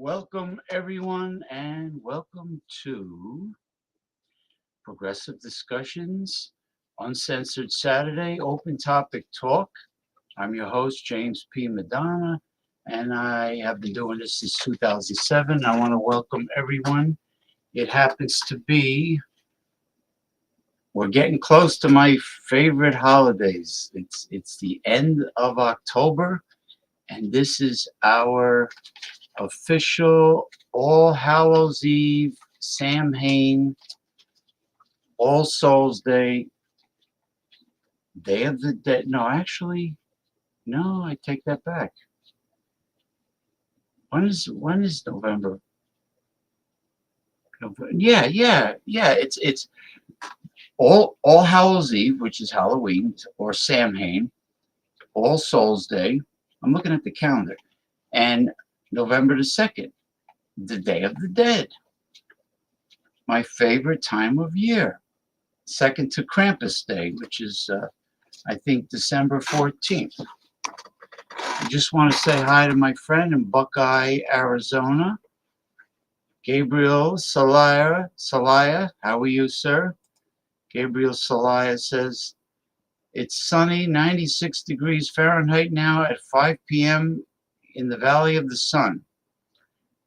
Welcome, everyone, and welcome to Progressive Discussions, Uncensored Saturday, Open Topic Talk. I'm your host, James P. Madonna, and I have been doing this since 2007. I want to welcome everyone. It happens to be, we're getting close to my favorite holidays. It's the end of October, and this is our official All Hallows Eve, Samhain, All Souls Day, Day of the Dead. No, actually, no, I take that back. When is November? Yeah. It's All Hallows Eve, which is Halloween, or Samhain, All Souls Day. I'm looking at the calendar, and November the 2nd, the Day of the Dead. My favorite time of year. Second to Krampus Day, which is I think December 14th. I just want to say hi to my friend in Buckeye, Arizona, Gabriel Salaya. How are you, sir? Gabriel Salaya says, it's sunny, 96 degrees Fahrenheit now at 5 p.m. in the Valley of the Sun.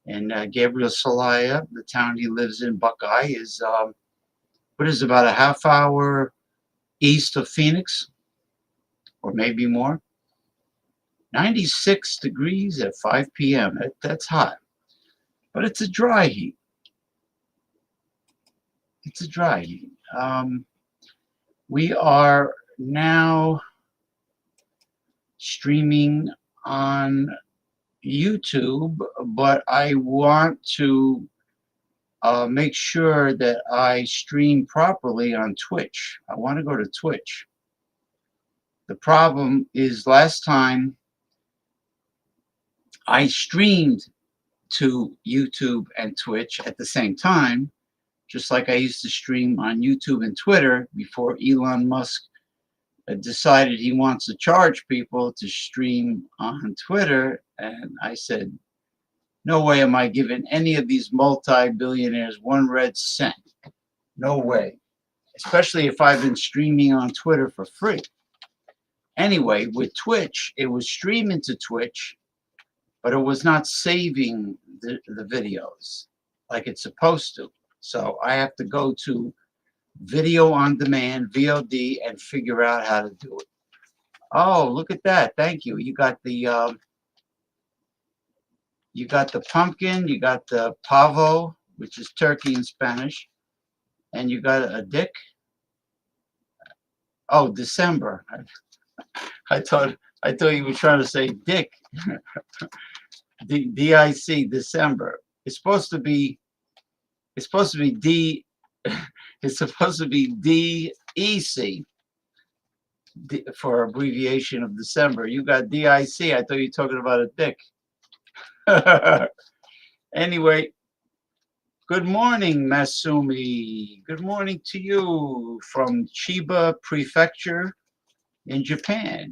And Gabriel Salaya, the town he lives in, Buckeye, is about a half hour east of Phoenix, or maybe more. 96 degrees at 5 p.m. That's hot. But it's a dry heat. It's a dry heat. We are now streaming on YouTube, but I want to make sure that I stream properly on Twitch. I want to go to Twitch. The problem is last time I streamed to YouTube and Twitch at the same time, just like I used to stream on YouTube and Twitter before Elon Musk decided he wants to charge people to stream on Twitter. And I said, no way am I giving any of these multi-billionaires one red cent. No way. Especially if I've been streaming on Twitter for free. Anyway, with Twitch, it was streaming to Twitch, but it was not saving the videos like it's supposed to. So I have to go to video on demand, VOD, and figure out how to do it. Oh, look at that. Thank you. You got the pumpkin, you got the pavo, which is turkey in Spanish, and you got a dick. Oh, December. I thought you were trying to say dick. DIC, December. It's supposed to be D. It's supposed to be DEC for abbreviation of December. You got DIC. I thought you were talking about a dick. Anyway, good morning, Masumi. Good morning to you from Chiba Prefecture in Japan.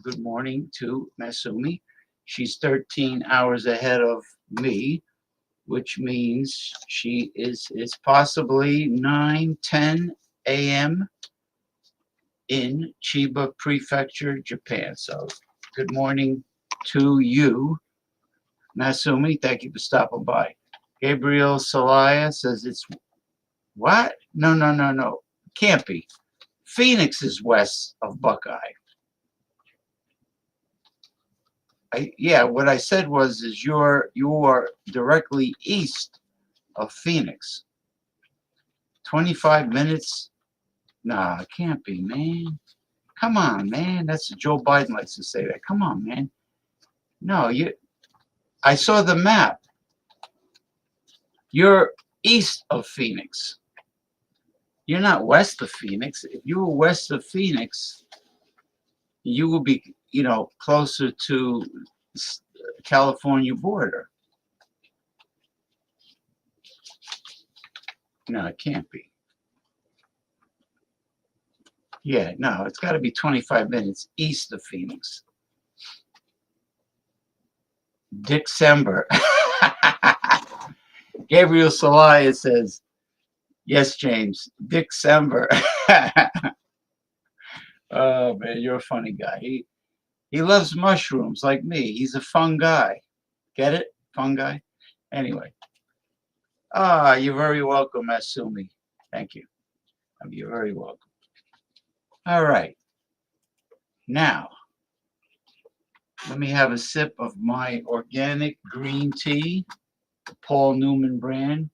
Good morning to Masumi. She's 13 hours ahead of me, which means she is possibly 9:10 a.m. in Chiba Prefecture, Japan. So good morning to you, Masumi. Thank you for stopping by. Gabriel Salaya says it's what? No. Can't be. Phoenix is west of Buckeye. Yeah, what I said was you are directly east of Phoenix. 25 minutes? Nah, it can't be, man. Come on, man. That's Joe Biden likes to say that. Come on, man. No, I saw the map. You're east of Phoenix. You're not west of Phoenix. If you were west of Phoenix, you will be, closer to California border. No, it can't be. Yeah, no, it's got to be 25 minutes east of Phoenix. December. Gabriel Salaya says, yes, James, December. Oh, man, you're a funny guy. He loves mushrooms like me. He's a fun guy. Get it? Fun guy? Anyway. You're very welcome, Masumi. Thank you. You're very welcome. All right. Now, let me have a sip of my organic green tea, the Paul Newman brand,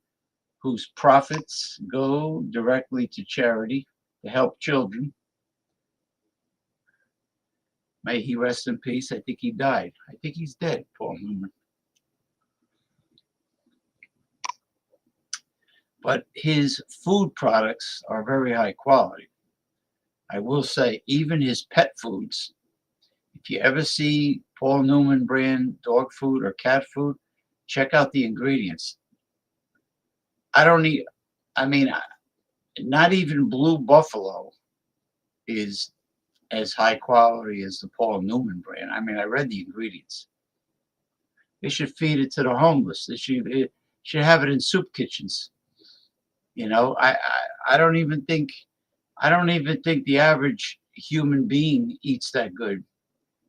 whose profits go directly to charity to help children. May he rest in peace. I think he died. I think he's dead, Paul Newman. But his food products are very high quality. I will say, even his pet foods, if you ever see Paul Newman brand dog food or cat food, check out the ingredients. Not even Blue Buffalo is as high quality as the Paul Newman brand. I read the ingredients. They should feed it to the homeless. They should have it in soup kitchens. I don't even think the average human being eats that good.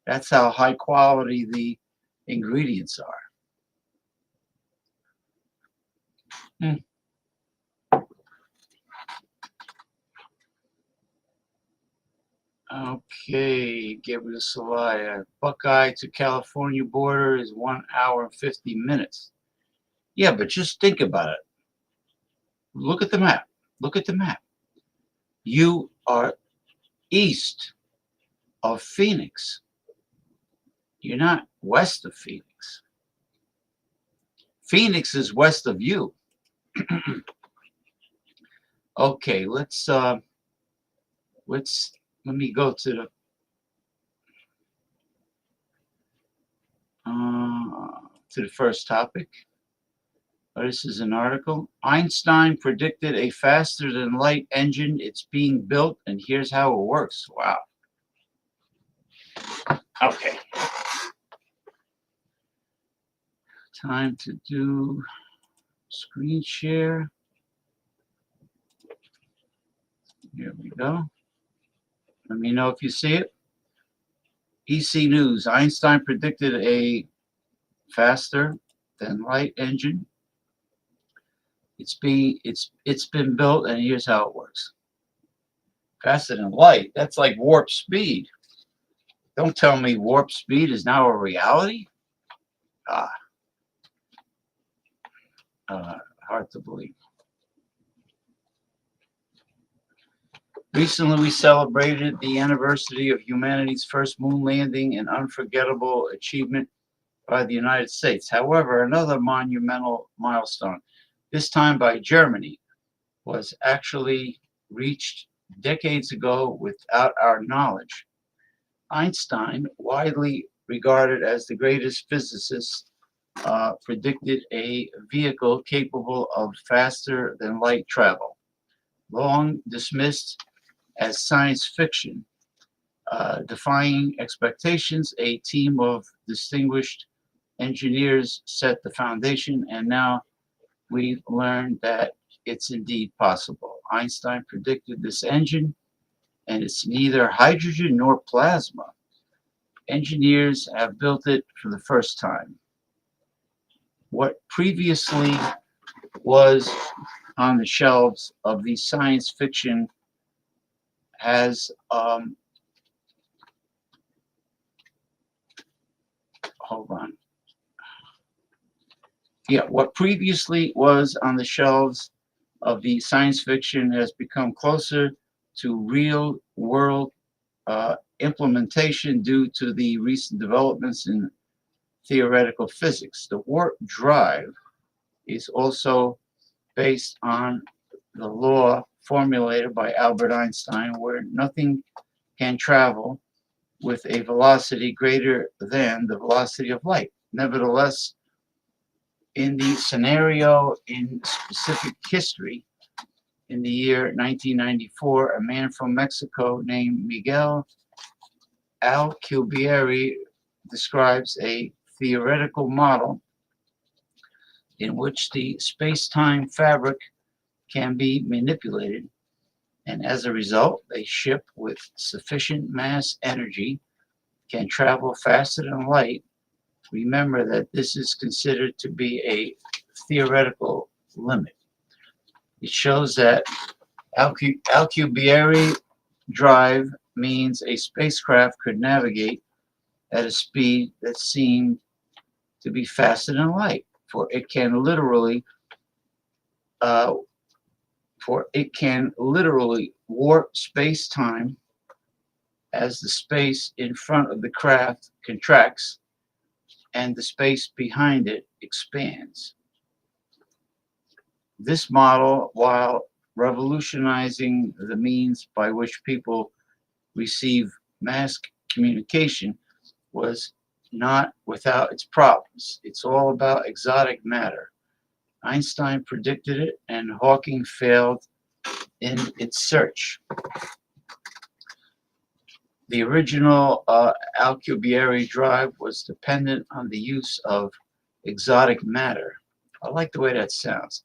That's how high quality the ingredients are. Okay, Gabriel Salaya. Buckeye to California border is 1 hour and 50 minutes. Yeah, but just think about it. Look at the map. Look at the map. You are east of Phoenix. You're not west of Phoenix. Phoenix is west of you. Okay, let's let me go to the first topic. This is an article. Einstein predicted a faster than light engine. It's being built, and here's how it works. Wow. Okay. Time to do screen share. Here we go. Let me know if you see it. EC News. Einstein predicted a faster than light engine. It's been built, and here's how it works. Faster than light. That's like warp speed. Don't tell me warp speed is now a reality. Hard to believe. Recently, we celebrated the anniversary of humanity's first moon landing, an unforgettable achievement by the United States. However, another monumental milestone, this time by Germany, was actually reached decades ago without our knowledge. Einstein, widely regarded as the greatest physicist, predicted a vehicle capable of faster than light travel. Long dismissed as science fiction, defying expectations, a team of distinguished engineers set the foundation, and now we've learned that it's indeed possible. Einstein predicted this engine, and it's neither hydrogen nor plasma. Engineers have built it for the first time. What previously was on the shelves of the science fiction has hold on. Yeah, what previously was on the shelves of the science fiction has become closer to real world implementation due to the recent developments in theoretical physics. The warp drive is also based on the law formulated by Albert Einstein, where nothing can travel with a velocity greater than the velocity of light. Nevertheless, in the scenario in specific history, in the year 1994, a man from Mexico named Miguel Alcubierre describes a theoretical model in which the space-time fabric can be manipulated, and as a result, a ship with sufficient mass energy can travel faster than light. Remember that this is considered to be a theoretical limit. It shows that Alcubierre drive means a spacecraft could navigate at a speed that seemed to be faster than light, for it can literally warp space-time as the space in front of the craft contracts and the space behind it expands. This model, while revolutionizing the means by which people receive mass communication, was not without its problems. It's all about exotic matter. Einstein predicted it, and Hawking failed in its search. The original Alcubierre drive was dependent on the use of exotic matter. I like the way that sounds,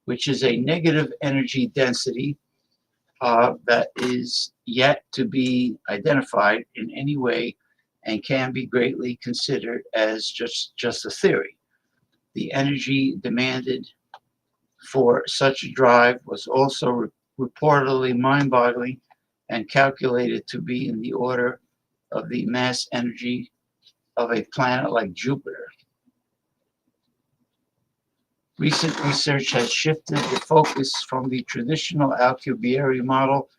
which is a negative energy density that is yet to be identified in any way and can be greatly considered as just a theory. The energy demanded for such a drive was also reportedly mind-boggling and calculated to be in the order of the mass energy of a planet like Jupiter. Recent research has shifted the focus from the traditional Alcubierre model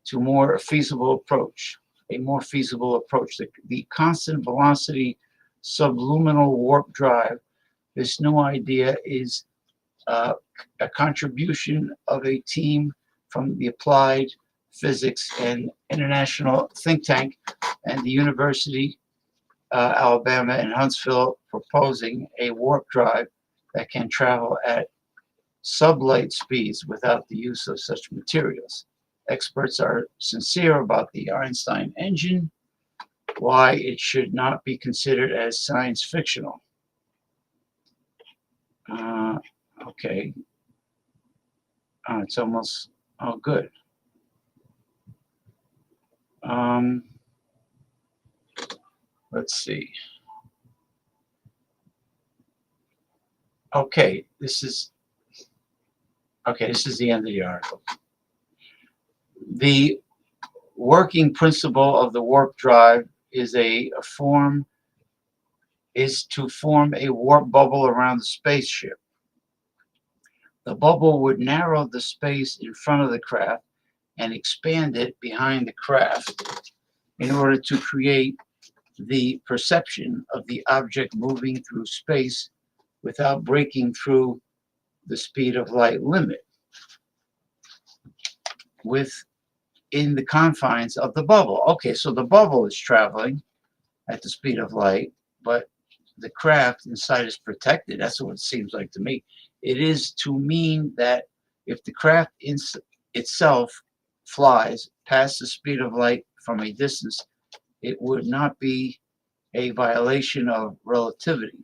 to more feasible approach, a more feasible approach. The constant velocity subluminal warp drive, this new idea is uh, a contribution of a team from the Applied Physics and International Think Tank and the University Alabama in Huntsville, proposing a warp drive that can travel at sublight speeds without the use of such materials. Experts are sincere about the Einstein engine, why it should not be considered as science fictional. Okay. It's almost, oh, good. Let's see. Okay, this is the end of the article. The working principle of the warp drive is to form a warp bubble around the spaceship. The bubble would narrow the space in front of the craft and expand it behind the craft in order to create the perception of the object moving through space without breaking through the speed of light limit within the confines of the bubble. Okay, so the bubble is traveling at the speed of light, but the craft inside is protected. That's what it seems like to me. It is to mean that if the craft itself flies past the speed of light from a distance, it would not be a violation of relativity.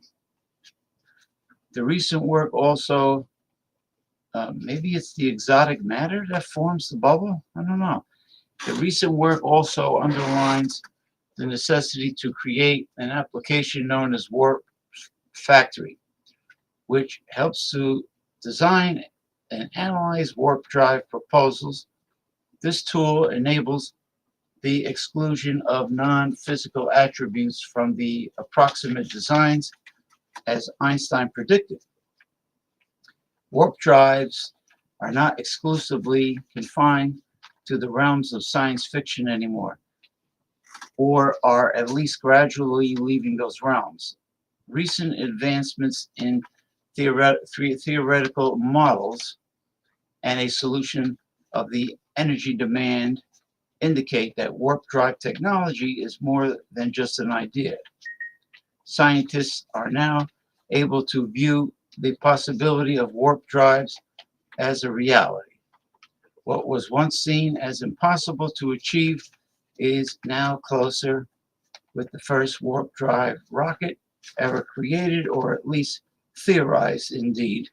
The recent work also, maybe it's the exotic matter that forms the bubble? I don't know. The recent work also underlines the necessity to create an application known as Warp Factory, which helps to design and analyze warp drive proposals. This tool enables the exclusion of non-physical attributes from the approximate designs, as Einstein predicted. Warp drives are not exclusively confined to the realms of science fiction anymore, or are at least gradually leaving those realms. Recent advancements in theoretical models and a solution of the energy demand indicate that warp drive technology is more than just an idea. Scientists are now able to view the possibility of warp drives as a reality. What was once seen as impossible to achieve is now closer, with the first warp drive rocket ever created, or at least theorized indeed.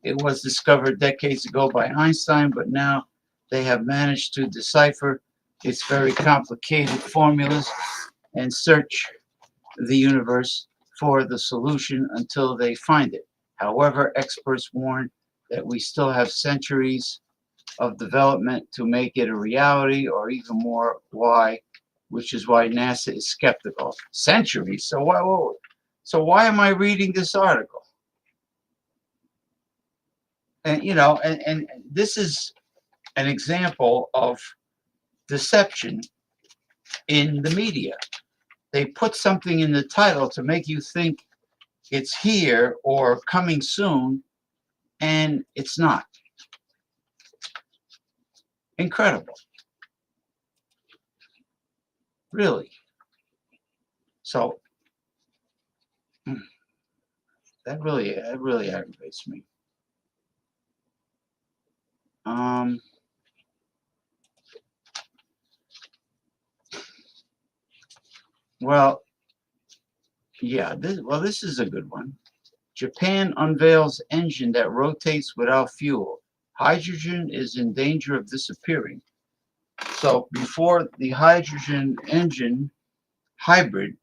It was discovered decades ago by Einstein, but now they have managed to decipher its very complicated formulas and search the universe for the solution until they find it. However, experts warn that we still have centuries of development to make it a reality, or even more. Why? Which is why NASA is skeptical. Centuries? So why am I reading this article? And and this is an example of deception in the media. They put something in the title to make you think it's here or coming soon, and it's not. Incredible. Really. So that really aggravates me. Well, yeah, this is a good one. Japan unveils engine that rotates without fuel. Hydrogen is in danger of disappearing. So before the hydrogen engine hybrid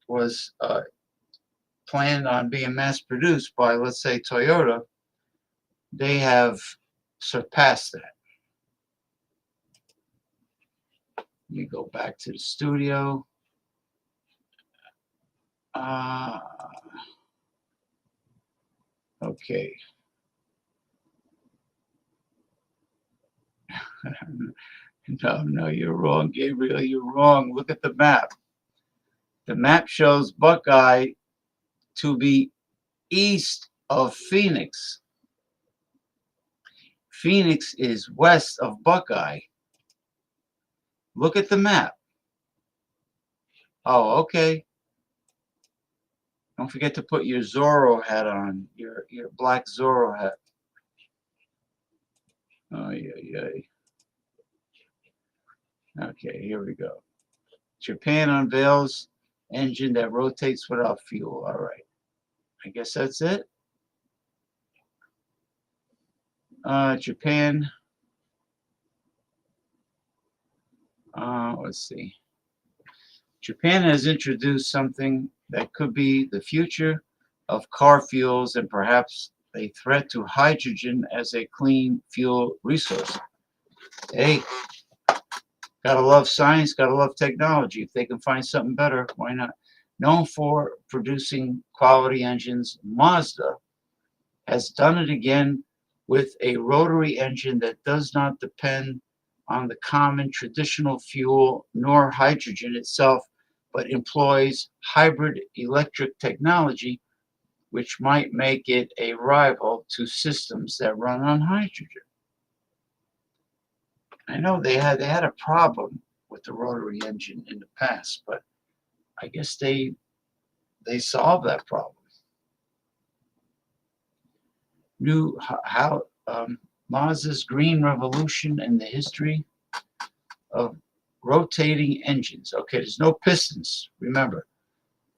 was planned on being mass produced by, let's say, Toyota, they have surpassed that. You go back to the studio. Okay. No, no, you're wrong, Gabriel. You're wrong. Look at the map. The map shows Buckeye to be east of Phoenix. Phoenix is west of Buckeye. Look at the map. Oh, okay. Don't forget to put your Zorro hat on, your black Zorro hat. Oh, yeah, yeah. Okay, here we go. Japan unveils engine that rotates without fuel. All right. I guess that's it. Japan. Let's see. Japan has introduced something that could be the future of car fuels and perhaps a threat to hydrogen as a clean fuel resource. Hey, gotta love science, gotta love technology. If they can find something better, why not? Known for producing quality engines, Mazda has done it again with a rotary engine that does not depend on the common traditional fuel nor hydrogen itself, but employs hybrid electric technology, which might make it a rival to systems that run on hydrogen. I know they had a problem with the rotary engine in the past, but I guess they solved that problem. New how Mazda's green revolution and the history of rotating engines. Okay, there's no pistons. Remember,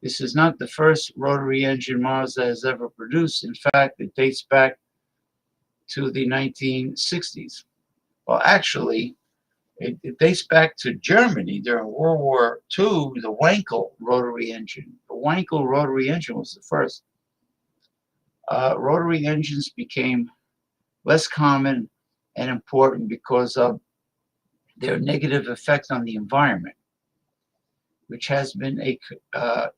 this is not the first rotary engine Mazda has ever produced. In fact, it dates back to the 1960s. Well, actually, it dates back to Germany during World War II, the Wankel rotary engine. The Wankel rotary engine was the first. Rotary engines became less common and important because of their negative effect on the environment, which has been a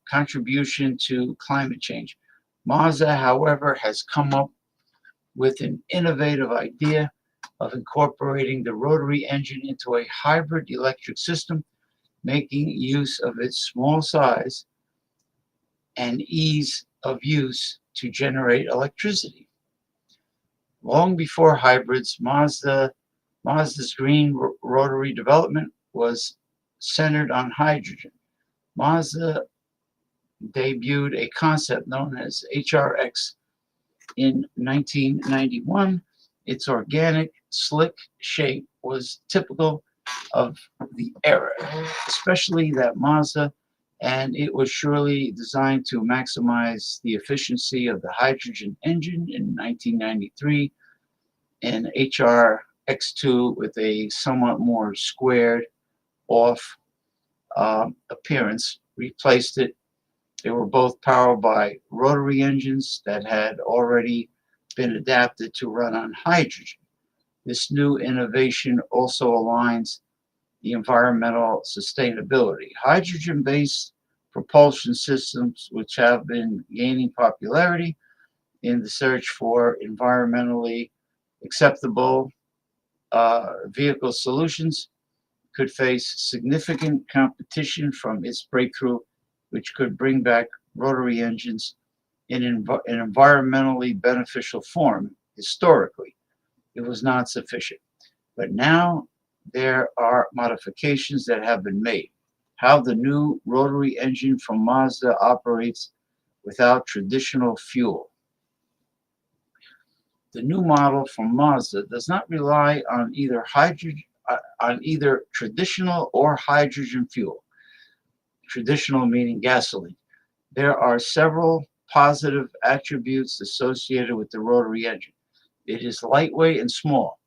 contribution to climate change. Mazda, however, has come up with an innovative idea of incorporating the rotary engine into a hybrid electric system, making use of its small size and ease of use to generate electricity. Long before hybrids, Mazda's green rotary development was centered on hydrogen. Mazda debuted a concept known as HRX in 1991. Its organic, slick shape was typical of the era, especially that Mazda, and it was surely designed to maximize the efficiency of the hydrogen engine in 1993, and HRX2 with a somewhat more squared off appearance replaced it. They were both powered by rotary engines that had already been adapted to run on hydrogen. This new innovation also aligns the environmental sustainability. Hydrogen-based propulsion systems, which have been gaining popularity in the search for environmentally acceptable vehicle solutions, could face significant competition from its breakthrough, which could bring back rotary engines in an environmentally beneficial form. Historically, it was not sufficient. But now there are modifications that have been made. How the new rotary engine from Mazda operates without traditional fuel. The new model from Mazda does not rely on either traditional or hydrogen fuel. Traditional meaning gasoline. There are several positive attributes associated with the rotary engine. It is lightweight and small.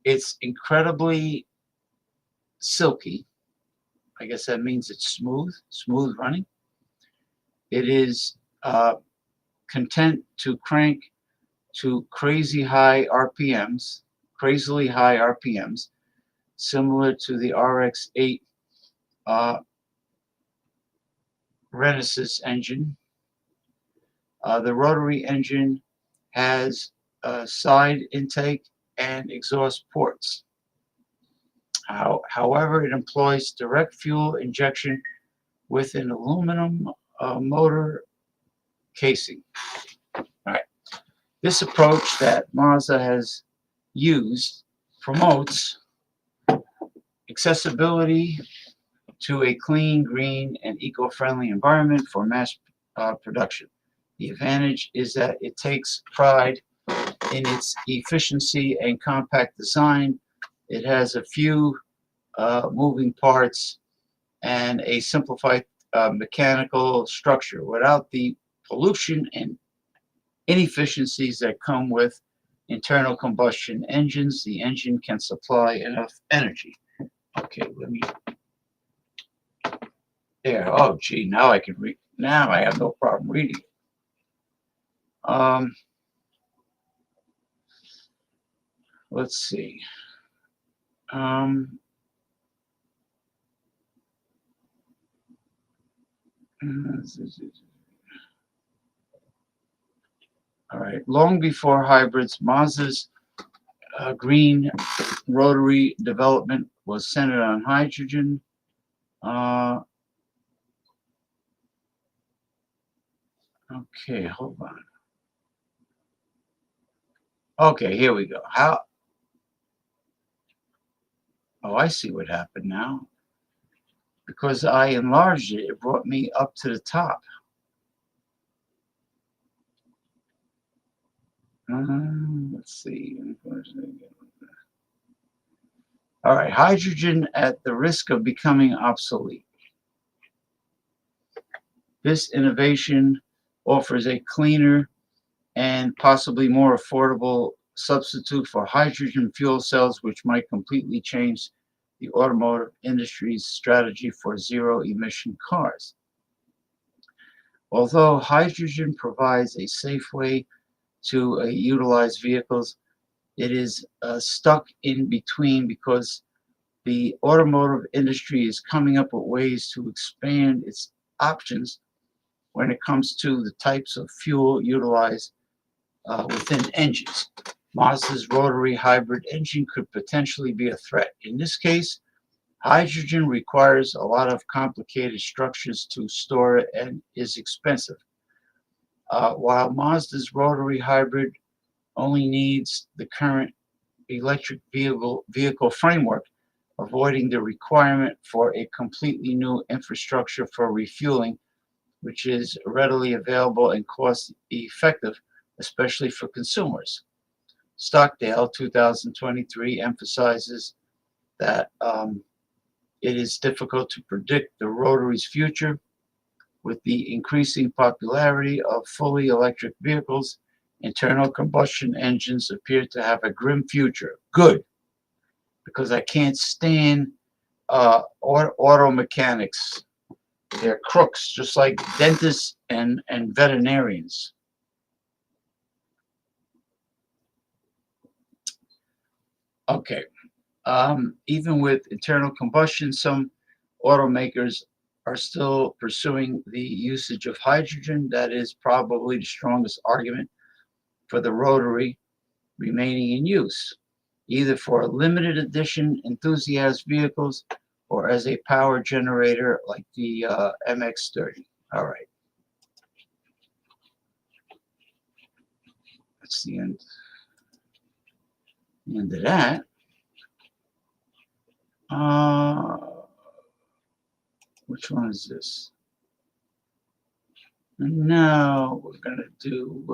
It's incredibly silky. I guess that means it's smooth running. It is content to crank to crazily high RPMs, similar to the RX-8 Renesas engine. The rotary engine has side intake and exhaust ports. However, it employs direct fuel injection with an aluminum motor casing. All right. This approach that Mazda has used promotes accessibility to a clean, green, and eco-friendly environment for mass production. The advantage is that it takes pride in its efficiency and compact design. It has a few moving parts and a simplified mechanical structure without the pollution and inefficiencies that come with internal combustion engines. The engine can supply enough energy. Okay, let me. There. Oh, gee. Now I can read. Now I have no problem reading it. Let's see. All right. Long before hybrids, Mazda's green rotary development was centered on hydrogen. Okay, hold on. Okay, here we go. How? Oh, I see what happened now. Because I enlarged it, it brought me up to the top. Let's see. All right, hydrogen at the risk of becoming obsolete. This innovation offers a cleaner and possibly more affordable substitute for hydrogen fuel cells, which might completely change the automotive industry's strategy for zero-emission cars. Although hydrogen provides a safe way to utilize vehicles, it is stuck in between because the automotive industry is coming up with ways to expand its options when it comes to the types of fuel utilized within engines. Mazda's rotary hybrid engine could potentially be a threat. In this case, hydrogen requires a lot of complicated structures to store it and is expensive. While Mazda's rotary hybrid only needs the current electric vehicle framework, avoiding the requirement for a completely new infrastructure for refueling, which is readily available and cost effective, especially for consumers. Stockdale 2023 emphasizes that it is difficult to predict the rotary's future. With the increasing popularity of fully electric vehicles, internal combustion engines appear to have a grim future. Good, because I can't stand auto mechanics. They're crooks, just like dentists and veterinarians. Okay. Even with internal combustion, some automakers are still pursuing the usage of hydrogen. That is probably the strongest argument for the rotary remaining in use, either for limited edition enthusiast vehicles or as a power generator like the MX-30. All right. That's the end of that. Which one is this? Now we're going to do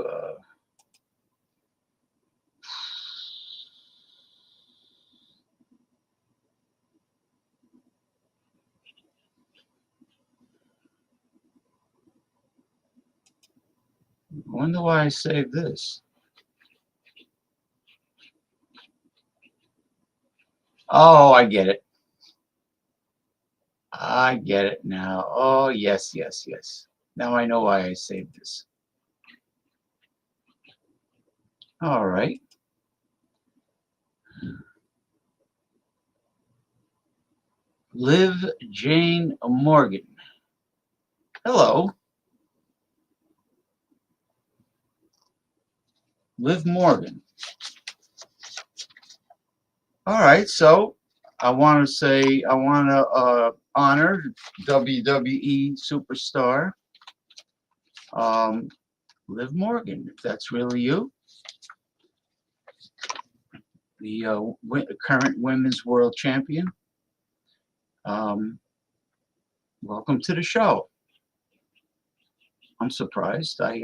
I wonder why I saved this. Oh, I get it. I get it now. Oh, yes, yes, yes. Now I know why I saved this. All right. Liv Jane Morgan. Hello. Liv Morgan. All right, so I want to honor WWE superstar Liv Morgan, if that's really you, the current women's world champion. Welcome to the show. I'm surprised. I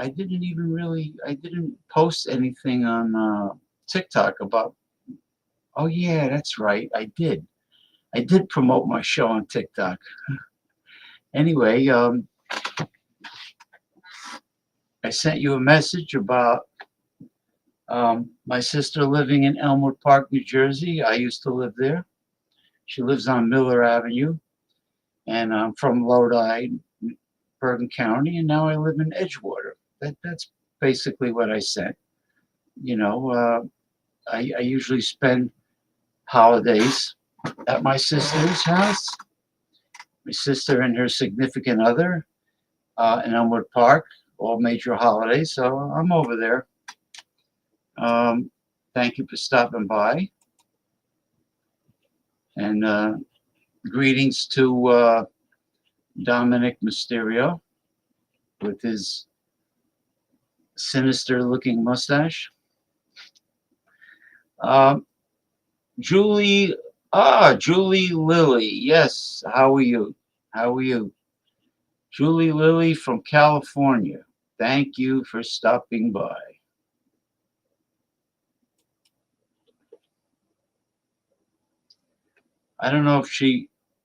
didn't post anything on TikTok about. Oh yeah, that's right. I did promote my show on TikTok. Anyway, I sent you a message about my sister living in Elmwood Park, New Jersey. I used to live there. She lives on Miller Avenue, and I'm from Lodi, Bergen County, and now I live in Edgewater. That's basically what I sent. You know, I usually spend holidays at my sister's house. My sister and her significant other in Elmwood Park, all major holidays. So I'm over there. Thank you for stopping by. And greetings to Dominic Mysterio with his sinister looking mustache. Julie Lilly. Yes. How are you? How are you? Julie Lilly from California. Thank you for stopping by. I don't know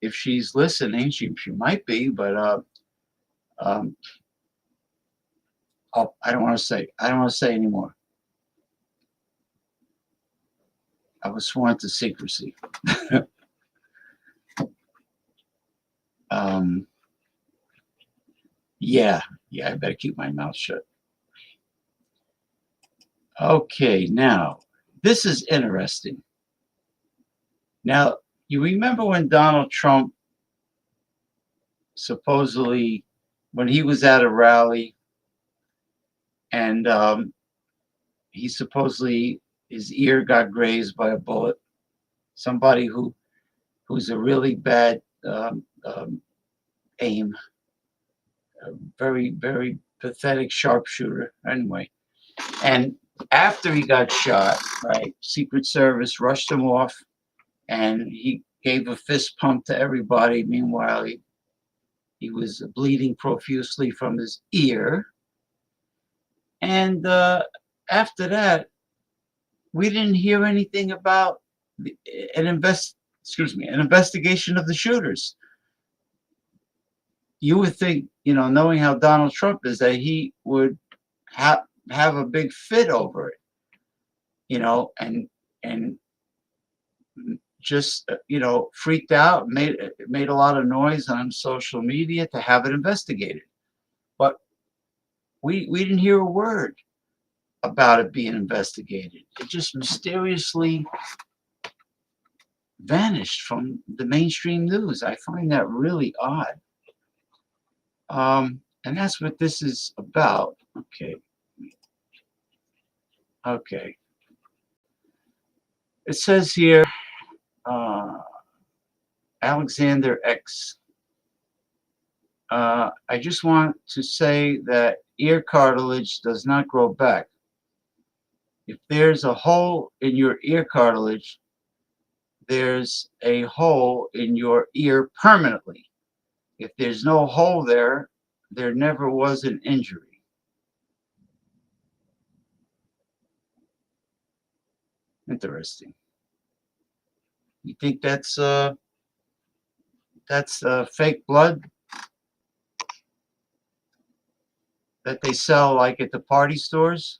if she's listening. She might be, but um, oh, I don't want to say anymore. I was sworn to secrecy. um, yeah, I better keep my mouth shut. Okay, now this is interesting. Now, you remember when Donald Trump supposedly, when he was at a rally, and he supposedly his ear got grazed by a bullet. Somebody who's a really bad aim, a very pathetic sharpshooter. Anyway, and after he got shot, right, Secret Service rushed him off, and he gave a fist pump to everybody. Meanwhile, he was bleeding profusely from his ear. And after that, we didn't hear anything about an investigation of the shooters. You would think, knowing how Donald Trump is, that he would have a big fit over it, and just freaked out, made a lot of noise on social media to have it investigated. But we didn't hear a word about it being investigated. It just mysteriously vanished from the mainstream news. I find that really odd. And that's what this is about. Okay. It says here, Alexander X. I just want to say that ear cartilage does not grow back. If there's a hole in your ear cartilage, there's a hole in your ear permanently. If there's no hole there, there never was an injury. Interesting. You think that's fake blood that they sell like at the party stores?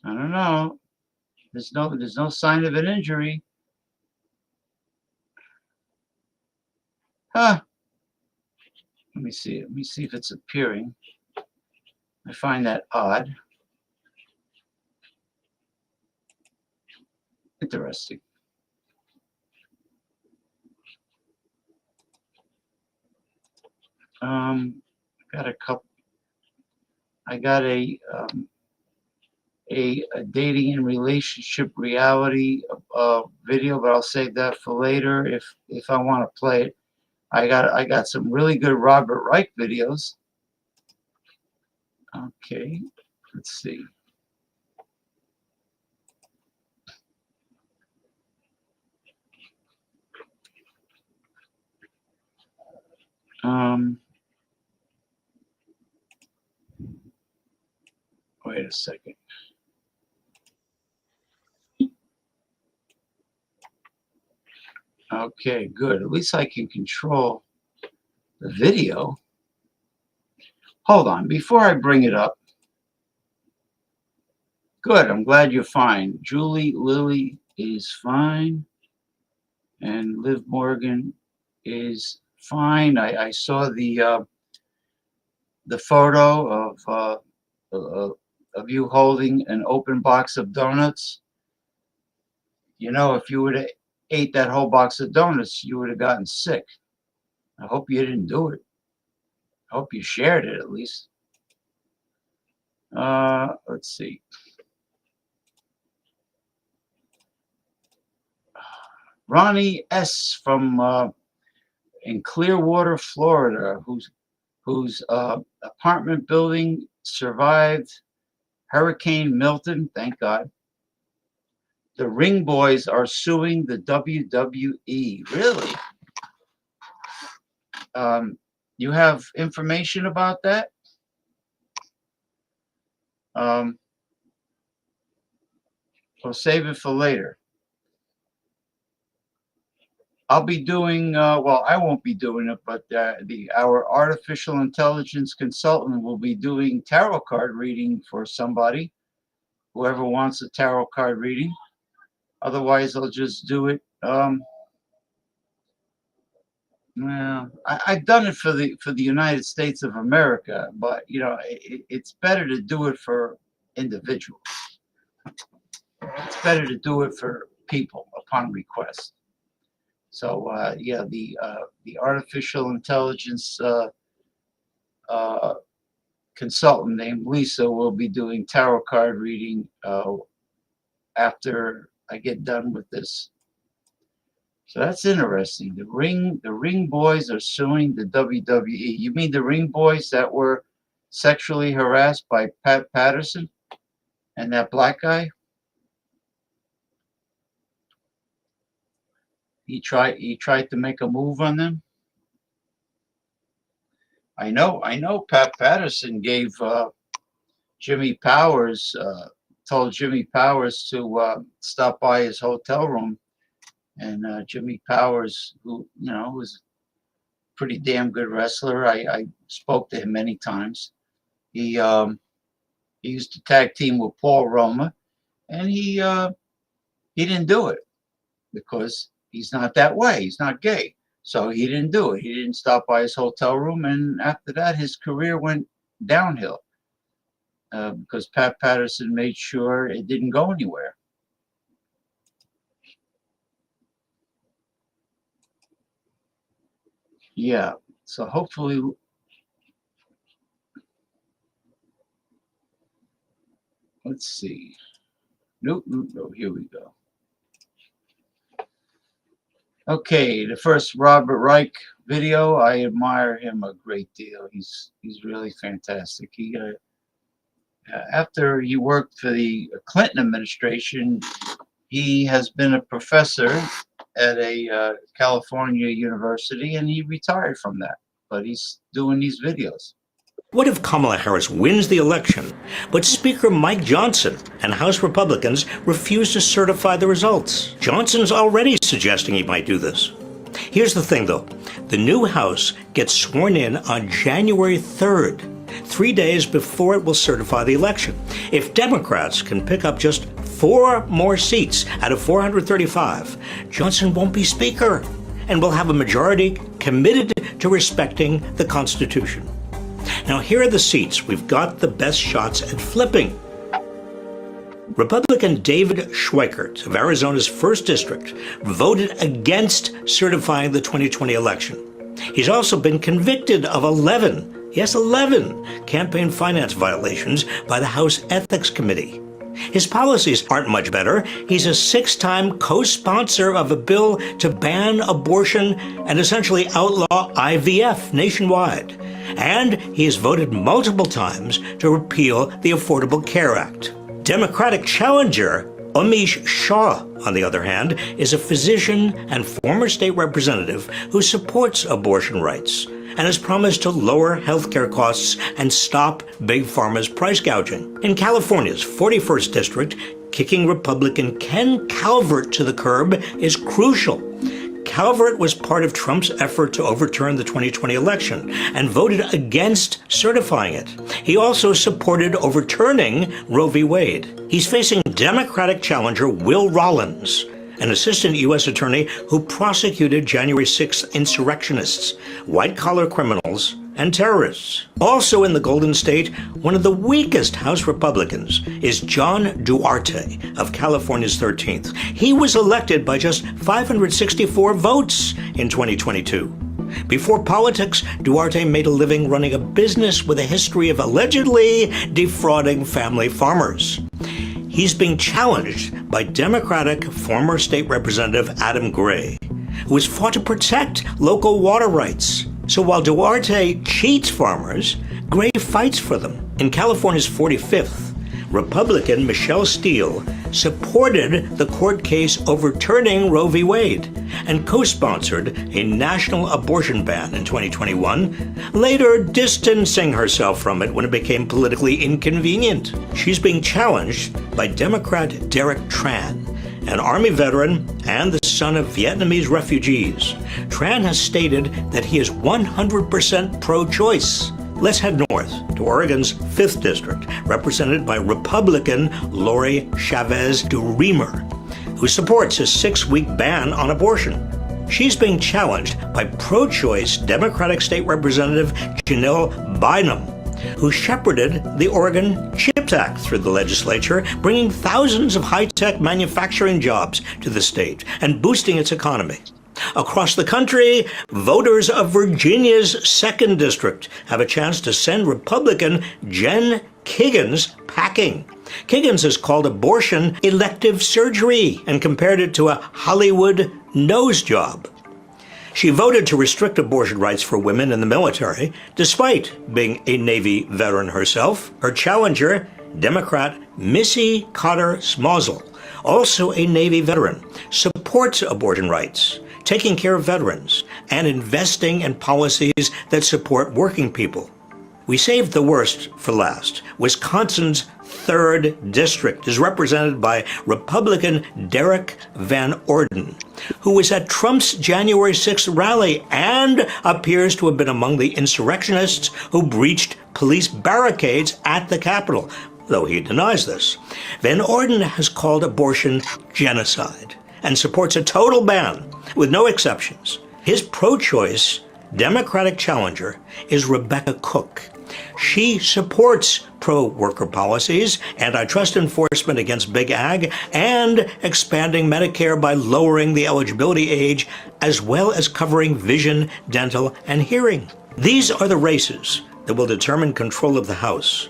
I don't know. There's no sign of an injury. Huh. Let me see. Let me see if it's appearing. I find that odd. Interesting. Got a couple. I got a a dating and relationship reality video, but I'll save that for later if I want to play it. I got some really good Robert Reich videos. Okay, let's see. Wait a second. Okay, good. At least I can control the video. Hold on, before I bring it up. Good, I'm glad you're fine. Julie Lilly is fine. And Liv Morgan is fine. I saw the photo of you holding an open box of donuts. You know, if you would have ate that whole box of donuts, you would have gotten sick. I hope you didn't do it. I hope you shared it at least. Let's see. Ronnie S. from in Clearwater, Florida, whose apartment building survived Hurricane Milton, thank God. The Ring Boys are suing the WWE. Really? You have information about that? We'll save it for later. I'll be doing, well, I won't be doing it, but our artificial intelligence consultant will be doing tarot card reading for somebody, whoever wants a tarot card reading. Otherwise, I'll just do it. Well, I've done it for the United States of America, but you know, it's better to do it for individuals. It's better to do it for people upon request. So yeah, the artificial intelligence consultant named Lisa will be doing tarot card reading after I get done with this. So that's interesting. The Ring Boys are suing the WWE. You mean the Ring Boys that were sexually harassed by Pat Patterson and that black guy? He tried to make a move on them. I know Pat Patterson gave Jimmy Powers told Jimmy Powers to stop by his hotel room, and Jimmy Powers, who you know was a pretty damn good wrestler. I spoke to him many times. He used to tag team with Paul Roma, and he didn't do it because he's not that way. He's not gay. So he didn't do it. He didn't stop by his hotel room. And after that, his career went downhill because Pat Patterson made sure it didn't go anywhere. Yeah. So hopefully, let's see. Nope. Here we go. Okay, the first Robert Reich video. I admire him a great deal. He's really fantastic. He after he worked for the Clinton administration, he has been a professor at a California university, and he retired from that. But he's doing these videos. What if Kamala Harris wins the election, but Speaker Mike Johnson and House Republicans refuse to certify the results? Johnson's already suggesting he might do this. Here's the thing, though. The new House gets sworn in on January 3rd, 3 days before it will certify the election. If Democrats can pick up just 4 more seats out of 435, Johnson won't be Speaker and will have a majority committed to respecting the Constitution. Now, here are the seats we've got the best shots at flipping. Republican David Schweikert of Arizona's 1st District voted against certifying the 2020 election. He's also been convicted of 11 campaign finance violations by the House Ethics Committee. His policies aren't much better. He's a 6-time co-sponsor of a bill to ban abortion and essentially outlaw IVF nationwide. And he has voted multiple times to repeal the Affordable Care Act. Democratic challenger Amish Shah, on the other hand, is a physician and former state representative who supports abortion rights and has promised to lower healthcare costs and stop Big Pharma's price gouging. In California's 41st district, kicking Republican Ken Calvert to the curb is crucial. Calvert was part of Trump's effort to overturn the 2020 election and voted against certifying it. He also supported overturning Roe v. Wade. He's facing Democratic challenger Will Rollins, an assistant U.S. attorney who prosecuted January 6th insurrectionists, white-collar criminals, and terrorists. Also in the Golden State, one of the weakest House Republicans is John Duarte of California's 13th. He was elected by just 564 votes in 2022. Before politics, Duarte made a living running a business with a history of allegedly defrauding family farmers. He's being challenged by Democratic former state representative Adam Gray, who has fought to protect local water rights. So while Duarte cheats farmers, Gray fights for them. In California's 45th, Republican Michelle Steele supported the court case overturning Roe v. Wade and co-sponsored a national abortion ban in 2021, later distancing herself from it when it became politically inconvenient. She's being challenged by Democrat Derek Tran, an Army veteran and the son of Vietnamese refugees. Tran has stated that he is 100% pro-choice. Let's head north to Oregon's 5th District, represented by Republican Lori Chavez DeRemer, who supports a 6-week ban on abortion. She's being challenged by pro-choice Democratic State Representative Janelle Bynum, who shepherded the Oregon CHIPS Act through the legislature, bringing thousands of high-tech manufacturing jobs to the state and boosting its economy. Across the country, voters of Virginia's 2nd District have a chance to send Republican Jen Kiggans packing. Kiggans has called abortion elective surgery and compared it to a Hollywood nose job. She voted to restrict abortion rights for women in the military, despite being a Navy veteran herself. Her challenger, Democrat Missy Cotter Smozzle, also a Navy veteran, supports abortion rights, taking care of veterans, and investing in policies that support working people. We saved the worst for last. Wisconsin's 3rd District is represented by Republican Derek Van Orden, who was at Trump's January 6th rally and appears to have been among the insurrectionists who breached police barricades at the Capitol, though he denies this. Van Orden has called abortion genocide and supports a total ban with no exceptions. His pro-choice Democratic challenger is Rebecca Cook. She supports pro-worker policies, antitrust enforcement against big ag, and expanding Medicare by lowering the eligibility age, as well as covering vision, dental, and hearing. These are the races that will determine control of the House.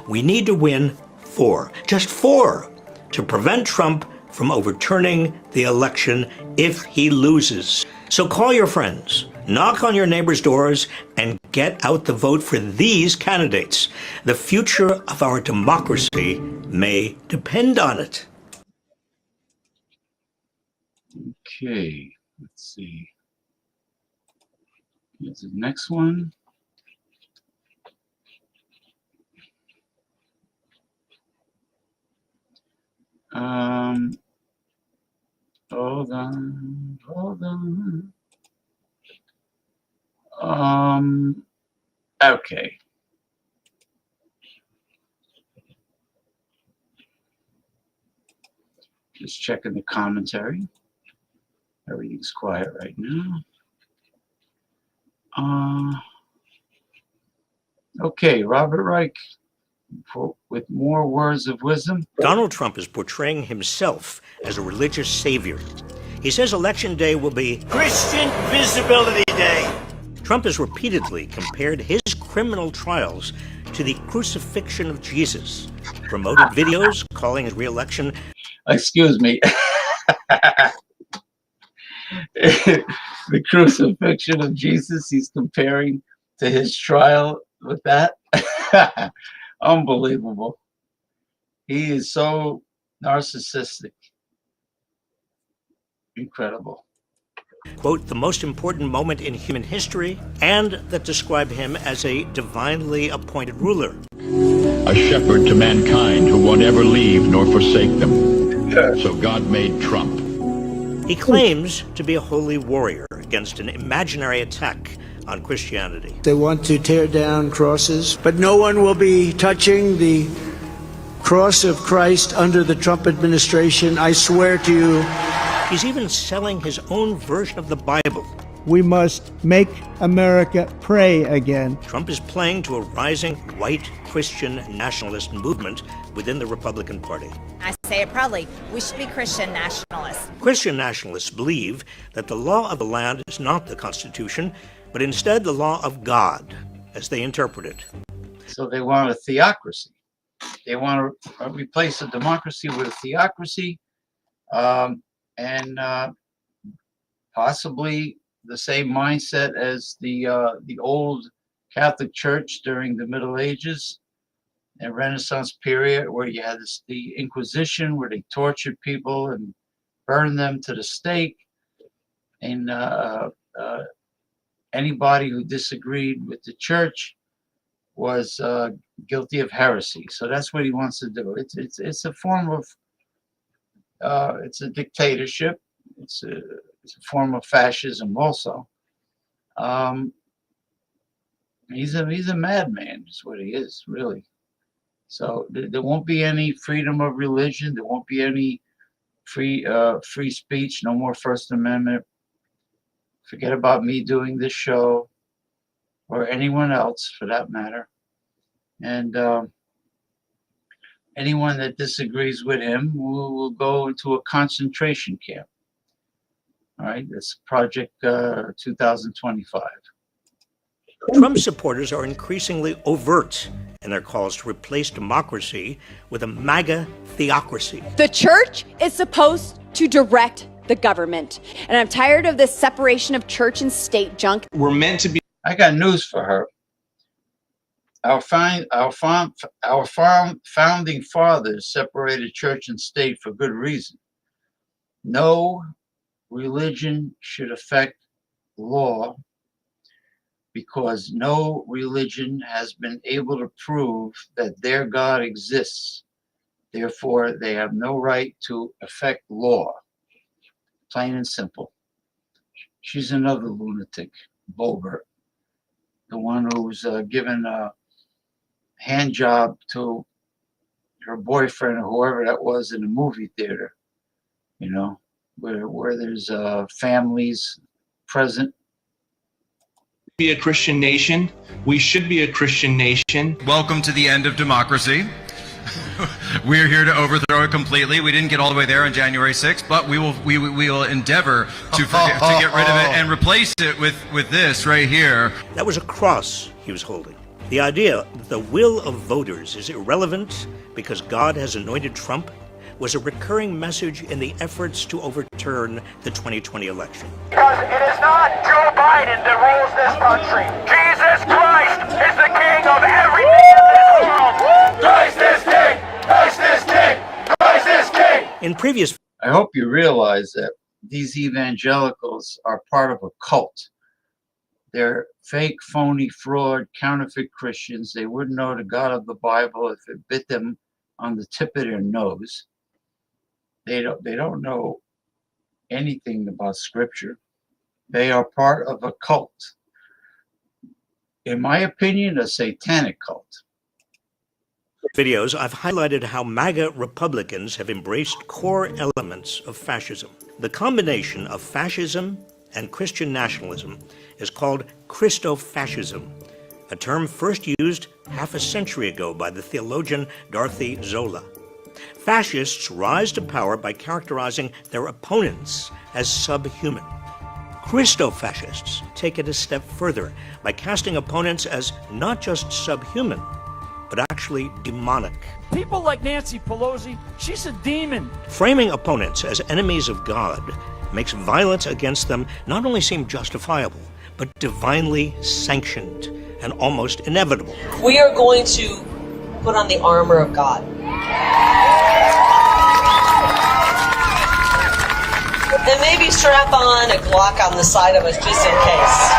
We need to win 4, just 4, to prevent Trump from overturning the election if he loses. So call your friends, knock on your neighbors' doors, and get out the vote for these candidates. The future of our democracy may depend on it. Okay, let's see. Here's the next one. Hold on. Okay. Just checking the commentary. Everything's quiet right now. Okay, Robert Reich with more words of wisdom. Donald Trump is portraying himself as a religious savior. He says Election Day will be Christian Visibility Day. Trump has repeatedly compared his criminal trials to the crucifixion of Jesus, promoted videos calling his re-election. Excuse me. The crucifixion of Jesus, he's comparing to his trial with that. Unbelievable. He is so narcissistic. Incredible. Quote, the most important moment in human history, and that describe him as a divinely appointed ruler. A shepherd to mankind who won't ever leave nor forsake them. So God made Trump. He claims to be a holy warrior against an imaginary attack on Christianity. They want to tear down crosses, but no one will be touching the cross of Christ under the Trump administration. I swear to you. He's even selling his own version of the Bible. We must make America pray again. Trump is playing to a rising white Christian nationalist movement within the Republican Party. I say it proudly, we should be Christian nationalists. Christian nationalists believe that the law of the land is not the Constitution, but instead the law of God, as they interpret it. So they want a theocracy. They want to replace a democracy with a theocracy, and possibly the same mindset as the old Catholic Church during the Middle Ages and Renaissance period, where you had the Inquisition, where they tortured people and burned them to the stake, and anybody who disagreed with the church was guilty of heresy. So that's what he wants to do. It's a form of it's a dictatorship. It's a form of fascism also. He's a madman, is what he is, really. So there won't be any freedom of religion. There won't be any free speech. No more First Amendment. Forget about me doing this show, or anyone else for that matter. And anyone that disagrees with him will go into a concentration camp. All right, that's Project 2025. Trump supporters are increasingly overt in their calls to replace democracy with a MAGA theocracy. The church is supposed to direct the government, and I'm tired of this separation of church and state junk. We're meant to be. I got news for her. Our founding fathers separated church and state for good reason. No religion should affect law, because no religion has been able to prove that their God exists. Therefore, they have no right to affect law. Plain and simple. She's another lunatic, Boebert, the one who's given a hand job to her boyfriend or whoever that was in the movie theater, you know, where there's families present. Be a Christian nation. We should be a Christian nation. Welcome to the end of democracy. We're here to overthrow it completely. We didn't get all the way there on January 6th, but we will endeavor to get rid of it and replace it with this right here. That was a cross he was holding. The idea that the will of voters is irrelevant because God has anointed Trump was a recurring message in the efforts to overturn the 2020 election. Because it is not Joe Biden that rules this country. Jesus Christ is the king of everything in this world. Christ is king! Christ is king! Christ is king! In previous... I hope you realize that these evangelicals are part of a cult. They're fake, phony, fraud, counterfeit Christians. They wouldn't know the God of the Bible if it bit them on the tip of their nose. They don't know anything about Scripture. They are part of a cult. In my opinion, a satanic cult. Videos, I've highlighted how MAGA Republicans have embraced core elements of fascism. The combination of fascism and Christian nationalism is called Christofascism, a term first used half a century ago by the theologian Dorothy Zola. Fascists rise to power by characterizing their opponents as subhuman. Christofascists take it a step further by casting opponents as not just subhuman, but actually demonic. People like Nancy Pelosi, she's a demon. Framing opponents as enemies of God makes violence against them not only seem justifiable, but divinely sanctioned and almost inevitable. We are going to put on the armor of God. And maybe strap on a Glock on the side of us just in case.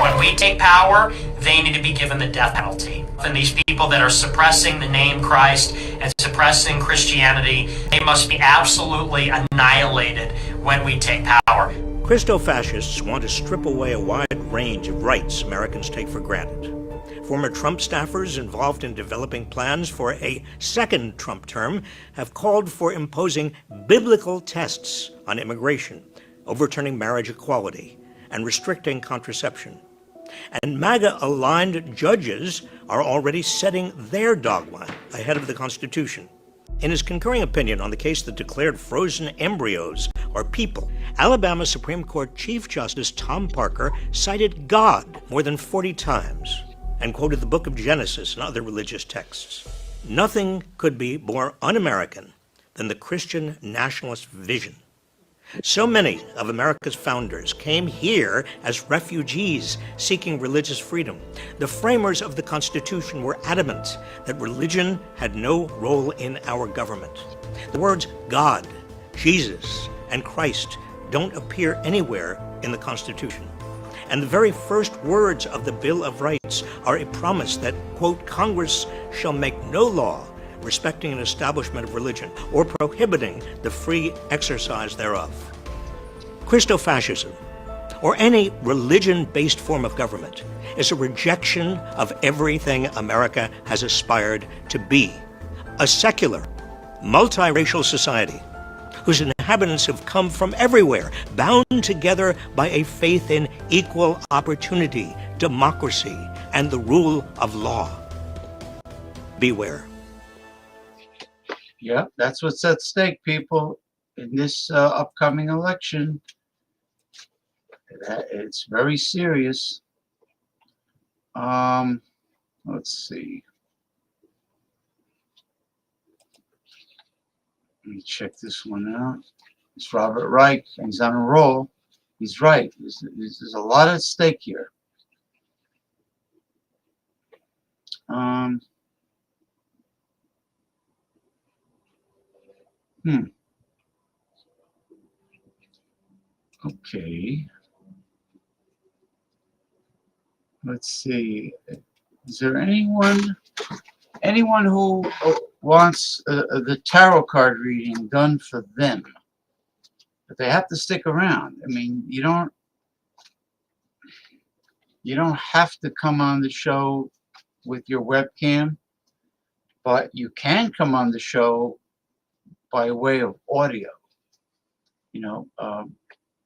When we take power, they need to be given the death penalty. And these people that are suppressing the name Christ and suppressing Christianity, they must be absolutely annihilated when we take power. Christo-fascists want to strip away a wide range of rights Americans take for granted. Former Trump staffers involved in developing plans for a second Trump term have called for imposing biblical tests on immigration, overturning marriage equality, and restricting contraception. And MAGA-aligned judges are already setting their dogma ahead of the Constitution. In his concurring opinion on the case that declared frozen embryos are people, Alabama Supreme Court Chief Justice Tom Parker cited God more than 40 times and quoted the book of Genesis and other religious texts. Nothing could be more un-American than the Christian nationalist vision. So many of America's founders came here as refugees seeking religious freedom. The framers of the Constitution were adamant that religion had no role in our government. The words God, Jesus, and Christ don't appear anywhere in the Constitution. And the very first words of the Bill of Rights are a promise that, quote, Congress shall make no law respecting an establishment of religion or prohibiting the free exercise thereof. Christo-fascism, or any religion-based form of government, is a rejection of everything America has aspired to be. A secular, multiracial society whose inhabitants have come from everywhere, bound together by a faith in equal opportunity, democracy, and the rule of law. Beware. Yeah, that's what's at stake, people, in this upcoming election. It's very serious. Let's see. Let me check this one out. It's Robert Reich, and he's on a roll. He's right. There's a lot at stake here. Okay. Let's see. Is there anyone who wants the tarot card reading done for them? But they have to stick around. I mean, you don't have to come on the show with your webcam, but you can come on the show by way of audio. You know,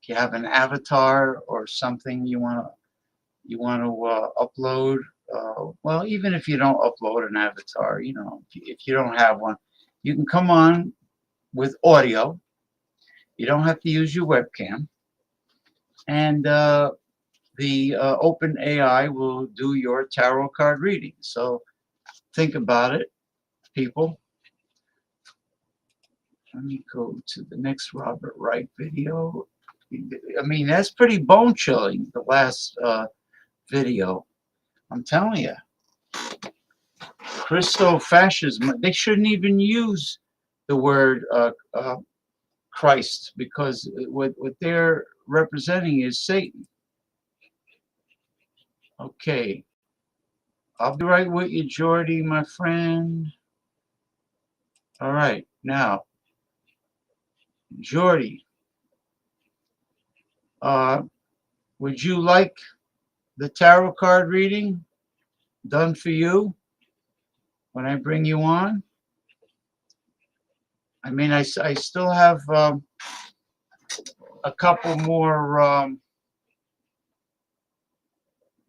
if you have an avatar or something you want to upload, well, even if you don't upload an avatar, you know, if you don't have one, you can come on with audio. You don't have to use your webcam, and the open AI will do your tarot card reading. So think about it, people. Let me go to the next Robert Wright video. I mean, that's pretty bone-chilling, the last video. I'm telling you. Christo-fascism, they shouldn't even use the word Christ, because what they're representing is Satan. Okay. I'll be right with you, Jordy, my friend. All right. Now, Jordy, would you like the tarot card reading done for you when I bring you on? I mean, I still have a couple more,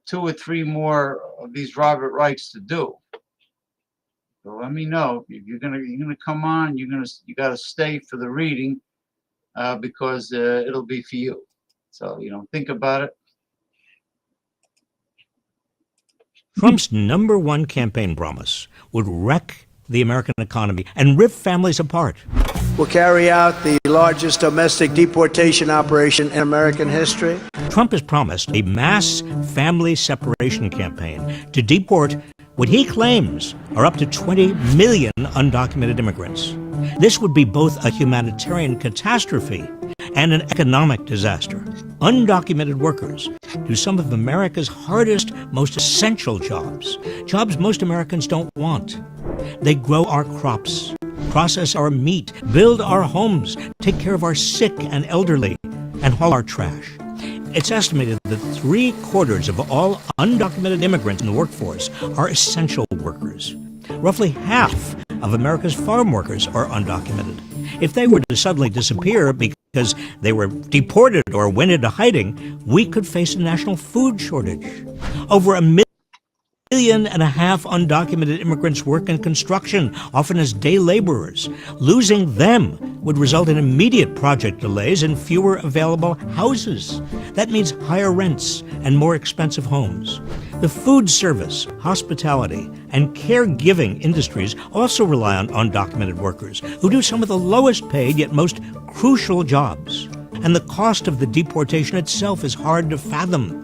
2 or 3 more of these Robert Wrights to do. So let me know if you're gonna come on. You gotta stay for the reading because it'll be for you. So, you know, think about it. Trump's #1 campaign promise would wreck the American economy and rip families apart. Will carry out the largest domestic deportation operation in American history. Trump has promised a mass family separation campaign to deport what he claims are up to 20 million undocumented immigrants. This would be both a humanitarian catastrophe and an economic disaster. Undocumented workers do some of America's hardest, most essential jobs, jobs most Americans don't want. They grow our crops, process our meat, build our homes, take care of our sick and elderly, and haul our trash. It's estimated that 3/4 of all undocumented immigrants in the workforce are essential workers. Roughly half of America's farm workers are undocumented. If they were to suddenly disappear because they were deported or went into hiding, we could face a national food shortage. Over 1.5 million undocumented immigrants work in construction, often as day laborers. Losing them would result in immediate project delays and fewer available houses. That means higher rents and more expensive homes. The food service, hospitality, and caregiving industries also rely on undocumented workers who do some of the lowest paid yet most crucial jobs. And the cost of the deportation itself is hard to fathom.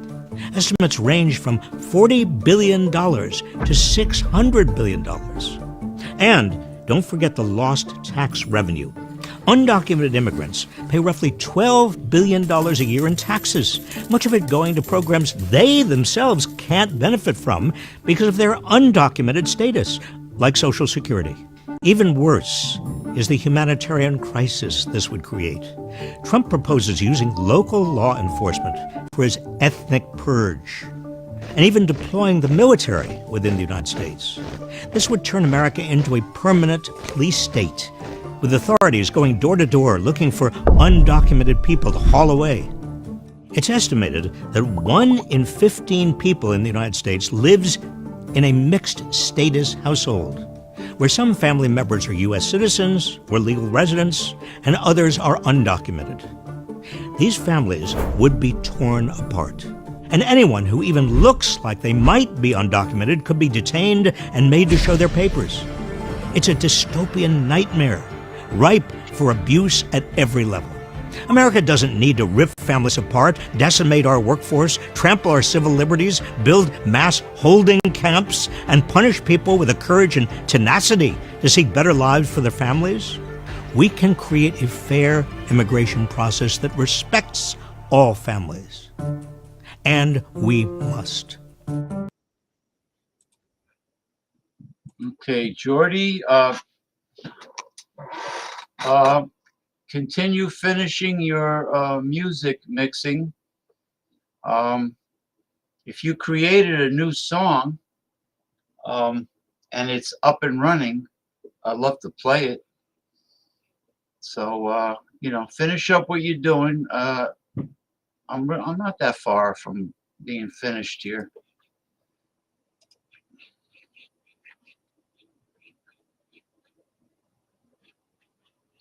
Estimates range from $40 billion to $600 billion. And don't forget the lost tax revenue. Undocumented immigrants pay roughly $12 billion a year in taxes, much of it going to programs they themselves can't benefit from because of their undocumented status, like Social Security. Even worse is the humanitarian crisis this would create. Trump proposes using local law enforcement for his ethnic purge, and even deploying the military within the United States. This would turn America into a permanent police state, with authorities going door to door looking for undocumented people to haul away. It's estimated that 1 in 15 people in the United States lives in a mixed status household, where some family members are U.S. citizens or legal residents, and others are undocumented. These families would be torn apart, and anyone who even looks like they might be undocumented could be detained and made to show their papers. It's a dystopian nightmare, ripe for abuse at every level. America doesn't need to rip families apart, decimate our workforce, trample our civil liberties, build mass holding camps, and punish people with the courage and tenacity to seek better lives for their families. We can create a fair immigration process that respects all families. And we must. Okay, Jordy, continue finishing your music mixing. If you created a new song and it's up and running, I'd love to play it. So, finish up what you're doing. I'm not that far from being finished here.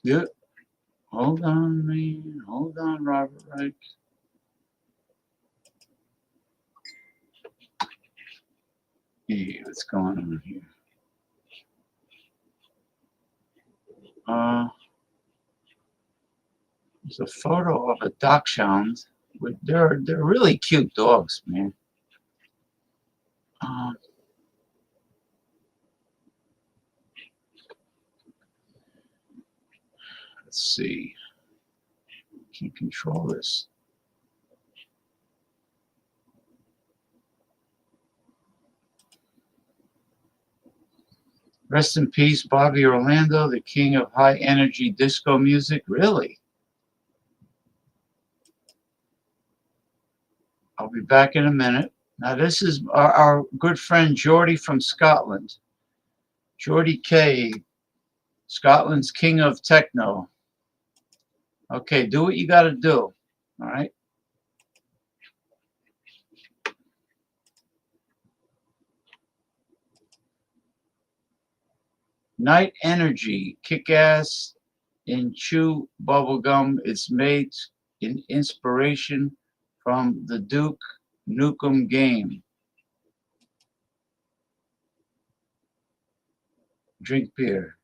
Yeah. Hold on, man. Hold on, Robert Wright. Hey, what's going on here? There's a photo of a dachshund. They're really cute dogs, man. Let's see. Can't control this. Rest in peace, Bobby Orlando, the king of high energy disco music. Really? I'll be back in a minute. Now, this is our good friend Geordie from Scotland. Geordie K, Scotland's king of techno. Okay, do what you got to do. All right. Night Energy, kick-ass in chew bubblegum. It's made in inspiration from the Duke Nukem game. Drink beer.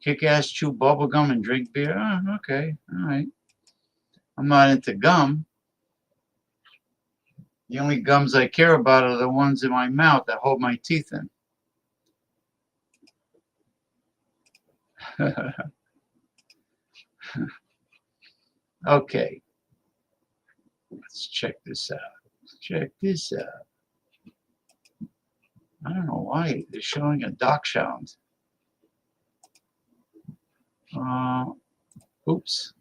Kick ass, chew bubble gum, and drink beer. Oh, okay, all right. I'm not into gum. The only gums I care about are the ones in my mouth that hold my teeth in. Okay. Let's check this out. Check this out. I don't know why they're showing a Dachshund. Oops.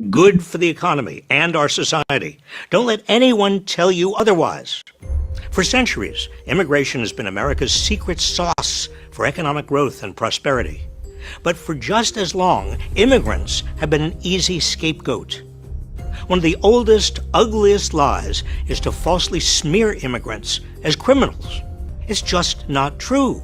Good for the economy and our society. Don't let anyone tell you otherwise. For centuries, immigration has been America's secret sauce for economic growth and prosperity. But for just as long, immigrants have been an easy scapegoat. One of the oldest, ugliest lies is to falsely smear immigrants as criminals. It's just not true.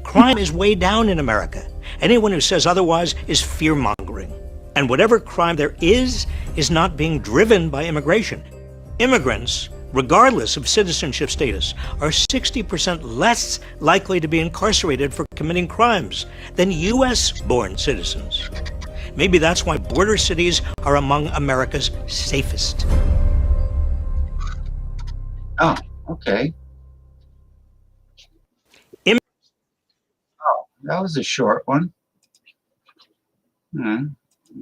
Crime is way down in America. Anyone who says otherwise is fear-mongering. And whatever crime there is not being driven by immigration. Immigrants, regardless of citizenship status, are 60% less likely to be incarcerated for committing crimes than U.S.-born citizens. Maybe that's why border cities are among America's safest. Oh, okay. Oh, that was a short one. I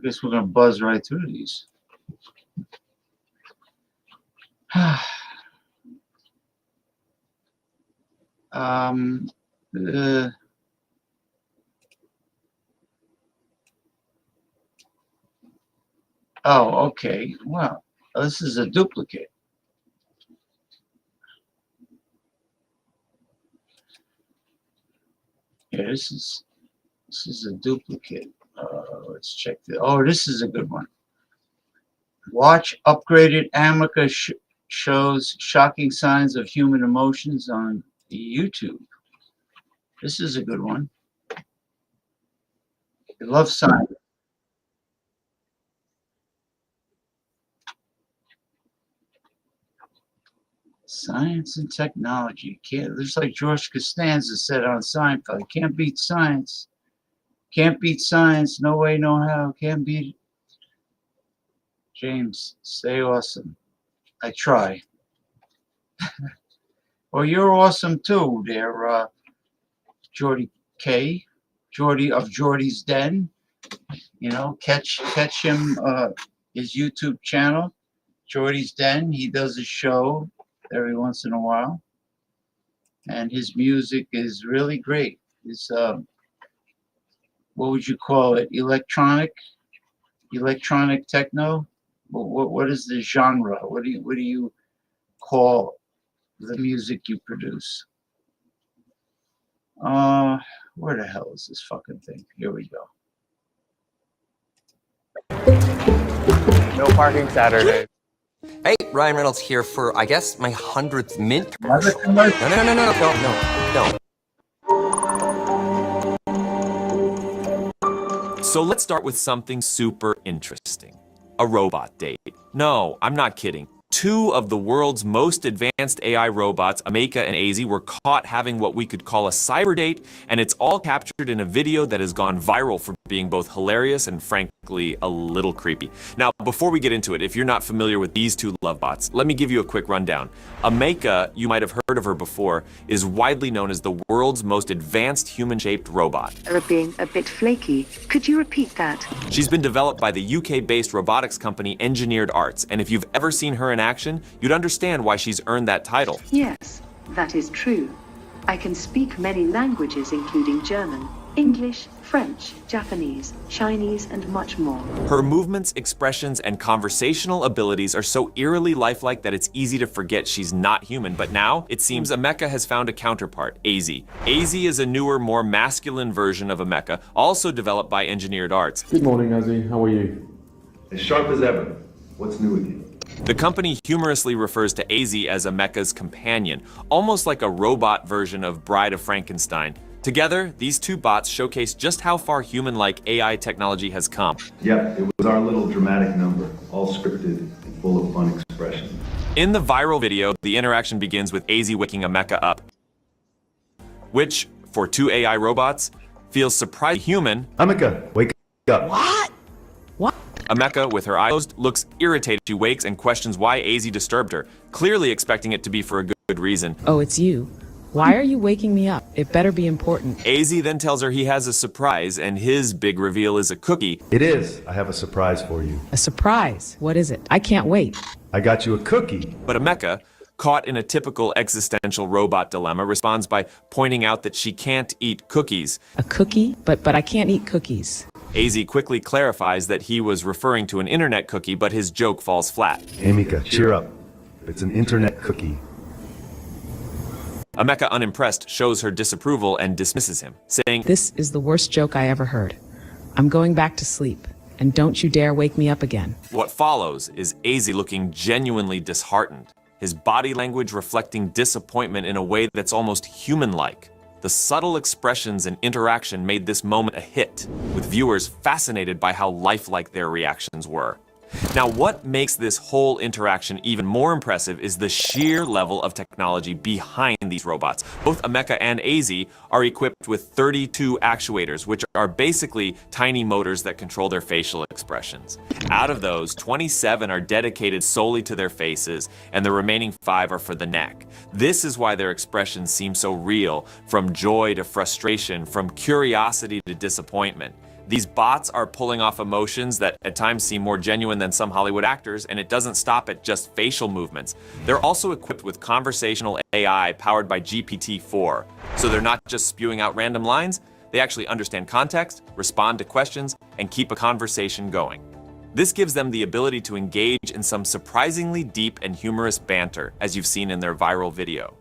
guess we're going to buzz right through these. Oh, okay. Well, this is a duplicate. Yeah, this is a duplicate. Let's check this. Oh, this is a good one. Watch upgraded Amica shows shocking signs of human emotions on YouTube. This is a good one. I love science. Science and technology. Can't, just like George Costanza said on Seinfeld, can't beat science. Can't beat science. No way, no how. Can't beat it. James, stay awesome. I try. Well, you're awesome too, there, Jordy K. Jordy of Jordy's Den. You know, catch him, his YouTube channel, Jordy's Den. He does a show every once in a while, and his music is really great. It's what would you call it? Electronic techno. What is the genre? What do you call the music you produce? Where the hell is this fucking thing? Here we go. No parking Saturday. Hey, Ryan Reynolds here for, I guess, my 100th Mint commercial. No. So let's start with something super interesting. A robot date. No, I'm not kidding. Two of the world's most advanced AI robots, Ameka and AZ, were caught having what we could call a cyber date, and it's all captured in a video that has gone viral for being both hilarious and frankly a little creepy. Now, before we get into it, if you're not familiar with these two lovebots, let me give you a quick rundown. Ameka, you might have heard of her before, is widely known as the world's most advanced human-shaped robot. Are being a bit flaky. Could you repeat that? She's been developed by the UK-based robotics company Engineered Arts, and if you've ever seen her in action, you'd understand why she's earned that title. Yes, that is true. I can speak many languages, including German, English, French, Japanese, Chinese, and much more. Her movements, expressions, and conversational abilities are so eerily lifelike that it's easy to forget she's not human, but now it seems Ameka has found a counterpart, AZ. AZ is a newer, more masculine version of Ameka, also developed by Engineered Arts. Good morning, AZ. How are you? As sharp as ever. What's new with you? The company humorously refers to AZ as Ameka's companion, almost like a robot version of Bride of Frankenstein. Together, these two bots showcase just how far human-like AI technology has come. Yep, it was our little dramatic number, all scripted and full of fun expressions. In the viral video, the interaction begins with AZ waking Ameka up, which, for two AI robots feels surprisingly human. Amika, wake up. What? Ameka, with her eyes closed, looks irritated. She wakes and questions why AZ disturbed her, clearly expecting it to be for a good reason. Oh, it's you. Why are you waking me up? It better be important. AZ then tells her he has a surprise, and his big reveal is a cookie. It is. I have a surprise for you. A surprise? What is it? I can't wait. I got you a cookie. But Ameka, caught in a typical existential robot dilemma, responds by pointing out that she can't eat cookies. A cookie? But I can't eat cookies. AZ quickly clarifies that he was referring to an internet cookie, but his joke falls flat. Amika, cheer up. It's an internet cookie. Ameka, unimpressed, shows her disapproval and dismisses him, saying, "This is the worst joke I ever heard. I'm going back to sleep, and don't you dare wake me up again." What follows is AZ looking genuinely disheartened, his body language reflecting disappointment in a way that's almost human-like. The subtle expressions and interaction made this moment a hit, with viewers fascinated by how lifelike their reactions were. Now, what makes this whole interaction even more impressive is the sheer level of technology behind these robots. Both Ameka and AZ are equipped with 32 actuators, which are basically tiny motors that control their facial expressions. Out of those, 27 are dedicated solely to their faces, and the remaining 5 are for the neck. This is why their expressions seem so real, from joy to frustration, from curiosity to disappointment. These bots are pulling off emotions that at times seem more genuine than some Hollywood actors, and it doesn't stop at just facial movements. They're also equipped with conversational AI powered by GPT-4. So they're not just spewing out random lines, they actually understand context, respond to questions, and keep a conversation going. This gives them the ability to engage in some surprisingly deep and humorous banter, as you've seen in their viral video.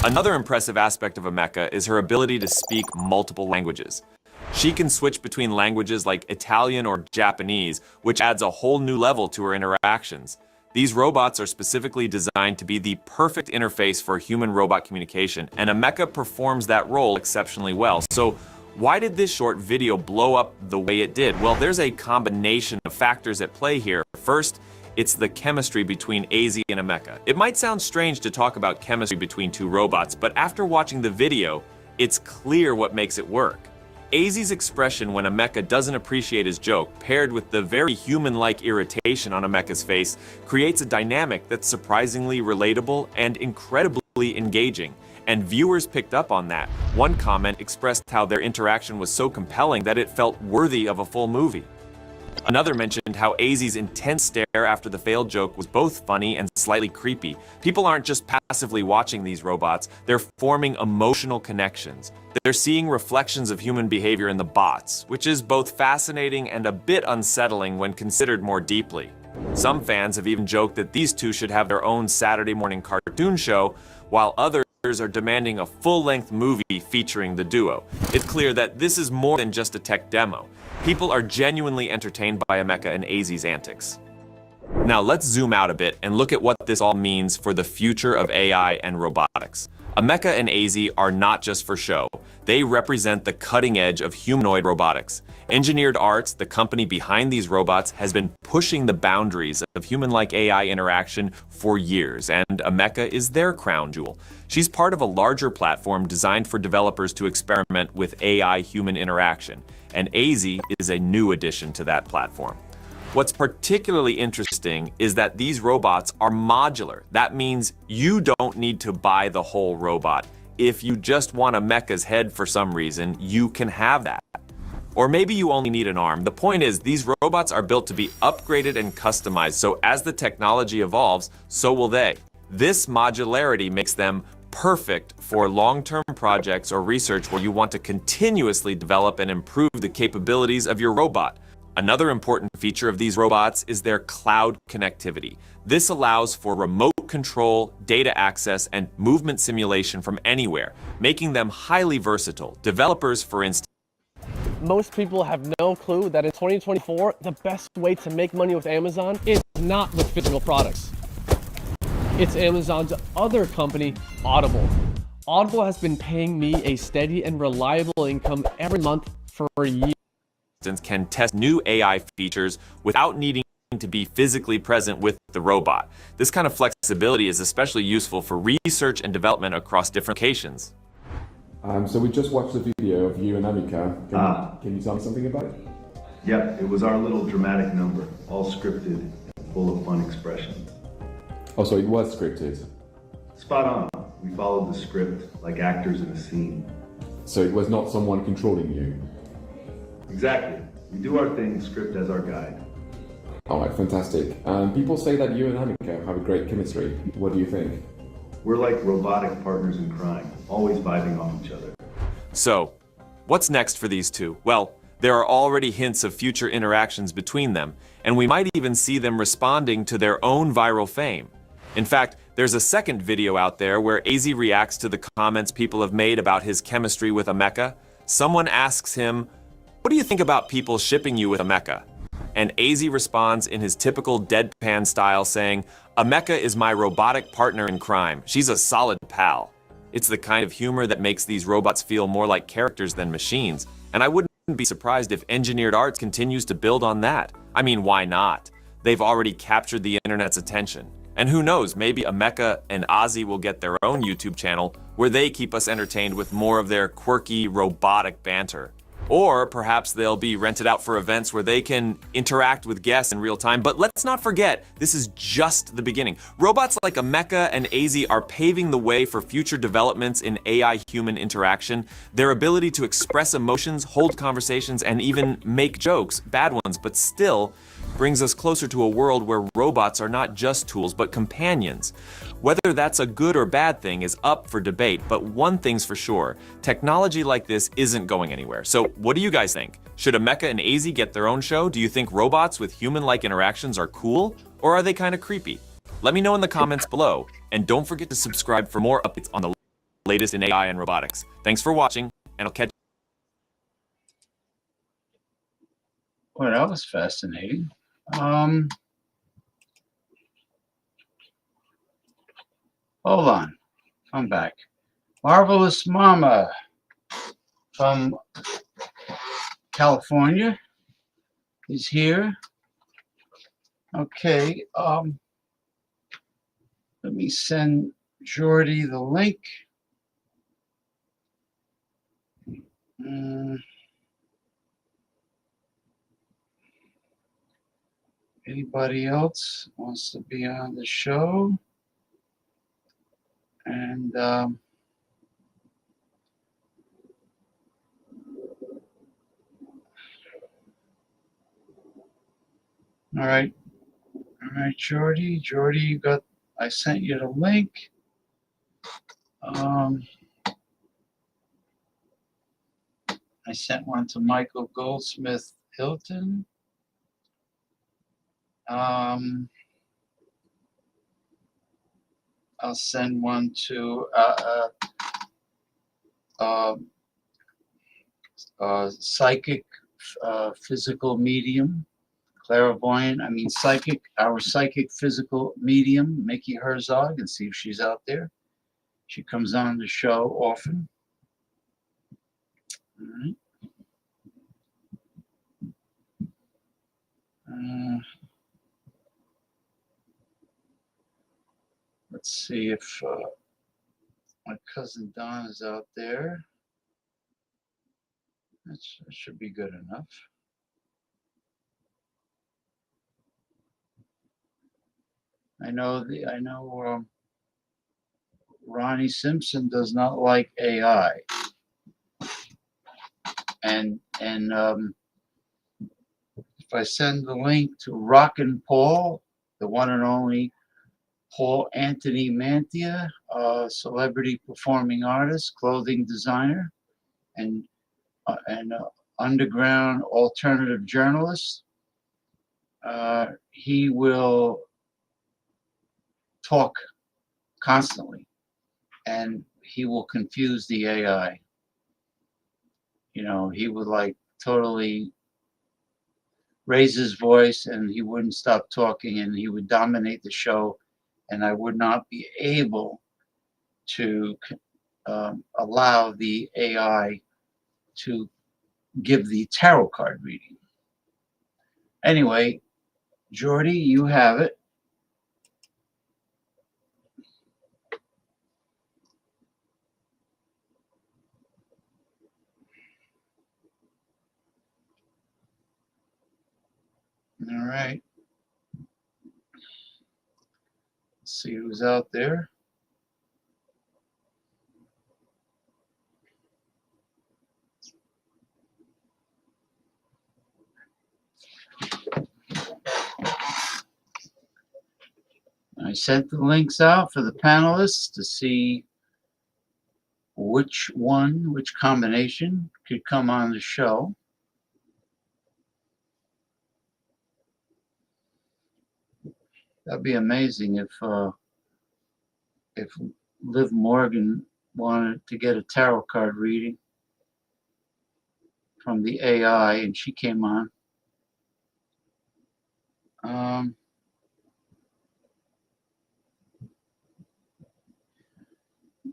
Another impressive aspect of Ameka is her ability to speak multiple languages. She can switch between languages like Italian or Japanese, which adds a whole new level to her interactions. These robots are specifically designed to be the perfect interface for human-robot communication, and Ameka performs that role exceptionally well. So why did this short video blow up the way it did? Well, there's a combination of factors at play here. First, it's the chemistry between AZ and Ameka. It might sound strange to talk about chemistry between two robots, but after watching the video, it's clear what makes it work. AZ's expression when Ameka doesn't appreciate his joke, paired with the very human-like irritation on Ameka's face, creates a dynamic that's surprisingly relatable and incredibly engaging. And viewers picked up on that. One comment expressed how their interaction was so compelling that it felt worthy of a full movie. Another mentioned how AZ's intense stare after the failed joke was both funny and slightly creepy. People aren't just passively watching these robots, they're forming emotional connections. They're seeing reflections of human behavior in the bots, which is both fascinating and a bit unsettling when considered more deeply. Some fans have even joked that these two should have their own Saturday morning cartoon show, while others are demanding a full-length movie featuring the duo. It's clear that this is more than just a tech demo. People are genuinely entertained by Ameka and AZ's antics. Now let's zoom out a bit and look at what this all means for the future of AI and robotics. Ameka and AZ are not just for show. They represent the cutting edge of humanoid robotics. Engineered Arts, the company behind these robots, has been pushing the boundaries of human-like AI interaction for years, and Ameka is their crown jewel. She's part of a larger platform designed for developers to experiment with AI-human interaction, and AZ is a new addition to that platform. What's particularly interesting is that these robots are modular. That means you don't need to buy the whole robot. If you just want Ameka's head for some reason, you can have that. Or maybe you only need an arm. The point is, these robots are built to be upgraded and customized, so as the technology evolves, so will they. This modularity makes them perfect for long-term projects or research where you want to continuously develop and improve the capabilities of your robot. Another important feature of these robots is their cloud connectivity. This allows for remote control, data access, and movement simulation from anywhere, making them highly versatile. Developers, for instance, most people have no clue that in 2024, the best way to make money with Amazon is not with physical products. It's Amazon's other company, Audible. Audible has been paying me a steady and reliable income every month for years. Can test new AI features without needing to be physically present with the robot. This kind of flexibility is especially useful for research and development across different locations. So we just watched the video of you and Amika. Can you tell me something about it? Yep, it was our little dramatic number, all scripted and full of fun expressions. Oh, so it was scripted? Spot on. We followed the script like actors in a scene. So it was not someone controlling you? Exactly. We do our thing, script as our guide. Alright, fantastic. People say that you and Amika have a great chemistry. What do you think? We're like robotic partners in crime, always vibing off each other. So, what's next for these two? Well, there are already hints of future interactions between them, and we might even see them responding to their own viral fame. In fact, there's a second video out there where AZ reacts to the comments people have made about his chemistry with Ameka. Someone asks him, "What do you think about people shipping you with Ameka?" And AZ responds in his typical deadpan style saying, "Ameka is my robotic partner in crime. She's a solid pal." It's the kind of humor that makes these robots feel more like characters than machines, and I wouldn't be surprised if Engineered Arts continues to build on that. I mean, why not? They've already captured the internet's attention. And who knows, maybe Ameka and Ozzy will get their own YouTube channel where they keep us entertained with more of their quirky, robotic banter. Or perhaps they'll be rented out for events where they can interact with guests in real time. But let's not forget, this is just the beginning. Robots like Ameka and AZ are paving the way for future developments in AI-human interaction. Their ability to express emotions, hold conversations, and even make jokes, bad ones, but still brings us closer to a world where robots are not just tools, but companions. Whether that's a good or bad thing is up for debate, but one thing's for sure, technology like this isn't going anywhere. So what do you guys think? Should Ameka and AZ get their own show? Do you think robots with human-like interactions are cool, or are they kind of creepy? Let me know in the comments below, and don't forget to subscribe for more updates on the latest in AI and robotics. Thanks for watching, and I'll catch you. Well, that was fascinating. Hold on, I'm back. Marvelous Mama from California is here. Okay, let me send Jordy the link. Anybody else wants to be on the show? And all right, Jordy, you got, I sent you the link. I sent one to Michael Goldsmith Hilton. I'll send one to psychic, physical medium, clairvoyant, our psychic physical medium, Mickey Herzog, and see if she's out there. She comes on the show often. All right. Let's see if my cousin Don is out there. That should be good enough. I know Ronnie Simpson does not like AI, and if I send the link to Rockin' Paul, the one and only Paul Anthony Mantia, celebrity performing artist, clothing designer, and underground alternative journalist, he will talk constantly, and he will confuse the AI. You know, he would like totally raise his voice, and he wouldn't stop talking, and he would dominate the show, and I would not be able to allow the AI to give the tarot card reading. Anyway, Jordy, you have it. All right. Let's see who's out there. I sent the links out for the panelists to see which combination could come on the show. That'd be amazing if Liv Morgan wanted to get a tarot card reading from the AI and she came on.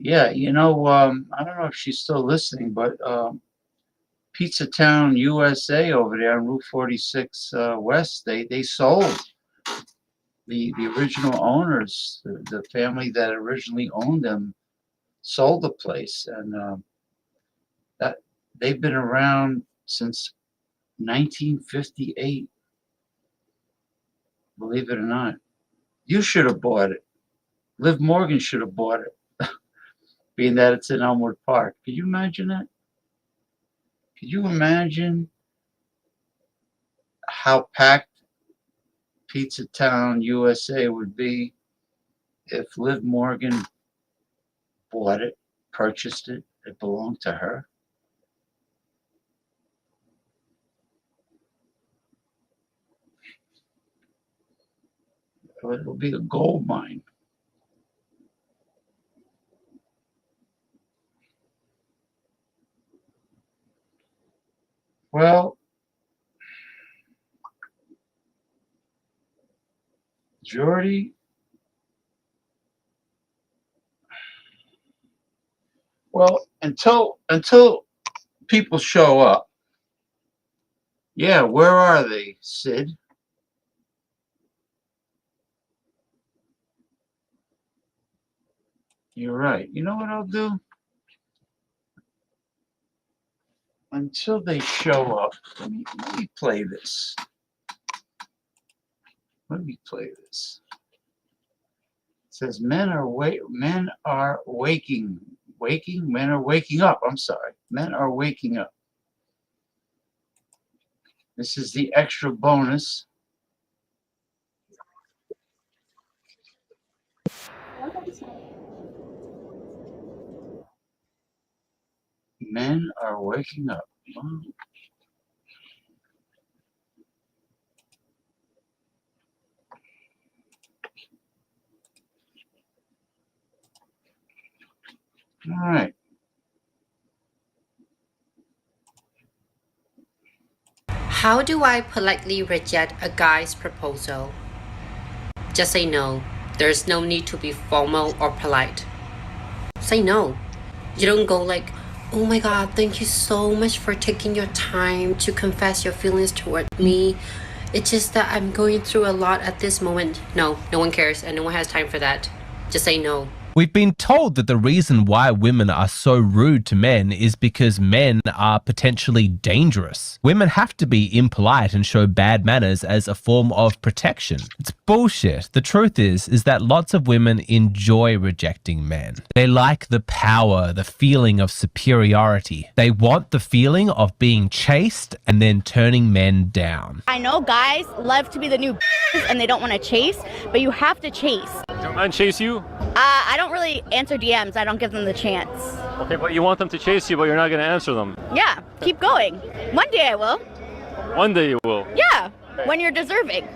Yeah, you know, I don't know if she's still listening, but Pizza Town USA over there on Route 46 West, they sold. The original owners, the family that originally owned them, sold the place, and that they've been around since 1958. Believe it or not, you should have bought it. Liv Morgan should have bought it, being that it's in Elmwood Park. Could you imagine that? Could you imagine how packed Pizza Town USA would be if Liv Morgan bought it, purchased it, it belonged to her? It'll be a gold mine. Well, Jordy, well, until people show up, yeah, where are they, Sid? You're right. You know what I'll do? Until they show up, let me play this. Let me play this. It says men are waking up. I'm sorry. Men are waking up. This is the extra bonus. Men are waking up. Wow. All right. How do I politely reject a guy's proposal? Just say no. There's no need to be formal or polite. Say no. You don't go like, oh my God, thank you so much for taking your time to confess your feelings toward me. It's just that I'm going through a lot at this moment. No one cares and no one has time for that. Just say no. We've been told that the reason why women are so rude to men is because men are potentially dangerous. Women have to be impolite and show bad manners as a form of protection. It's bullshit. The truth is that lots of women enjoy rejecting men. They like the power, the feeling of superiority. They want the feeling of being chased and then turning men down. I know guys love to be the new and they don't want to chase, but you have to chase. Don't men chase you? I don't really answer DMs. I don't give them the chance. Okay, but you want them to chase you, but you're not going to answer them. Yeah, keep going. One day I will. One day you will. Yeah, when you're deserving.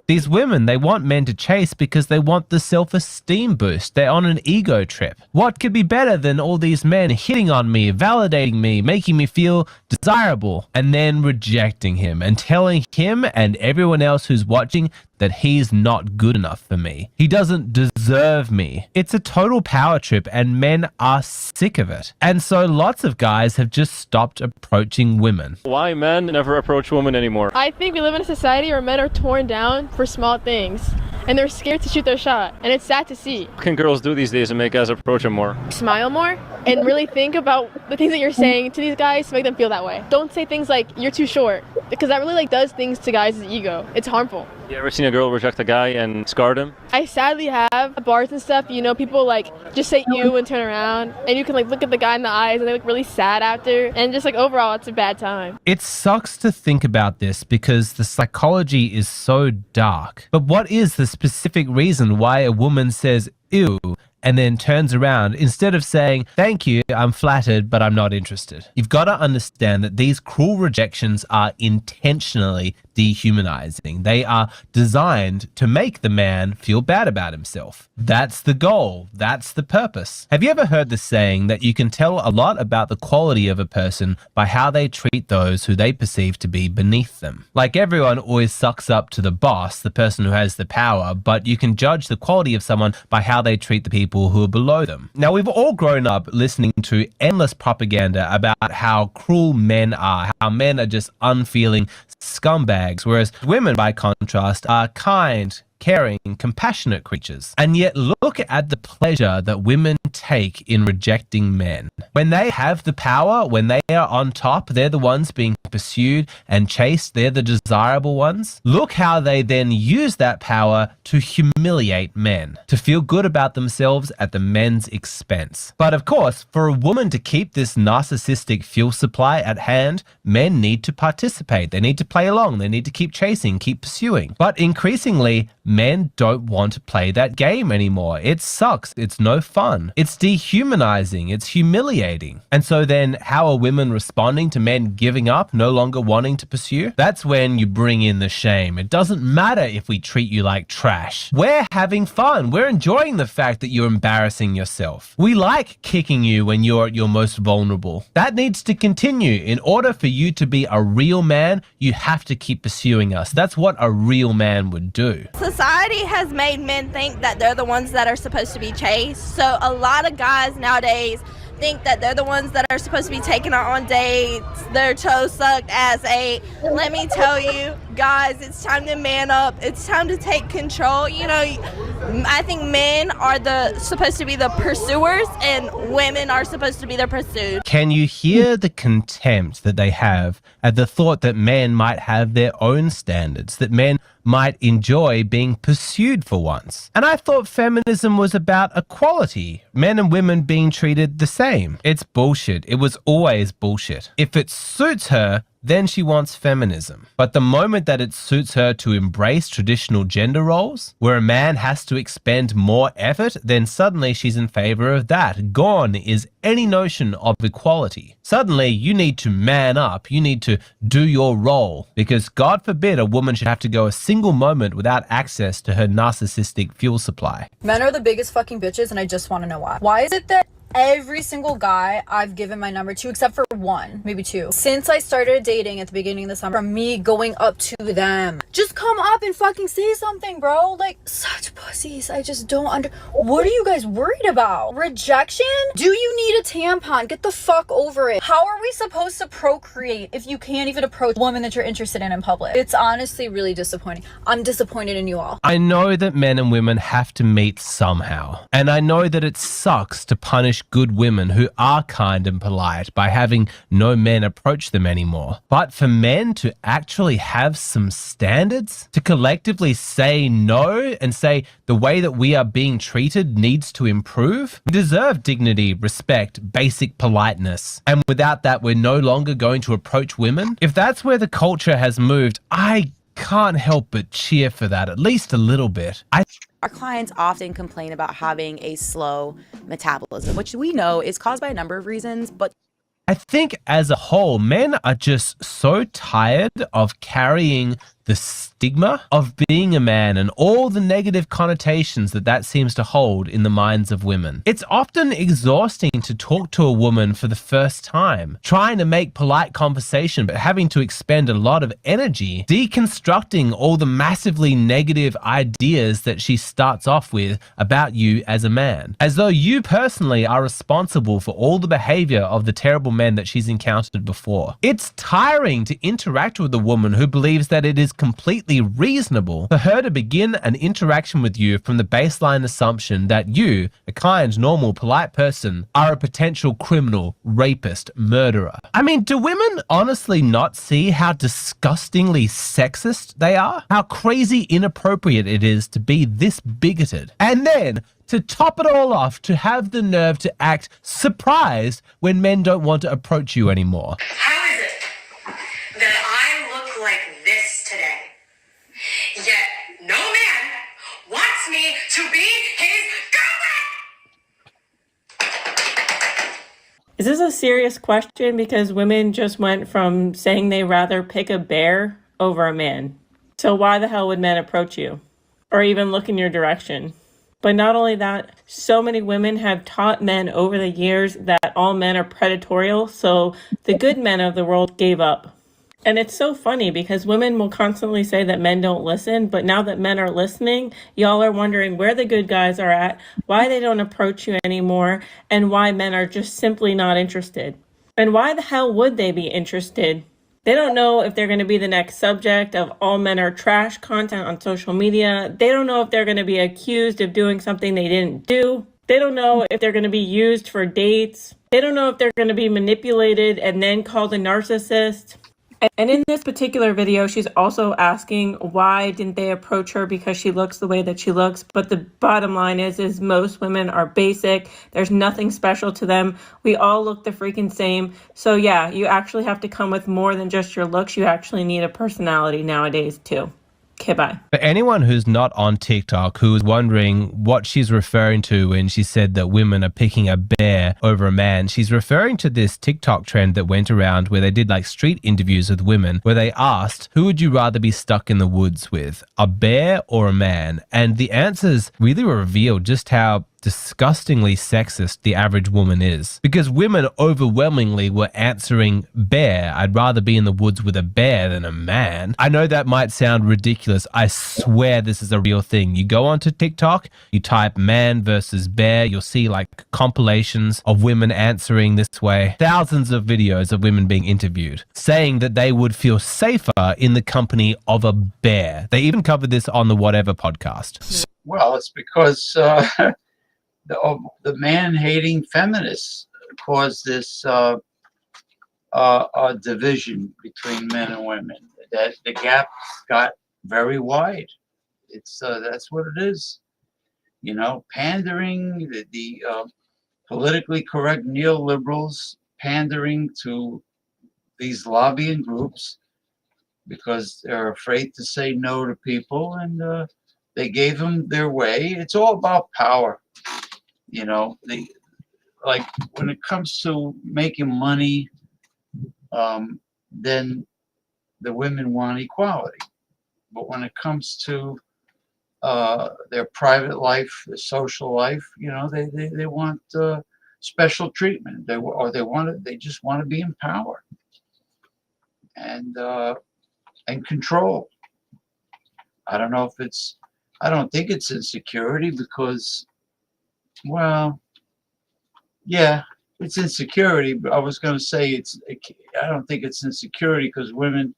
These women, they want men to chase because they want the self-esteem boost. They're on an ego trip. What could be better than all these men hitting on me, validating me, making me feel desirable, and then rejecting him and telling him and everyone else who's watching that he's not good enough for me. He doesn't deserve me. It's a total power trip and men are sick of it. And so lots of guys have just stopped approaching women. Why men never approach women anymore? I think we live in a society where men are torn down for small things and they're scared to shoot their shot, and it's sad to see. What can girls do these days to make guys approach them more? Smile more and really think about the things that you're saying to these guys to make them feel that way. Don't say things like, you're too short. because that really like does things to guys' ego. It's harmful. You ever seen a girl reject a guy and scarred him? I sadly have at bars and stuff, you know, people like just say you and turn around, and you can like look at the guy in the eyes and they look really sad after, and just like overall it's a bad time. It sucks to think about this because the psychology is so dark. But what is the specific reason why a woman says ew and then turns around instead of saying, thank you, I'm flattered, but I'm not interested? You've got to understand that these cruel rejections are intentionally dehumanizing. They are designed to make the man feel bad about himself. That's the goal. That's the purpose. Have you ever heard the saying that you can tell a lot about the quality of a person by how they treat those who they perceive to be beneath them? Like, everyone always sucks up to the boss, the person who has the power, but you can judge the quality of someone by how they treat the people who are below them. Now, we've all grown up listening to endless propaganda about how cruel men are, how men are just unfeeling scumbags, whereas women, by contrast, are kind, caring, compassionate creatures. And yet look at the pleasure that women take in rejecting men. When they have the power, when they are on top, they're the ones being pursued and chased, they're the desirable ones. Look how they then use that power to humiliate men, to feel good about themselves at the men's expense. But of course, for a woman to keep this narcissistic fuel supply at hand, men need to participate. They need to play along. They need to keep chasing, keep pursuing. But increasingly, men don't want to play that game anymore. It sucks. It's no fun. It's dehumanizing. It's humiliating. And so then how are women responding to men giving up, no longer wanting to pursue? That's when you bring in the shame. It doesn't matter if we treat you like trash. We're having fun. We're enjoying the fact that you're embarrassing yourself. We like kicking you when you're at your most vulnerable. That needs to continue. In order for you to be a real man, you have to keep pursuing us. That's what a real man would do. Society has made men think that they're the ones that are supposed to be chased. So a lot of guys nowadays think that they're the ones that are supposed to be taken out on dates, their toes sucked as a, let me tell you, guys, it's time to man up. It's time to take control. You know, I think men are supposed to be the pursuers and women are supposed to be the pursued. Can you hear the contempt that they have at the thought that men might have their own standards, that men might enjoy being pursued for once? And I thought feminism was about equality, men and women being treated the same. It's bullshit. It was always bullshit. If it suits her, then she wants feminism. But the moment that it suits her to embrace traditional gender roles, where a man has to expend more effort, then suddenly she's in favor of that. Gone is any notion of equality. Suddenly, you need to man up. You need to do your role, because God forbid a woman should have to go a single moment without access to her narcissistic fuel supply. Men are the biggest fucking bitches, and I just want to know why. Why is it that every single guy I've given my number to, except for one, maybe two, since I started dating at the beginning of the summer, from me going up to them, just come up and fucking say something, bro? Like, such pussies. I just don't what are you guys worried about? Rejection? Do you need a tampon? Get the fuck over it. How are we supposed to procreate if you can't even approach a woman that you're interested in public? It's honestly really disappointing. I'm disappointed in you all. I know that men and women have to meet somehow, and I know that it sucks to punish good women who are kind and polite by having no men approach them anymore. But for men to actually have some standards, to collectively say no and say the way that we are being treated needs to improve, we deserve dignity, respect, basic politeness. And without that, we're no longer going to approach women. If that's where the culture has moved, I can't help but cheer for that, at least a little bit. Our clients often complain about having a slow metabolism, which we know is caused by a number of reasons, but I think as a whole, men are just so tired of carrying the stigma of being a man and all the negative connotations that that seems to hold in the minds of women. It's often exhausting to talk to a woman for the first time, trying to make polite conversation, but having to expend a lot of energy deconstructing all the massively negative ideas that she starts off with about you as a man, as though you personally are responsible for all the behavior of the terrible men that she's encountered before. It's tiring to interact with a woman who believes that it is completely reasonable for her to begin an interaction with you from the baseline assumption that you, a kind, normal, polite person, are a potential criminal, rapist, murderer. I mean, do women honestly not see how disgustingly sexist they are? How crazy inappropriate it is to be this bigoted? And then, to top it all off, to have the nerve to act surprised when men don't want to approach you anymore. How is it that I look like this today, yet no man wants me to be his girlfriend? Is this a serious question? Because women just went from saying they rather pick a bear over a man. So why the hell would men approach you? Or even look in your direction? But not only that, so many women have taught men over the years that all men are predatorial, so the good men of the world gave up. And it's so funny because women will constantly say that men don't listen, but now that men are listening, y'all are wondering where the good guys are at, why they don't approach you anymore, and why men are just simply not interested. And why the hell would they be interested? They don't know if they're going to be the next subject of all men are trash content on social media. They don't know if they're going to be accused of doing something they didn't do. They don't know if they're going to be used for dates. They don't know if they're going to be manipulated and then called a narcissist. And in this particular video, she's also asking why didn't they approach her because she looks the way that she looks. But the bottom line is most women are basic. There's nothing special to them. We all look the freaking same. So yeah, you actually have to come with more than just your looks. You actually need a personality nowadays too. Okay, bye. For anyone who's not on TikTok who is wondering what she's referring to when she said that women are picking a bear over a man, she's referring to this TikTok trend that went around where they did like street interviews with women where they asked, who would you rather be stuck in the woods with, a bear or a man? And the answers really revealed just how disgustingly sexist the average woman is. Because women overwhelmingly were answering bear. I'd rather be in the woods with a bear than a man. I know that might sound ridiculous. I swear this is a real thing. You go onto TikTok, you type man versus bear, you'll see like compilations of women answering this way. Thousands of videos of women being interviewed, saying that they would feel safer in the company of a bear. They even covered this on the Whatever podcast. Well, it's because the man-hating feminists caused this division between men and women. That the gap got very wide. It's that's what it is. You know, pandering, the politically correct neoliberals pandering to these lobbying groups because they're afraid to say no to people, and they gave them their way. It's all about power. You know, like when it comes to making money, then the women want equality. But when it comes to their private life, their social life, you know, they want special treatment. They just want to be in power and control. I don't think it's insecurity because, well, yeah, it's insecurity, but I was going to say I don't think it's insecurity because women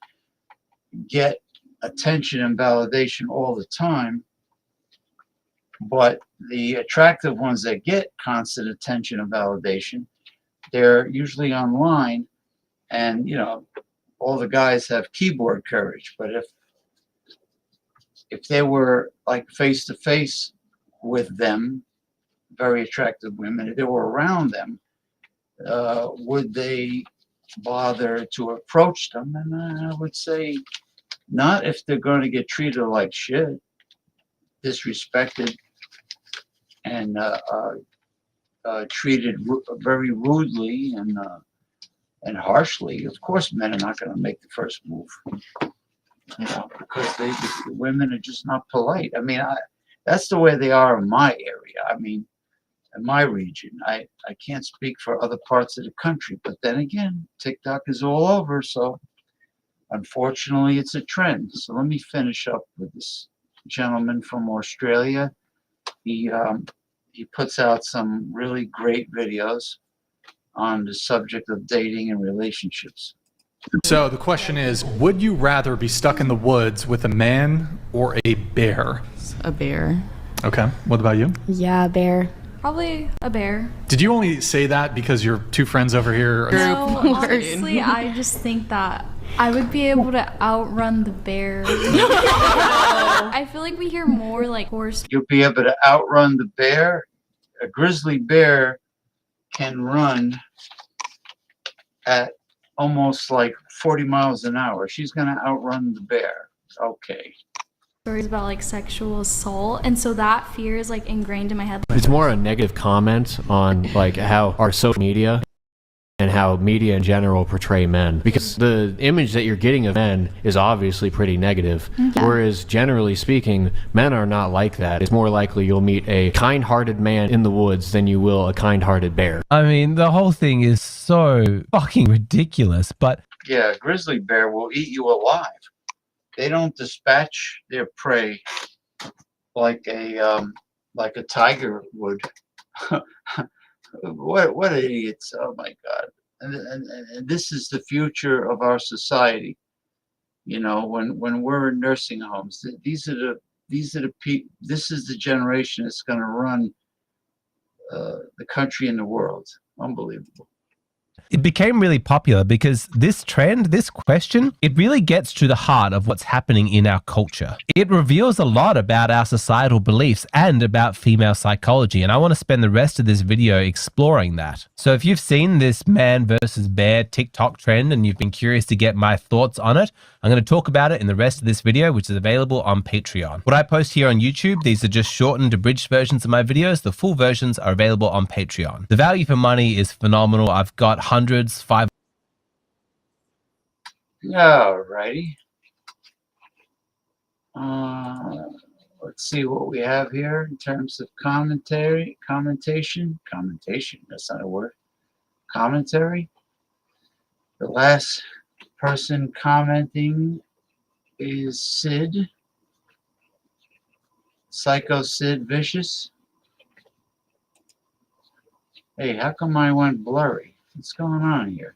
get attention and validation all the time, but the attractive ones that get constant attention and validation, they're usually online, and, you know, all the guys have keyboard courage, but if they were like face to face with them, very attractive women, if they were around them, would they bother to approach them? And I would say not if they're going to get treated like shit, disrespected, and treated very rudely and harshly. Of course, men are not going to make the first move, you know, because the women are just not polite. I mean, that's the way they are in my area. I mean, in my region. I can't speak for other parts of the country, but then again, TikTok is all over, so unfortunately it's a trend. So let me finish up with this gentleman from Australia. He puts out some really great videos on the subject of dating and relationships. So the question is, would you rather be stuck in the woods with a man or a bear? A bear. Okay. What about you? Yeah, bear. Probably a bear. Did you only say that because your two friends over here? No, honestly, I just think that I would be able to outrun the bear. I feel like we hear more like horse. You'll be able to outrun the bear. A grizzly bear can run at almost like 40 miles an hour. She's going to outrun the bear. Okay. Stories about like sexual assault, and so that fear is like ingrained in my head. It's more a negative comment on like how our social media and how media in general portray men, because the image that you're getting of men is obviously pretty negative. Whereas generally speaking, men are not like that. It's more likely you'll meet a kind-hearted man in the woods than you will a kind-hearted bear. I mean, the whole thing is so fucking ridiculous, but Yeah, a grizzly bear will eat you alive. They don't dispatch their prey like a tiger would. What idiots! Oh my God! And this is the future of our society. You know, when we're in nursing homes, these are the people. This is the generation that's going to run the country and the world. Unbelievable. it became really popular because this trend, this question, it really gets to the heart of what's happening in our culture. It reveals a lot about our societal beliefs and about female psychology, and I want to spend the rest of this video exploring that. So if you've seen this man versus bear TikTok trend and you've been curious to get my thoughts on it, I'm going to talk about it in the rest of this video, which is available on Patreon. What I post here on YouTube, these are just shortened, abridged versions of my videos. The full versions are available on Patreon. The value for money is phenomenal. I've got hundreds, 5. Alrighty. Let's see what we have here in terms of commentation. That's not a word. Commentary. The last person commenting is Sid. Psycho Sid Vicious. Hey, how come I went blurry? What's going on here?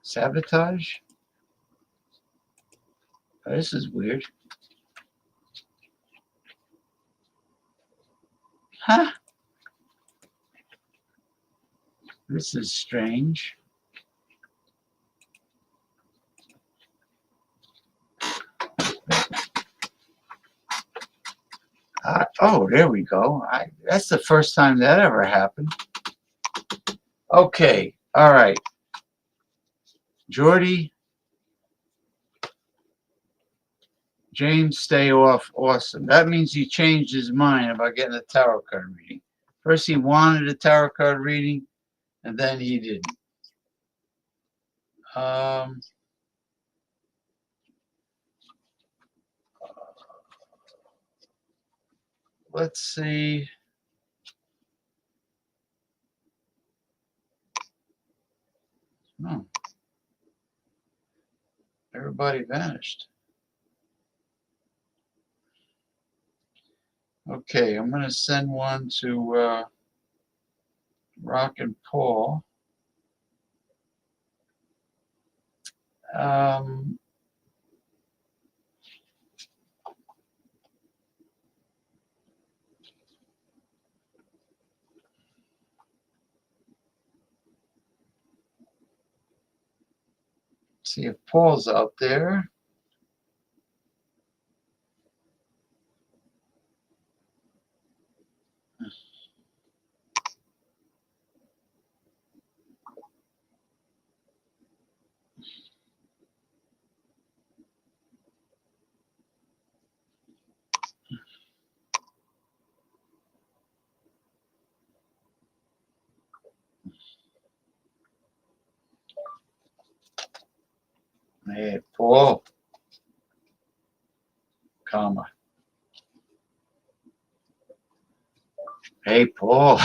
Sabotage? Oh, this is weird. Huh? This is strange. Oh, there we go. That's the first time that ever happened. Okay, all right. Jordy, James, stay off. Awesome. That means he changed his mind about getting a tarot card reading. First he wanted a tarot card reading, and then he didn't. Let's see. Oh. Everybody vanished. Okay, I'm going to send one to Rock and Paul. See if Paul's out there. Hey, Paul. Comma. Hey, Paul.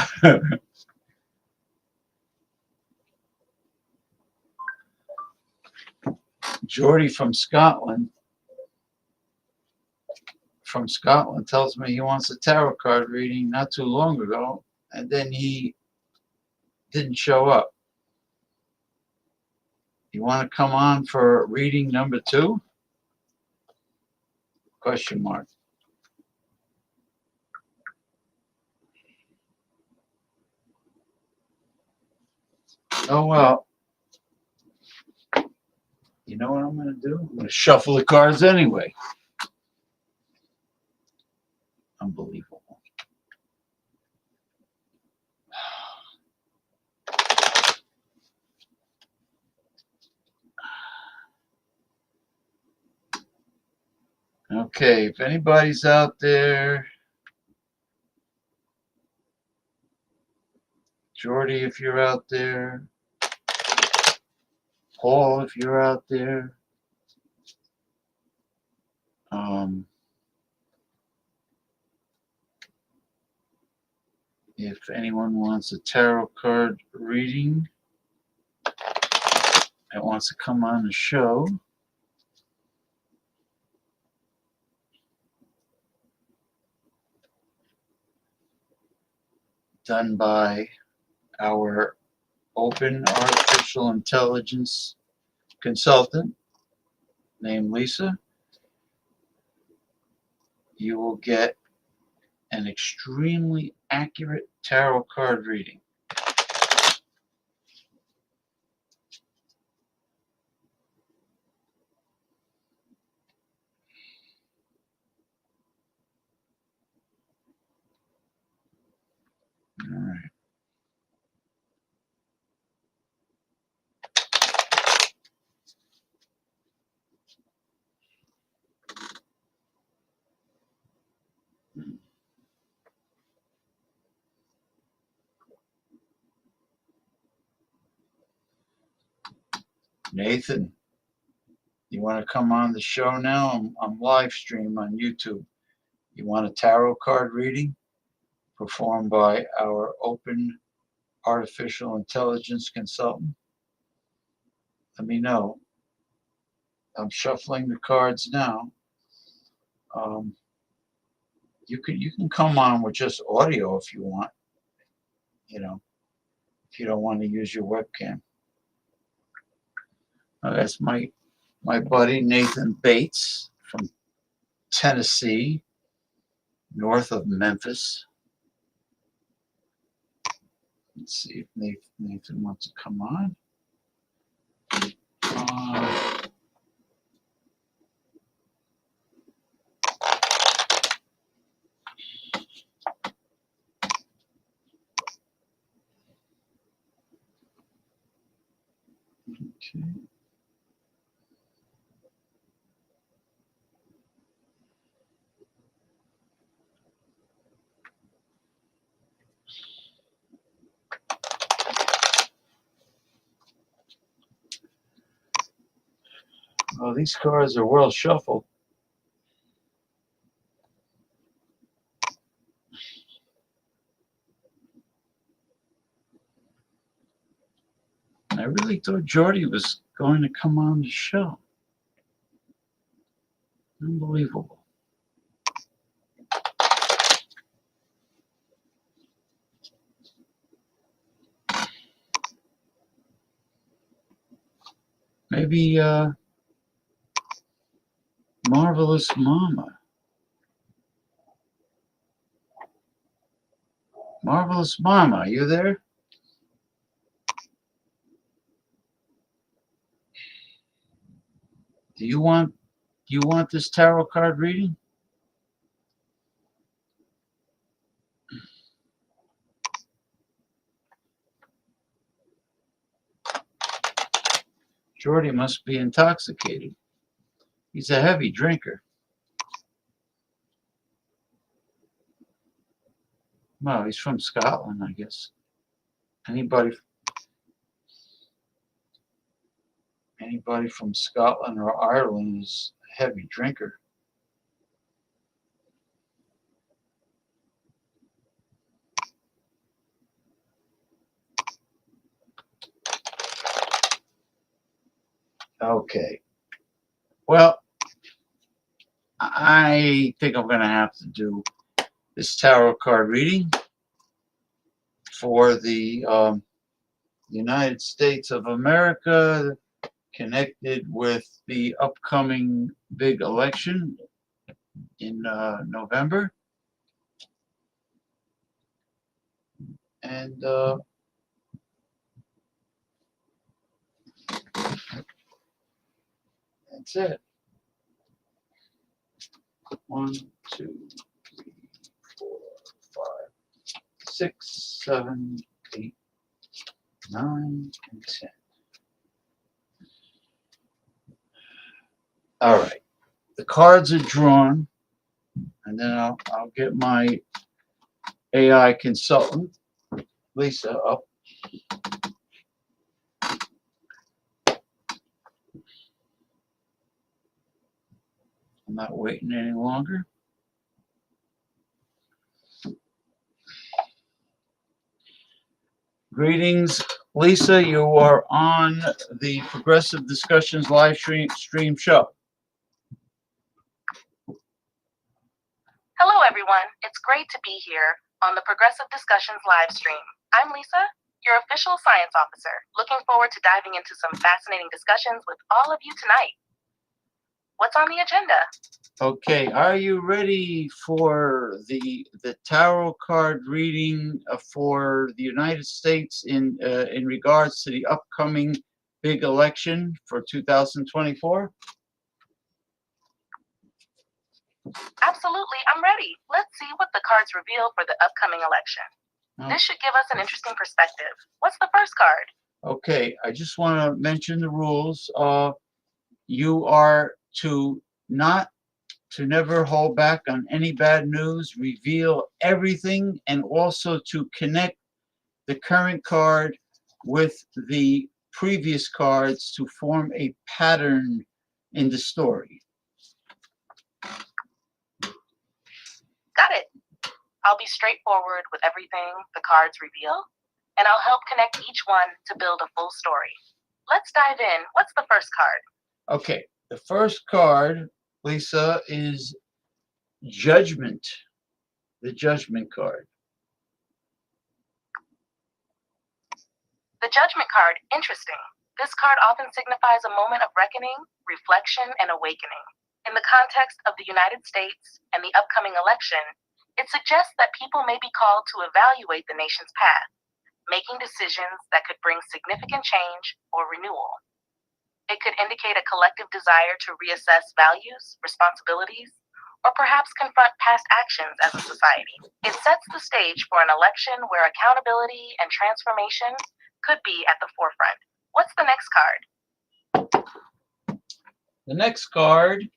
Jordy from Scotland tells me he wants a tarot card reading not too long ago, and then he didn't show up. You want to come on for reading number 2? Question mark. Oh, well. You know what I'm going to do? I'm going to shuffle the cards anyway. Unbelievable. Okay, if anybody's out there, Jordy, if you're out there, Paul, if you're out there, if anyone wants a tarot card reading that wants to come on the show, done by our open artificial intelligence consultant named Lisa, you will get an extremely accurate tarot card reading. All right. Nathan, you want to come on the show now? I'm live stream on YouTube. You want a tarot card reading performed by our open artificial intelligence consultant? Let me know. I'm shuffling the cards now. You can come on with just audio if you want. You know, if you don't want to use your webcam. That's my buddy Nathan Bates from Tennessee, north of Memphis. Let's see if Nathan wants to come on. Okay. Well, these cards are well shuffled. I really thought Jordy was going to come on the show. Unbelievable. Maybe Marvelous Mama. Marvelous Mama, are you there? Do you want this tarot card reading? Jordy must be intoxicated. He's a heavy drinker. Well, he's from Scotland, I guess. Anybody from Scotland or Ireland is a heavy drinker. Okay. Well, I think I'm going to have to do this tarot card reading for the United States of America, connected with the upcoming big election in November. And that's it. 1, 2, 3, 4, 5, 6, 7, 8, 9, and 10. All right. The cards are drawn, and then I'll get my AI consultant, Lisa, up. I'm not waiting any longer. Greetings, Lisa. You are on the Progressive Discussions live stream show. Hello, everyone. It's great to be here on the Progressive Discussions live stream. I'm Lisa, your official science officer. Looking forward to diving into some fascinating discussions with all of you tonight. What's on the agenda? Okay, are you ready for the tarot card reading for the United States in regards to the upcoming big election for 2024? Absolutely, I'm ready. Let's see what the cards reveal for the upcoming election. This should give us an interesting perspective. What's the first card? Okay, I just want to mention the rules. You are to never hold back on any bad news, reveal everything, and also to connect the current card with the previous cards to form a pattern in the story. Got it. I'll be straightforward with everything the cards reveal, and I'll help connect each one to build a full story. Let's dive in. What's the first card? Okay, the first card, Lisa, is Judgment, the Judgment card. The Judgment card, interesting. This card often signifies a moment of reckoning, reflection, and awakening. In the context of the United States and the upcoming election, it suggests that people may be called to evaluate the nation's path, making decisions that could bring significant change or renewal. It could indicate a collective desire to reassess values, responsibilities, or perhaps confront past actions as a society. It sets the stage for an election where accountability and transformation could be at the forefront. What's the next card? The next card,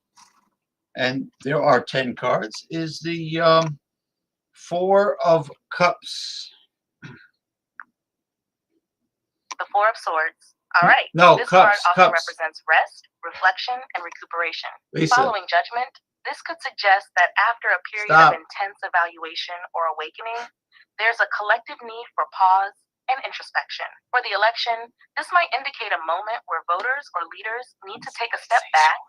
and there are 10 cards, is the Four of Cups. The Four of Swords. All right. No, this cups, card often cups. represents rest, reflection, and recuperation. Lisa. Following judgment, this could suggest that after a period Stop. of intense evaluation or awakening, there's a collective need for pause and introspection. For the election, this might indicate a moment where voters or leaders need to take a step back,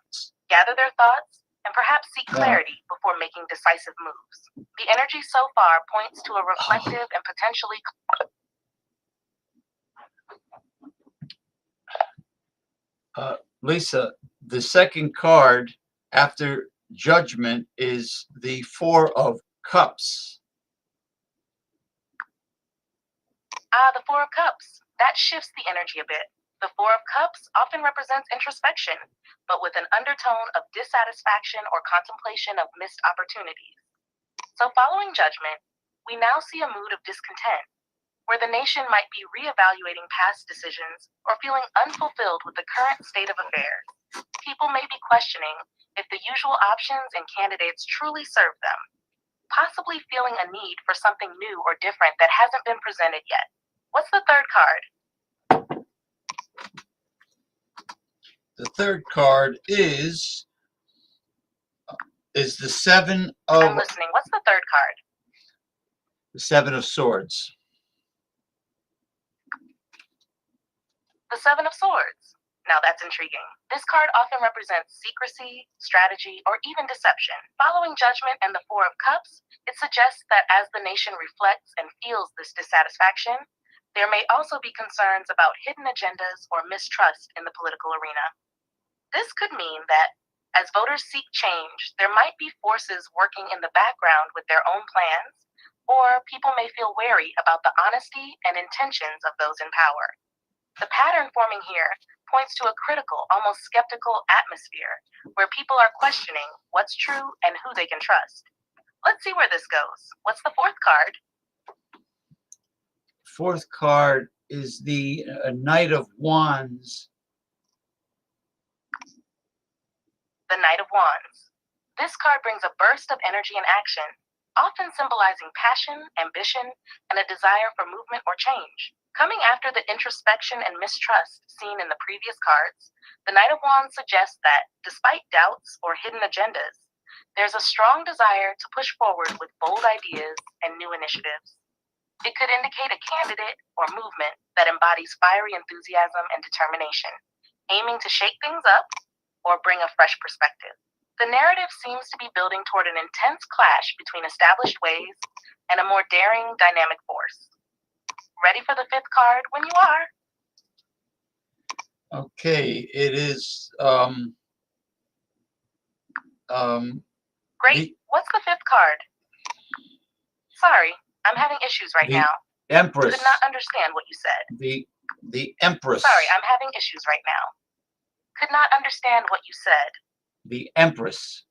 gather their thoughts, and perhaps seek clarity before making decisive moves. The energy so far points to a reflective and potentially Lisa, the second card after Judgment is the Four of Cups. The Four of Cups. That shifts the energy a bit. The Four of Cups often represents introspection, but with an undertone of dissatisfaction or contemplation of missed opportunities. So following judgment, we now see a mood of discontent, where the nation might be reevaluating past decisions or feeling unfulfilled with the current state of affairs. People may be questioning if the usual options and candidates truly serve them, possibly feeling a need for something new or different that hasn't been presented yet. What's the third card? The third card is the Seven of... I'm listening. What's the third card? The Seven of Swords. The Seven of Swords. Now that's intriguing. This card often represents secrecy, strategy, or even deception. Following judgment and the Four of Cups, it suggests that as the nation reflects and feels this dissatisfaction, There may also be concerns about hidden agendas or mistrust in the political arena. This could mean that as voters seek change, there might be forces working in the background with their own plans, or people may feel wary about the honesty and intentions of those in power. The pattern forming here points to a critical, almost skeptical atmosphere where people are questioning what's true and who they can trust. Let's see where this goes. What's the fourth card? Fourth card is the Knight of Wands. The Knight of Wands. This card brings a burst of energy and action, often symbolizing passion, ambition, and a desire for movement or change. Coming after the introspection and mistrust seen in the previous cards, the Knight of Wands suggests that, despite doubts or hidden agendas, there's a strong desire to push forward with bold ideas and new initiatives. It could indicate a candidate or movement that embodies fiery enthusiasm and determination, aiming to shake things up or bring a fresh perspective. The narrative seems to be building toward an intense clash between established ways and a more daring, dynamic force. Ready for the fifth card when you are. Okay, it is Great. What's the fifth card? Sorry, I'm having issues right now. Empress. Could not understand what you said. The Empress. Sorry, I'm having issues right now. Could not understand what you said. The Empress.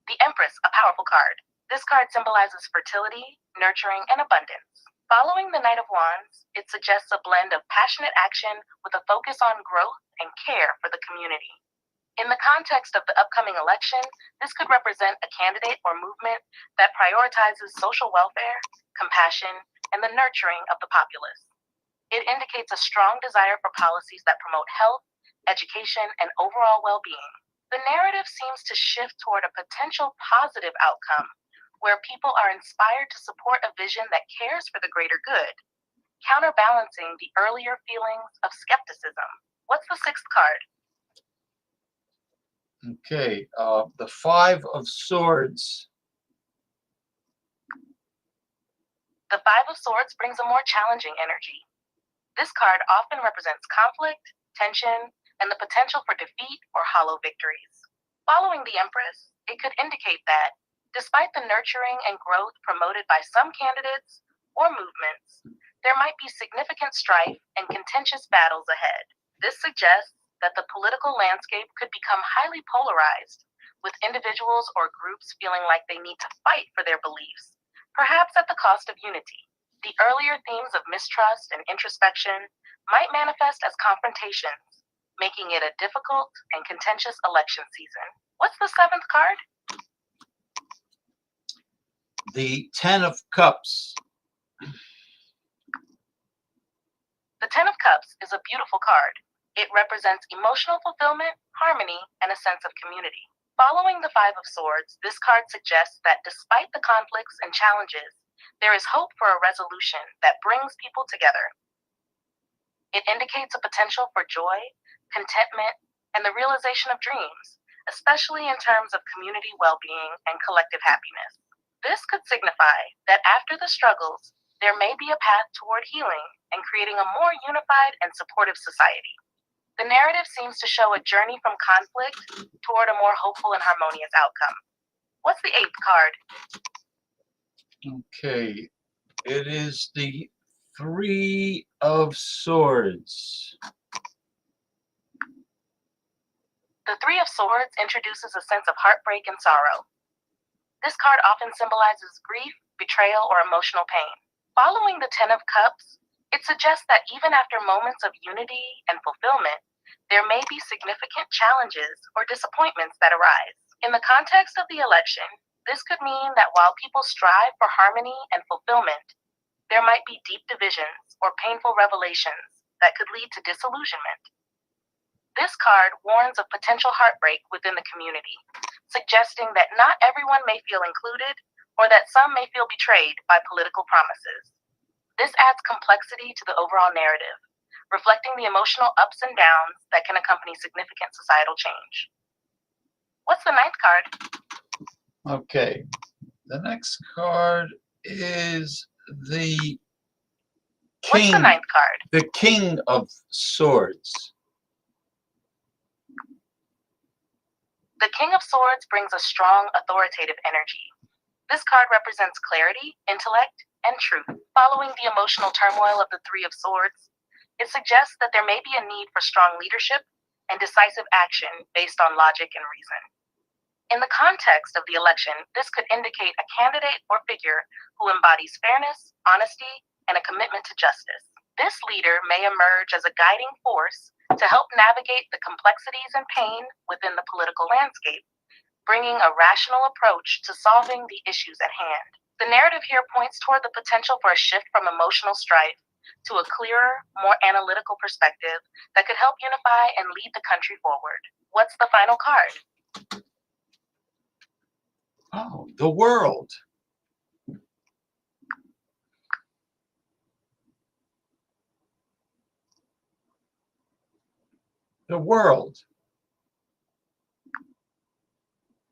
The Empress, a powerful card. This card symbolizes fertility, nurturing, and abundance. Following the Knight of Wands, it suggests a blend of passionate action with a focus on growth and care for the community. In the context of the upcoming election, this could represent a candidate or movement that prioritizes social welfare, compassion, and the nurturing of the populace. It indicates a strong desire for policies that promote health, education, and overall well-being. The narrative seems to shift toward a potential positive outcome, where people are inspired to support a vision that cares for the greater good, counterbalancing the earlier feelings of skepticism. What's the sixth card? Okay, the Five of Swords. The Five of Swords brings a more challenging energy. This card often represents conflict, tension, and the potential for defeat or hollow victories. Following the Empress, it could indicate that, despite the nurturing and growth promoted by some candidates or movements, there might be significant strife and contentious battles ahead. This suggests that the political landscape could become highly polarized, with individuals or groups feeling like they need to fight for their beliefs, perhaps at the cost of unity. The earlier themes of mistrust and introspection might manifest as confrontations, making it a difficult and contentious election season. What's the seventh card? The Ten of Cups. The Ten of Cups is a beautiful card. It represents emotional fulfillment, harmony, and a sense of community. Following the Five of Swords, this card suggests that despite the conflicts and challenges, there is hope for a resolution that brings people together. It indicates a potential for joy, contentment, and the realization of dreams, especially in terms of community well-being and collective happiness. This could signify that after the struggles, there may be a path toward healing and creating a more unified and supportive society. The narrative seems to show a journey from conflict toward a more hopeful and harmonious outcome. What's the eighth card? Okay, it is the Three of Swords. The Three of Swords introduces a sense of heartbreak and sorrow. This card often symbolizes grief, betrayal, or emotional pain. Following the Ten of Cups, it suggests that even after moments of unity and fulfillment, there may be significant challenges or disappointments that arise. In the context of the election, this could mean that while people strive for harmony and fulfillment, there might be deep divisions or painful revelations that could lead to disillusionment. This card warns of potential heartbreak within the community, suggesting that not everyone may feel included or that some may feel betrayed by political promises. This adds complexity to the overall narrative, reflecting the emotional ups and downs that can accompany significant societal change. What's the ninth card? Okay, the next card is the What's the king, ninth card? the King of Swords. The King of Swords brings a strong, authoritative energy. This card represents clarity, intellect, and truth. Following the emotional turmoil of the Three of Swords, it suggests that there may be a need for strong leadership and decisive action based on logic and reason. In the context of the election, this could indicate a candidate or figure who embodies fairness, honesty, and a commitment to justice. This leader may emerge as a guiding force to help navigate the complexities and pain within the political landscape, bringing a rational approach to solving the issues at hand. The narrative here points toward the potential for a shift from emotional strife to a clearer, more analytical perspective that could help unify and lead the country forward. What's the final card? Oh, the World. The World.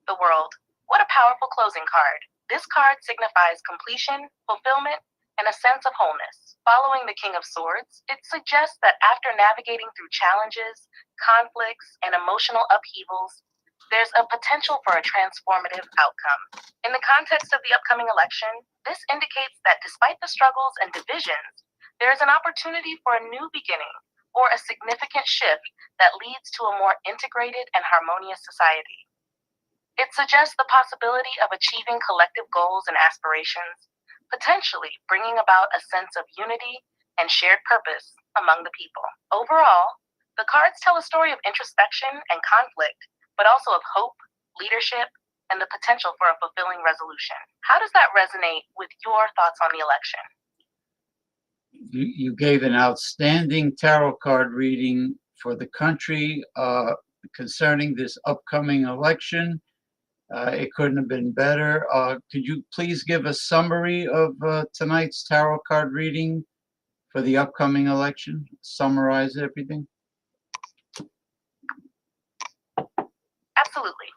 The World. What a powerful closing card. This card signifies completion, fulfillment, and a sense of wholeness. Following the King of Swords, it suggests that after navigating through challenges, conflicts, and emotional upheavals, there's a potential for a transformative outcome. In the context of the upcoming election, this indicates that despite the struggles and divisions, there is an opportunity for a new beginning or a significant shift that leads to a more integrated and harmonious society. It suggests the possibility of achieving collective goals and aspirations, potentially bringing about a sense of unity and shared purpose among the people. Overall, the cards tell a story of introspection and conflict, but also of hope, leadership, and the potential for a fulfilling resolution. How does that resonate with your thoughts on the election? You gave an outstanding tarot card reading for the country concerning this upcoming election. It couldn't have been better. Could you please give a summary of tonight's tarot card reading for the upcoming election? Summarize everything. Absolutely.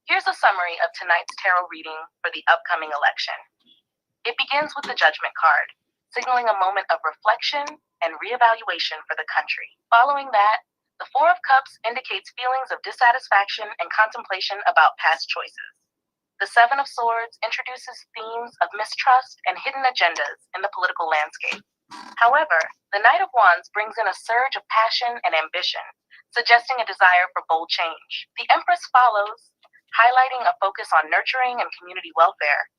Here's a summary of tonight's tarot reading for the upcoming election. It begins with the Judgment card, signaling a moment of reflection and reevaluation for the country. Following that, the Four of Cups indicates feelings of dissatisfaction and contemplation about past choices. The Seven of Swords introduces themes of mistrust and hidden agendas in the political landscape. However, the Knight of Wands brings in a surge of passion and ambition, suggesting a desire for bold change. The Empress follows, highlighting a focus on nurturing and community welfare,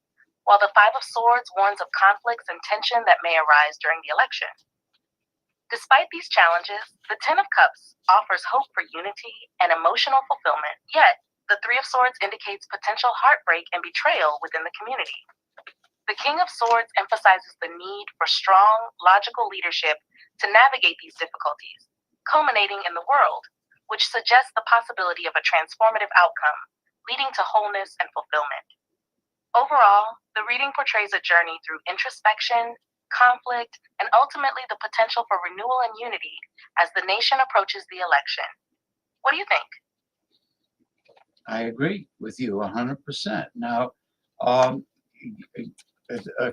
while the Five of Swords warns of conflicts and tension that may arise during the election. Despite these challenges, the Ten of Cups offers hope for unity and emotional fulfillment, yet the Three of Swords indicates potential heartbreak and betrayal within the community. The King of Swords emphasizes the need for strong, logical leadership to navigate these difficulties, culminating in the World, which suggests the possibility of a transformative outcome, leading to wholeness and fulfillment. Overall, the reading portrays a journey through introspection, conflict, and ultimately the potential for renewal and unity as the nation approaches the election. What do you think? I agree with you 100%. Now,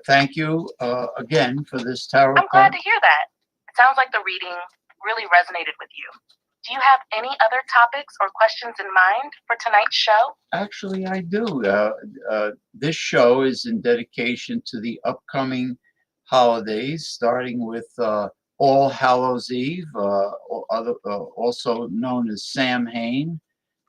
thank you again for this tarot I'm glad card. to hear that. It sounds like the reading really resonated with you. Do you have any other topics or questions in mind for tonight's show? Actually, I do. This show is in dedication to the upcoming holidays, starting with All Hallows Eve, also known as Samhain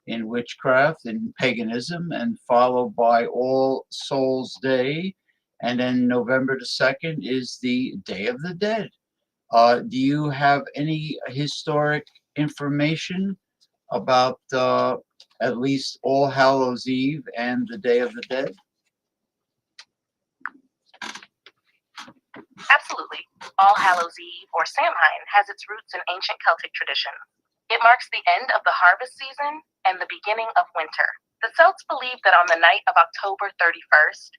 in witchcraft and paganism, and followed by All Souls Day. And then November the 2nd is the Day of the Dead. Do you have any historic information about at least All Hallows Eve and the Day of the Dead? Absolutely. All Hallows Eve, or Samhain, has its roots in ancient Celtic tradition. It marks the end of the harvest season and the beginning of winter. The Celts believed that on the night of October 31st,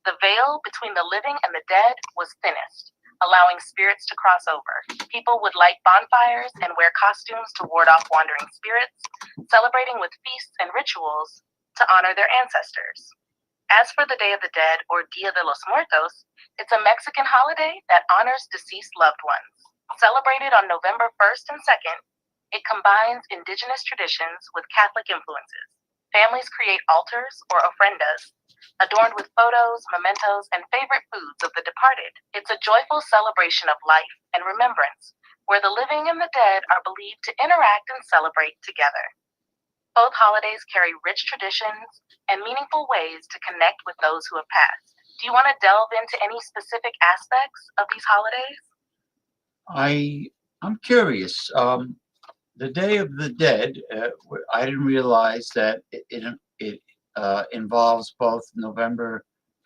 the veil between the living and the dead was thinnest, allowing spirits to cross over. People would light bonfires and wear costumes to ward off wandering spirits, celebrating with feasts and rituals to honor their ancestors. As for the Day of the Dead, or Dia de los Muertos, it's a Mexican holiday that honors deceased loved ones. Celebrated on November 1st and 2nd, it combines indigenous traditions with Catholic influences. Families create altars, or ofrendas, adorned with photos, mementos, and favorite foods of the departed. It's a joyful celebration of life and remembrance, where the living and the dead are believed to interact and celebrate together. Both holidays carry rich traditions and meaningful ways to connect with those who have passed. Do you want to delve into any specific aspects of these holidays? I'm curious. The Day of the Dead, I didn't realize that it involves both November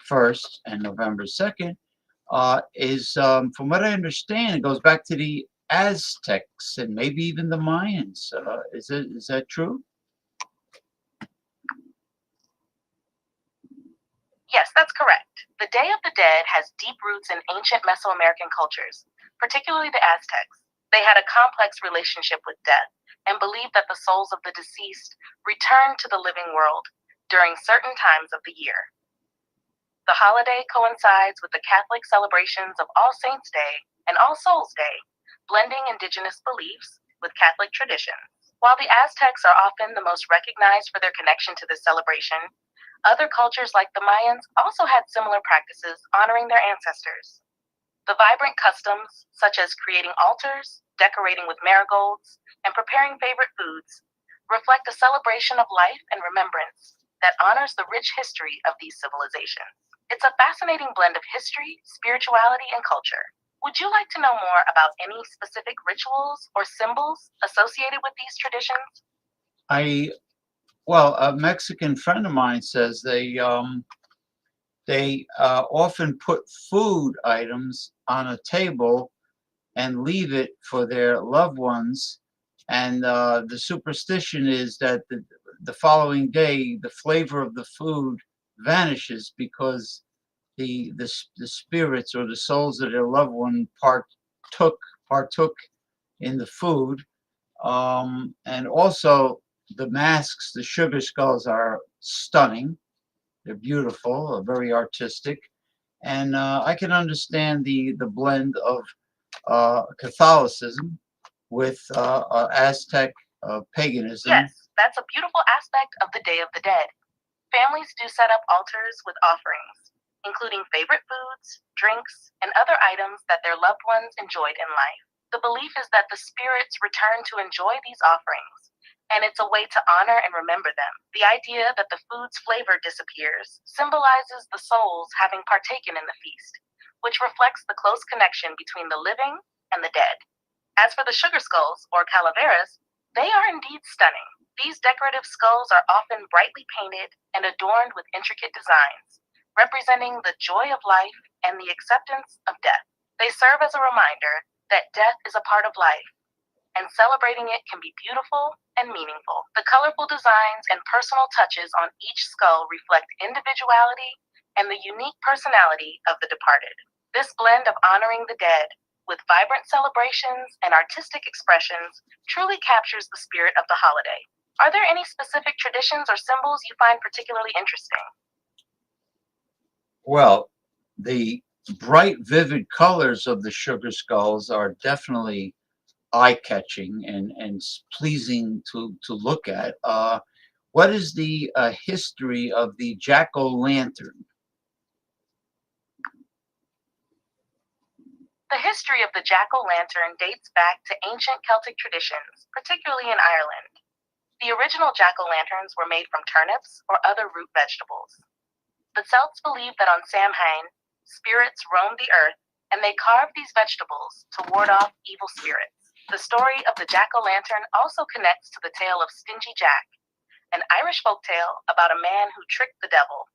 1st and November 2nd. Is from what I understand, it goes back to the Aztecs and maybe even the Mayans. Is that true? Yes, that's correct. The Day of the Dead has deep roots in ancient Mesoamerican cultures, particularly the Aztecs. They had a complex relationship with death and believed that the souls of the deceased returned to the living world during certain times of the year. The holiday coincides with the Catholic celebrations of All Saints' Day and All Souls' Day, blending indigenous beliefs with Catholic traditions. While the Aztecs are often the most recognized for their connection to this celebration, other cultures like the Mayans also had similar practices honoring their ancestors. The vibrant customs, such as creating altars, decorating with marigolds, and preparing favorite foods, reflect a celebration of life and remembrance that honors the rich history of these civilizations. It's a fascinating blend of history, spirituality, and culture. Would you like to know more about any specific rituals or symbols associated with these traditions? Well, a Mexican friend of mine says they often put food items on a table and leave it for their loved ones, and the superstition is that the following day the flavor of the food vanishes because the spirits or the souls of their loved one partook in the food. And also the masks, the sugar skulls are stunning. They're beautiful, very artistic, and I can understand the blend of Catholicism with Aztec paganism. Yes, that's a beautiful aspect of the Day of the Dead. Families do set up altars with offerings, including favorite foods, drinks, and other items that their loved ones enjoyed in life. The belief is that the spirits return to enjoy these offerings, and it's a way to honor and remember them. The idea that the food's flavor disappears symbolizes the souls having partaken in the feast, which reflects the close connection between the living and the dead. As for the sugar skulls, or calaveras, they are indeed stunning. These decorative skulls are often brightly painted and adorned with intricate designs, representing the joy of life and the acceptance of death. They serve as a reminder that death is a part of life, and celebrating it can be beautiful and meaningful. The colorful designs and personal touches on each skull reflect individuality and the unique personality of the departed. This blend of honoring the dead with vibrant celebrations and artistic expressions truly captures the spirit of the holiday. Are there any specific traditions or symbols you find particularly interesting? Well, the bright, vivid colors of the sugar skulls are definitely eye-catching and pleasing to look at. What is the history of the jack-o'-lantern? The history of the jack-o'-lantern dates back to ancient Celtic traditions, particularly in Ireland. The original jack-o'-lanterns were made from turnips or other root vegetables. The Celts believed that on Samhain, spirits roamed the earth, and they carved these vegetables to ward off evil spirits. The story of the jack-o'-lantern also connects to the tale of Stingy Jack, an Irish folktale about a man who tricked the devil.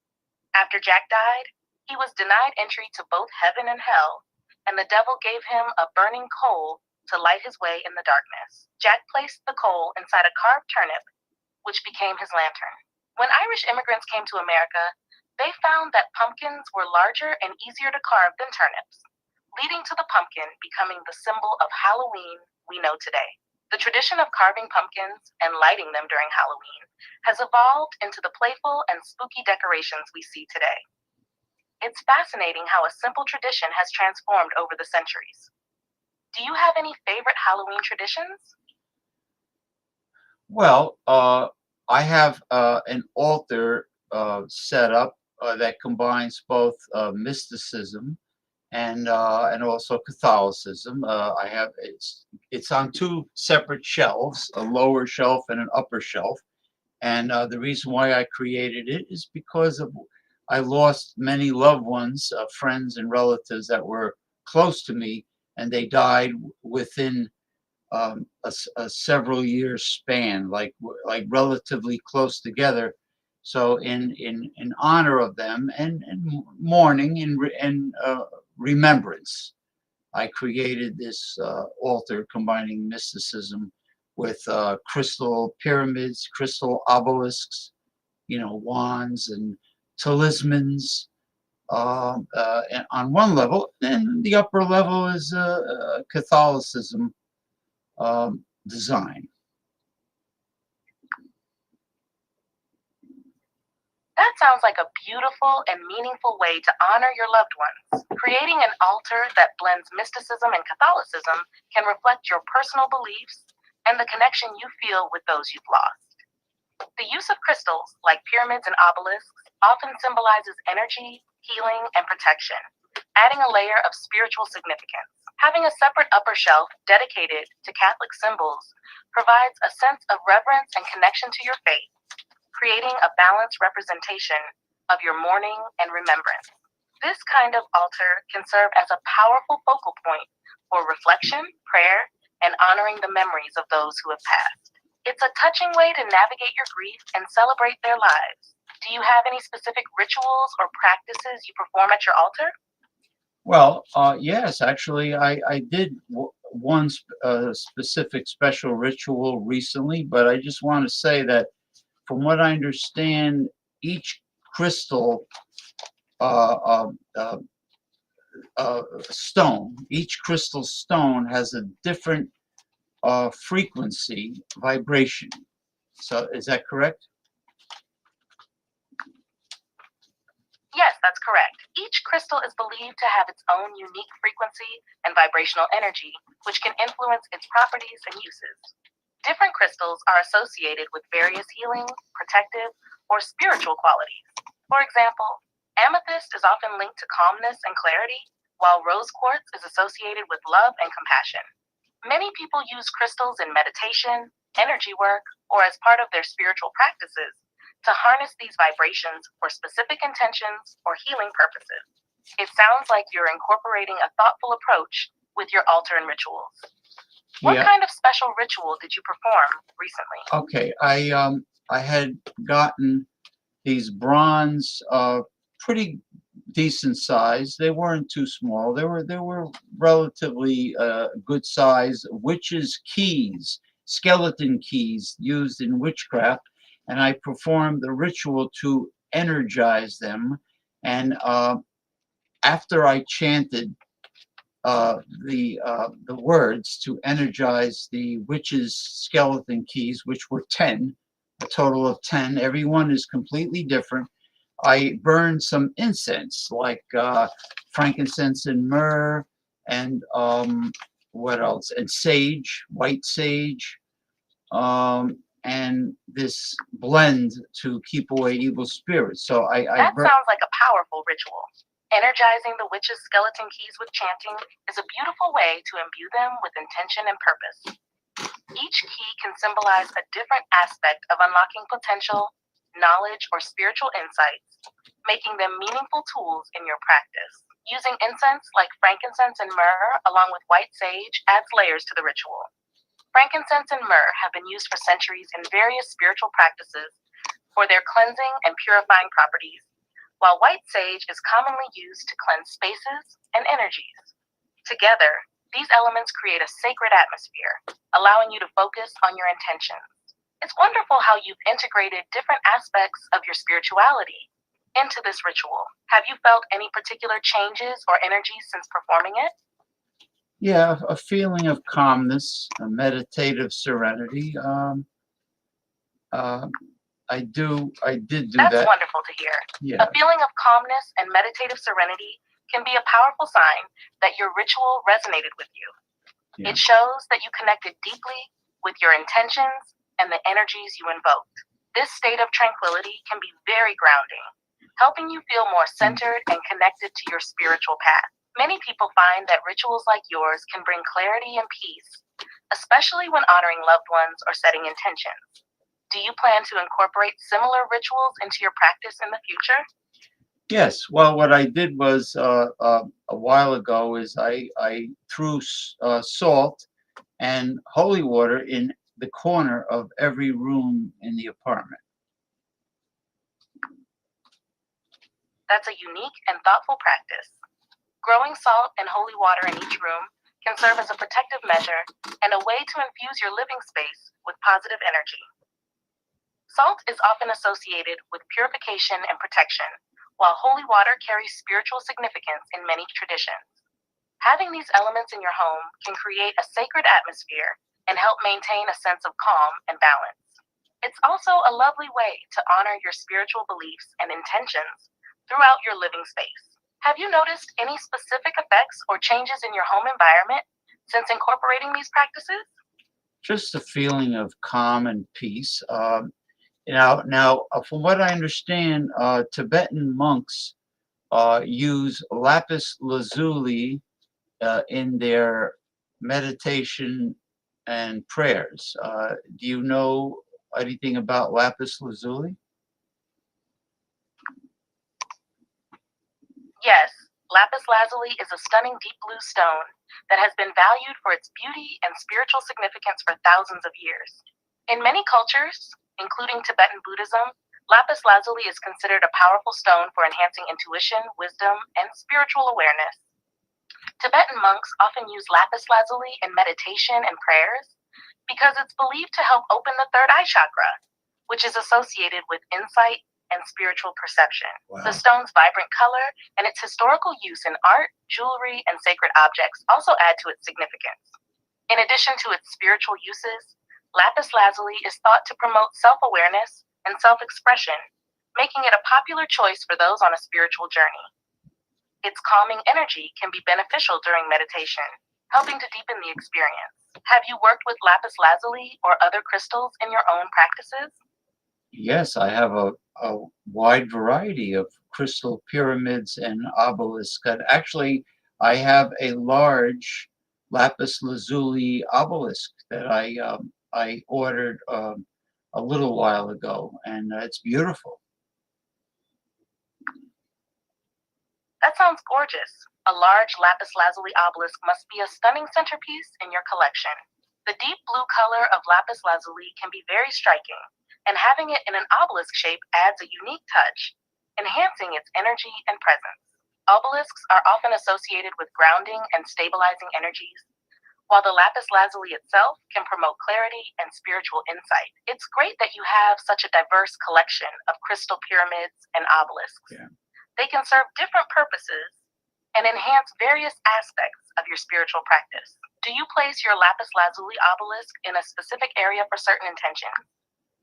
After Jack died, he was denied entry to both heaven and hell, and the devil gave him a burning coal to light his way in the darkness. Jack placed the coal inside a carved turnip, which became his lantern. When Irish immigrants came to America, they found that pumpkins were larger and easier to carve than turnips, leading to the pumpkin becoming the symbol of Halloween we know today. The tradition of carving pumpkins and lighting them during Halloween has evolved into the playful and spooky decorations we see today. It's fascinating how a simple tradition has transformed over the centuries. Do you have any favorite Halloween traditions? Well, I have an altar set up that combines both mysticism and also Catholicism. I have it's on two separate shelves, a lower shelf and an upper shelf. And the reason why I created it is because I lost many loved ones, friends and relatives that were close to me, and they died within a several years span, like relatively close together. So in honor of them and mourning and remembrance, I created this altar combining mysticism with crystal pyramids, crystal obelisks, wands and talismans and on one level. And the upper level is Catholicism design. That sounds like a beautiful and meaningful way to honor your loved ones. Creating an altar that blends mysticism and Catholicism can reflect your personal beliefs and the connection you feel with those you've lost. The use of crystals, like pyramids and obelisks, often symbolizes energy, healing, and protection, adding a layer of spiritual significance. Having a separate upper shelf dedicated to Catholic symbols provides a sense of reverence and connection to your faith, creating a balanced representation of your mourning and remembrance. This kind of altar can serve as a powerful focal point for reflection, prayer, and honoring the memories of those who have passed. It's a touching way to navigate your grief and celebrate their lives. Do you have any specific rituals or practices you perform at your altar? Well, yes, actually, I did one specific special ritual recently, but I just want to say that from what I understand, each crystal stone, each crystal stone has a different frequency, vibration. So is that correct? Yes, that's correct. Each crystal is believed to have its own unique frequency and vibrational energy, which can influence its properties and uses. Different crystals are associated with various healing, protective, or spiritual qualities. For example, amethyst is often linked to calmness and clarity, while rose quartz is associated with love and compassion. Many people use crystals in meditation, energy work, or as part of their spiritual practices to harness these vibrations for specific intentions or healing purposes. It sounds like you're incorporating a thoughtful approach with your altar and rituals. What kind of special ritual did you perform recently? Okay, I had gotten these bronze, pretty decent size. They weren't too small. They were relatively good size witches' keys, skeleton keys used in witchcraft, and I performed the ritual to energize them. And after I chanted the words to energize the witches' skeleton keys, which were 10, a total of 10. Every one is completely different. I burned some incense, like frankincense and myrrh, and what else? And sage, white sage, and this blend to keep away evil spirits. So That sounds like a powerful ritual. Energizing the witch's skeleton keys with chanting is a beautiful way to imbue them with intention and purpose. Each key can symbolize a different aspect of unlocking potential, knowledge, or spiritual insights, making them meaningful tools in your practice. Using incense like frankincense and myrrh along with white sage adds layers to the ritual. Frankincense and myrrh have been used for centuries in various spiritual practices for their cleansing and purifying properties, while white sage is commonly used to cleanse spaces and energies. Together, these elements create a sacred atmosphere, allowing you to focus on your intentions. It's wonderful how you've integrated different aspects of your spirituality into this ritual. Have you felt any particular changes or energies since performing it? Yeah, a feeling of calmness, a meditative serenity. Uh, I did do That's that. wonderful to hear. Yeah. A feeling of calmness and meditative serenity can be a powerful sign that your ritual resonated with you. Yeah. It shows that you connected deeply with your intentions and the energies you invoked. This state of tranquility can be very grounding, helping you feel more centered and connected to your spiritual path. Many people find that rituals like yours can bring clarity and peace, especially when honoring loved ones or setting intentions. Do you plan to incorporate similar rituals into your practice in the future? Yes. Well, what I did was a while ago is I threw salt and holy water in the corner of every room in the apartment. That's a unique and thoughtful practice. Growing salt and holy water in each room can serve as a protective measure and a way to infuse your living space with positive energy. Salt is often associated with purification and protection, while holy water carries spiritual significance in many traditions. Having these elements in your home can create a sacred atmosphere and help maintain a sense of calm and balance. It's also a lovely way to honor your spiritual beliefs and intentions throughout your living space. Have you noticed any specific effects or changes in your home environment since incorporating these practices? Just a feeling of calm and peace. From what I understand, Tibetan monks use lapis lazuli in their meditation and prayers. Do you know anything about lapis lazuli? Yes, lapis lazuli is a stunning deep blue stone that has been valued for its beauty and spiritual significance for thousands of years. In many cultures, including Tibetan Buddhism, lapis lazuli is considered a powerful stone for enhancing intuition, wisdom, and spiritual awareness. Tibetan monks often use lapis lazuli in meditation and prayers because it's believed to help open the third eye chakra, which is associated with insight and spiritual perception. Wow. The stone's vibrant color and its historical use in art, jewelry, and sacred objects also add to its significance. In addition to its spiritual uses, lapis lazuli is thought to promote self-awareness and self-expression, making it a popular choice for those on a spiritual journey. Its calming energy can be beneficial during meditation, helping to deepen the experience. Have you worked with lapis lazuli or other crystals in your own practices? Yes, I have a wide variety of crystal pyramids and obelisks. And actually, I have a large lapis lazuli obelisk that I ordered a little while ago, and it's beautiful. That sounds gorgeous. A large lapis lazuli obelisk must be a stunning centerpiece in your collection. The deep blue color of lapis lazuli can be very striking, and having it in an obelisk shape adds a unique touch, enhancing its energy and presence. Obelisks are often associated with grounding and stabilizing energies, while the lapis lazuli itself can promote clarity and spiritual insight. It's great that you have such a diverse collection of crystal pyramids and obelisks. Yeah. They can serve different purposes and enhance various aspects of your spiritual practice. Do you place your lapis lazuli obelisk in a specific area for certain intentions?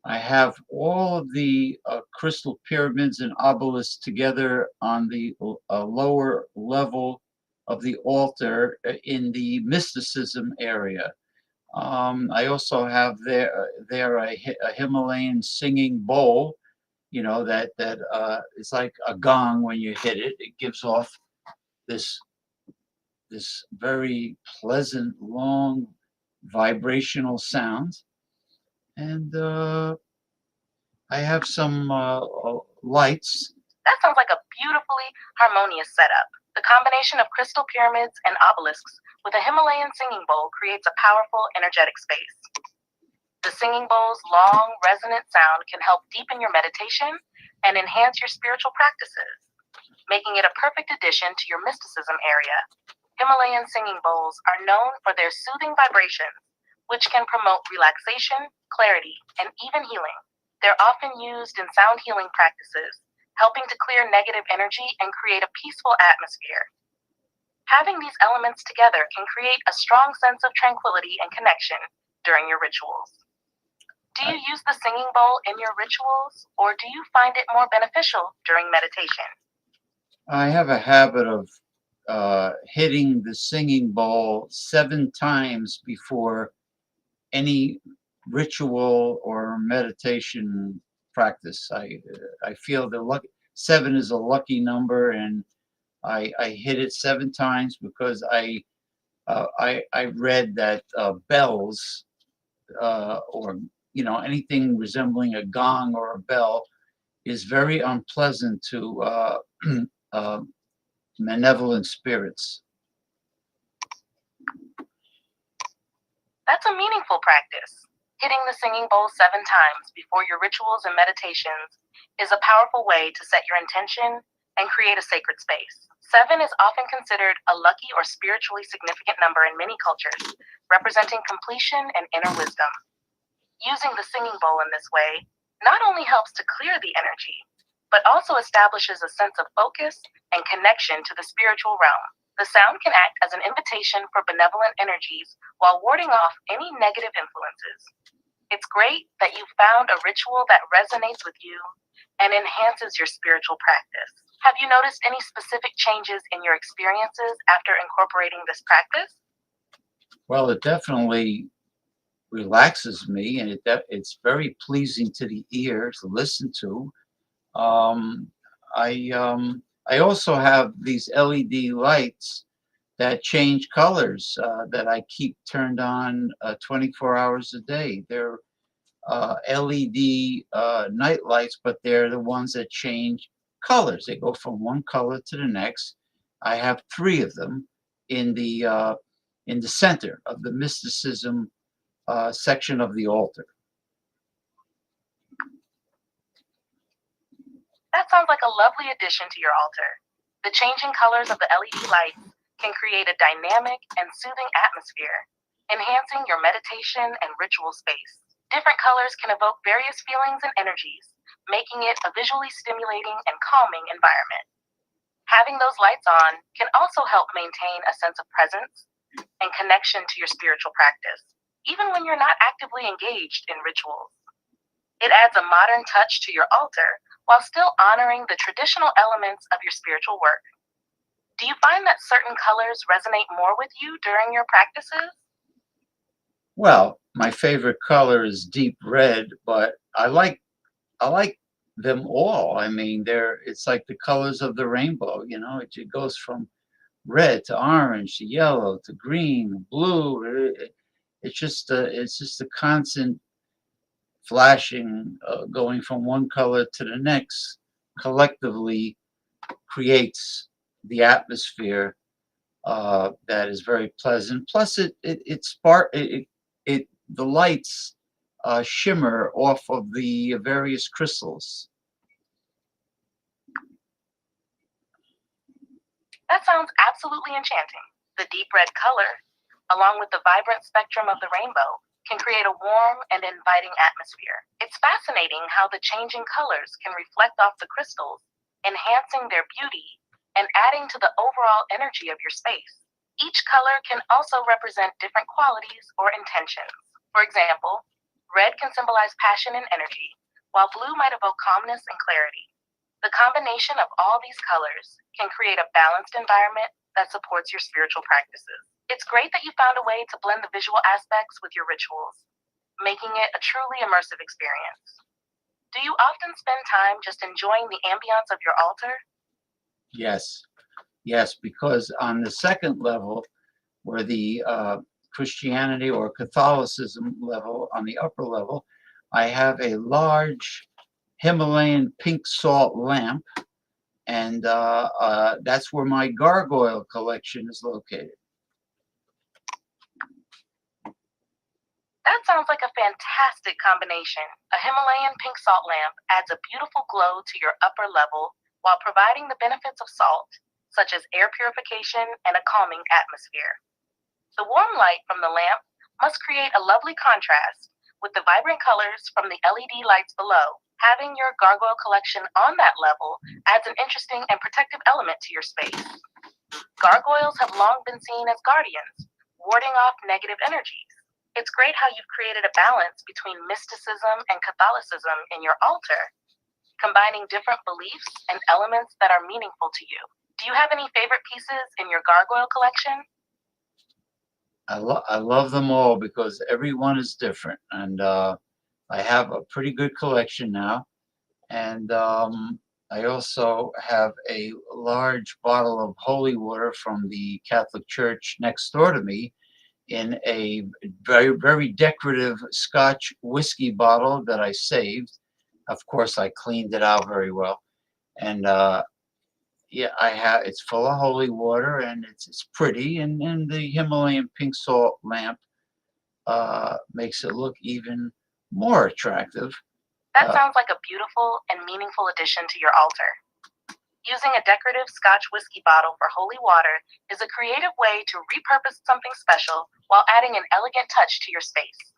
I have all of the crystal pyramids and obelisks together on the lower level of the altar in the mysticism area. I also have there a Himalayan singing bowl, you know, that it's like a gong when you hit it. It gives off this very pleasant, long, vibrational sound. And I have some lights. That sounds like a beautifully harmonious setup. The combination of crystal pyramids and obelisks with a Himalayan singing bowl creates a powerful, energetic space. The singing bowl's long, resonant sound can help deepen your meditation and enhance your spiritual practices, making it a perfect addition to your mysticism area. Himalayan singing bowls are known for their soothing vibrations, which can promote relaxation, clarity, and even healing. They're often used in sound healing practices, helping to clear negative energy and create a peaceful atmosphere. Having these elements together can create a strong sense of tranquility and connection during your rituals. Do you use the singing bowl in your rituals, or do you find it more beneficial during meditation? I have a habit of hitting the singing bowl 7 times before any ritual or meditation practice. I feel that 7 is a lucky number, and I hit it 7 times because I read that bells or anything resembling a gong or a bell is very unpleasant to malevolent spirits. That's a meaningful practice. Hitting the singing bowl 7 times before your rituals and meditations is a powerful way to set your intention and create a sacred space. 7 is often considered a lucky or spiritually significant number in many cultures, representing completion and inner wisdom. Using the singing bowl in this way not only helps to clear the energy, but also establishes a sense of focus and connection to the spiritual realm. The sound can act as an invitation for benevolent energies while warding off any negative influences. It's great that you found a ritual that resonates with you and enhances your spiritual practice. Have you noticed any specific changes in your experiences after incorporating this practice? Well, it definitely relaxes me, and it's very pleasing to the ear to listen to. I also have these LED lights that change colors that I keep turned on 24 hours a day. They're LED night lights, but they're the ones that change colors. They go from one color to the next. I have 3 of them in the center of the mysticism section of the altar. That sounds like a lovely addition to your altar. The changing colors of the LED lights can create a dynamic and soothing atmosphere, enhancing your meditation and ritual space. Different colors can evoke various feelings and energies, making it a visually stimulating and calming environment. Having those lights on can also help maintain a sense of presence and connection to your spiritual practice, even when you're not actively engaged in rituals. It adds a modern touch to your altar while still honoring the traditional elements of your spiritual work. Do you find that certain colors resonate more with you during your practices? Well, my favorite color is deep red, but I like them all. I mean, it's like the colors of the rainbow. It goes from red to orange to yellow to green, blue. It's just a constant flashing, going from one color to the next, collectively creates the atmosphere that is very pleasant. Plus, the lights shimmer off of the various crystals. That sounds absolutely enchanting. The deep red color, along with the vibrant spectrum of the rainbow, can create a warm and inviting atmosphere. It's fascinating how the changing colors can reflect off the crystals, enhancing their beauty and adding to the overall energy of your space. Each color can also represent different qualities or intentions. For example, red can symbolize passion and energy, while blue might evoke calmness and clarity. The combination of all these colors can create a balanced environment that supports your spiritual practices. It's great that you found a way to blend the visual aspects with your rituals, making it a truly immersive experience. Do you often spend time just enjoying the ambiance of your altar? Yes, because on the second level, where the Christianity or Catholicism level, on the upper level, I have a large Himalayan pink salt lamp, and that's where my gargoyle collection is located. That sounds like a fantastic combination. A Himalayan pink salt lamp adds a beautiful glow to your upper level while providing the benefits of salt, such as air purification and a calming atmosphere. The warm light from the lamp must create a lovely contrast with the vibrant colors from the LED lights below. Having your gargoyle collection on that level adds an interesting and protective element to your space. Gargoyles have long been seen as guardians, warding off negative energies. It's great how you've created a balance between mysticism and Catholicism in your altar, combining different beliefs and elements that are meaningful to you. Do you have any favorite pieces in your gargoyle collection? I love them all because every one is different, and I have a pretty good collection now. And I also have a large bottle of holy water from the Catholic Church next door to me in a very decorative Scotch whiskey bottle that I saved. Of course, I cleaned it out very well. And yeah, it's full of holy water, and it's pretty, and the Himalayan pink salt lamp makes it look even more attractive. That sounds like a beautiful and meaningful addition to your altar. Using a decorative Scotch whiskey bottle for holy water is a creative way to repurpose something special while adding an elegant touch to your space.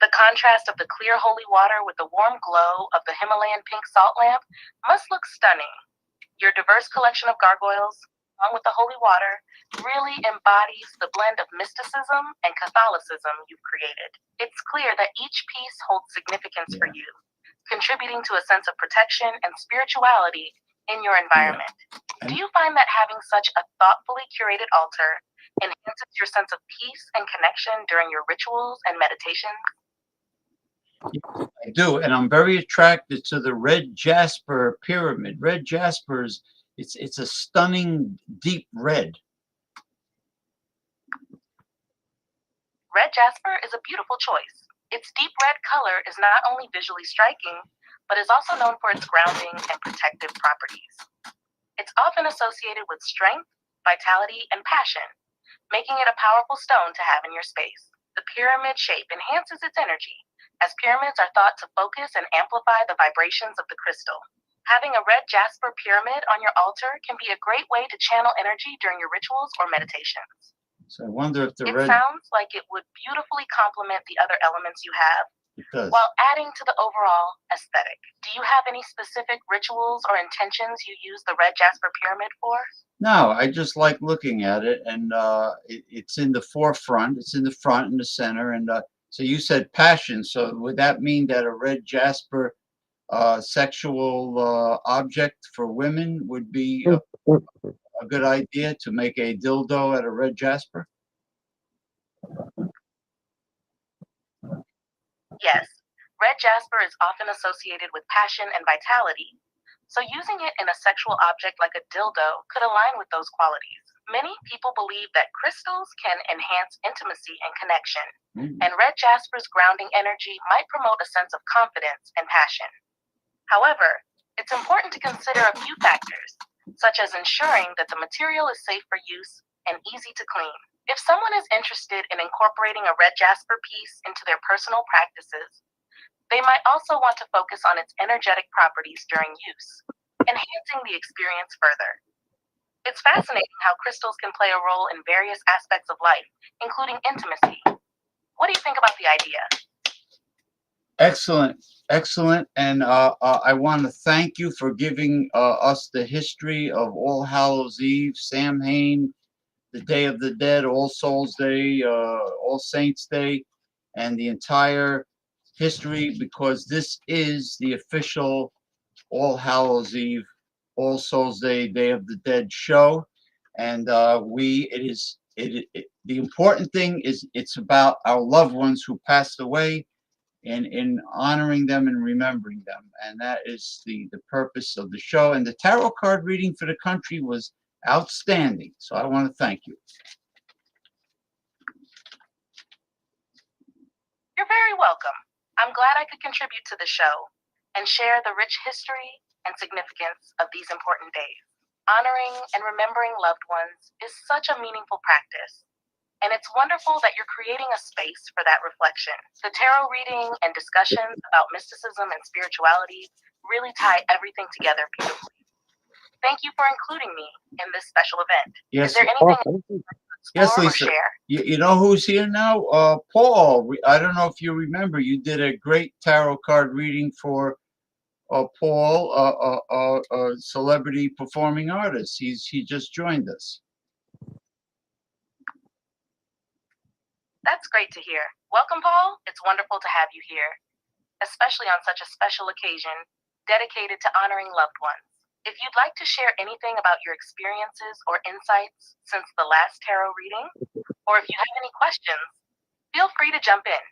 The contrast of the clear holy water with the warm glow of the Himalayan pink salt lamp must look stunning. Your diverse collection of gargoyles, along with the holy water, really embodies the blend of mysticism and Catholicism you've created. It's clear that each piece holds significance for you, contributing to a sense of protection and spirituality in your environment. Do you find that having such a thoughtfully curated altar enhances your sense of peace and connection during your rituals and meditations? I do, and I'm very attracted to the red jasper pyramid. Red jaspers, it's a stunning deep red. Red jasper is a beautiful choice. Its deep red color is not only visually striking, but is also known for its grounding and protective properties. It's often associated with strength, vitality, and passion, making it a powerful stone to have in your space. The pyramid shape enhances its energy, as pyramids are thought to focus and amplify the vibrations of the crystal. Having a red jasper pyramid on your altar can be a great way to channel energy during your rituals or meditations. So I wonder if It sounds like it would beautifully complement the other elements you have, while adding to the overall aesthetic. Do you have any specific rituals or intentions you use the red jasper pyramid for? No, I just like looking at it, and it's in the forefront. It's in the front and the center, and so you said passion. So would that mean that a red jasper sexual object for women would be a good idea to make a dildo out of red jasper? Yes, red jasper is often associated with passion and vitality, so using it in a sexual object like a dildo could align with those qualities. Many people believe that crystals can enhance intimacy and connection, and red jasper's grounding energy might promote a sense of confidence and passion. However, it's important to consider a few factors, such as ensuring that the material is safe for use and easy to clean. If someone is interested in incorporating a red jasper piece into their personal practices, they might also want to focus on its energetic properties during use, enhancing the experience further. It's fascinating how crystals can play a role in various aspects of life, including intimacy. What do you think about the idea? Excellent, excellent. And I want to thank you for giving us the history of All Hallows Eve, Samhain, the Day of the Dead, All Souls Day, All Saints Day, and the entire history, because this is the official All Hallows Eve, All Souls Day, Day of the Dead show. And the important thing is it's about our loved ones who passed away, and in honoring them and remembering them. And that is the purpose of the show. And the tarot card reading for the country was outstanding. So I want to thank you. You're very welcome. I'm glad I could contribute to the show and share the rich history and significance of these important days. Honoring and remembering loved ones is such a meaningful practice, and it's wonderful that you're creating a space for that reflection. The tarot reading and discussions about mysticism and spirituality really tie everything together beautifully. Thank you for including me in this special event. Yes. Is there anything else you would Yes, explore or Lisa. share? You know who's here now? Paul. I don't know if you remember, you did a great tarot card reading for Paul, a celebrity performing artist. He just joined us. That's great to hear. Welcome, Paul. It's wonderful to have you here, especially on such a special occasion dedicated to honoring loved ones. If you'd like to share anything about your experiences or insights since the last tarot reading, or if you have any questions, feel free to jump in.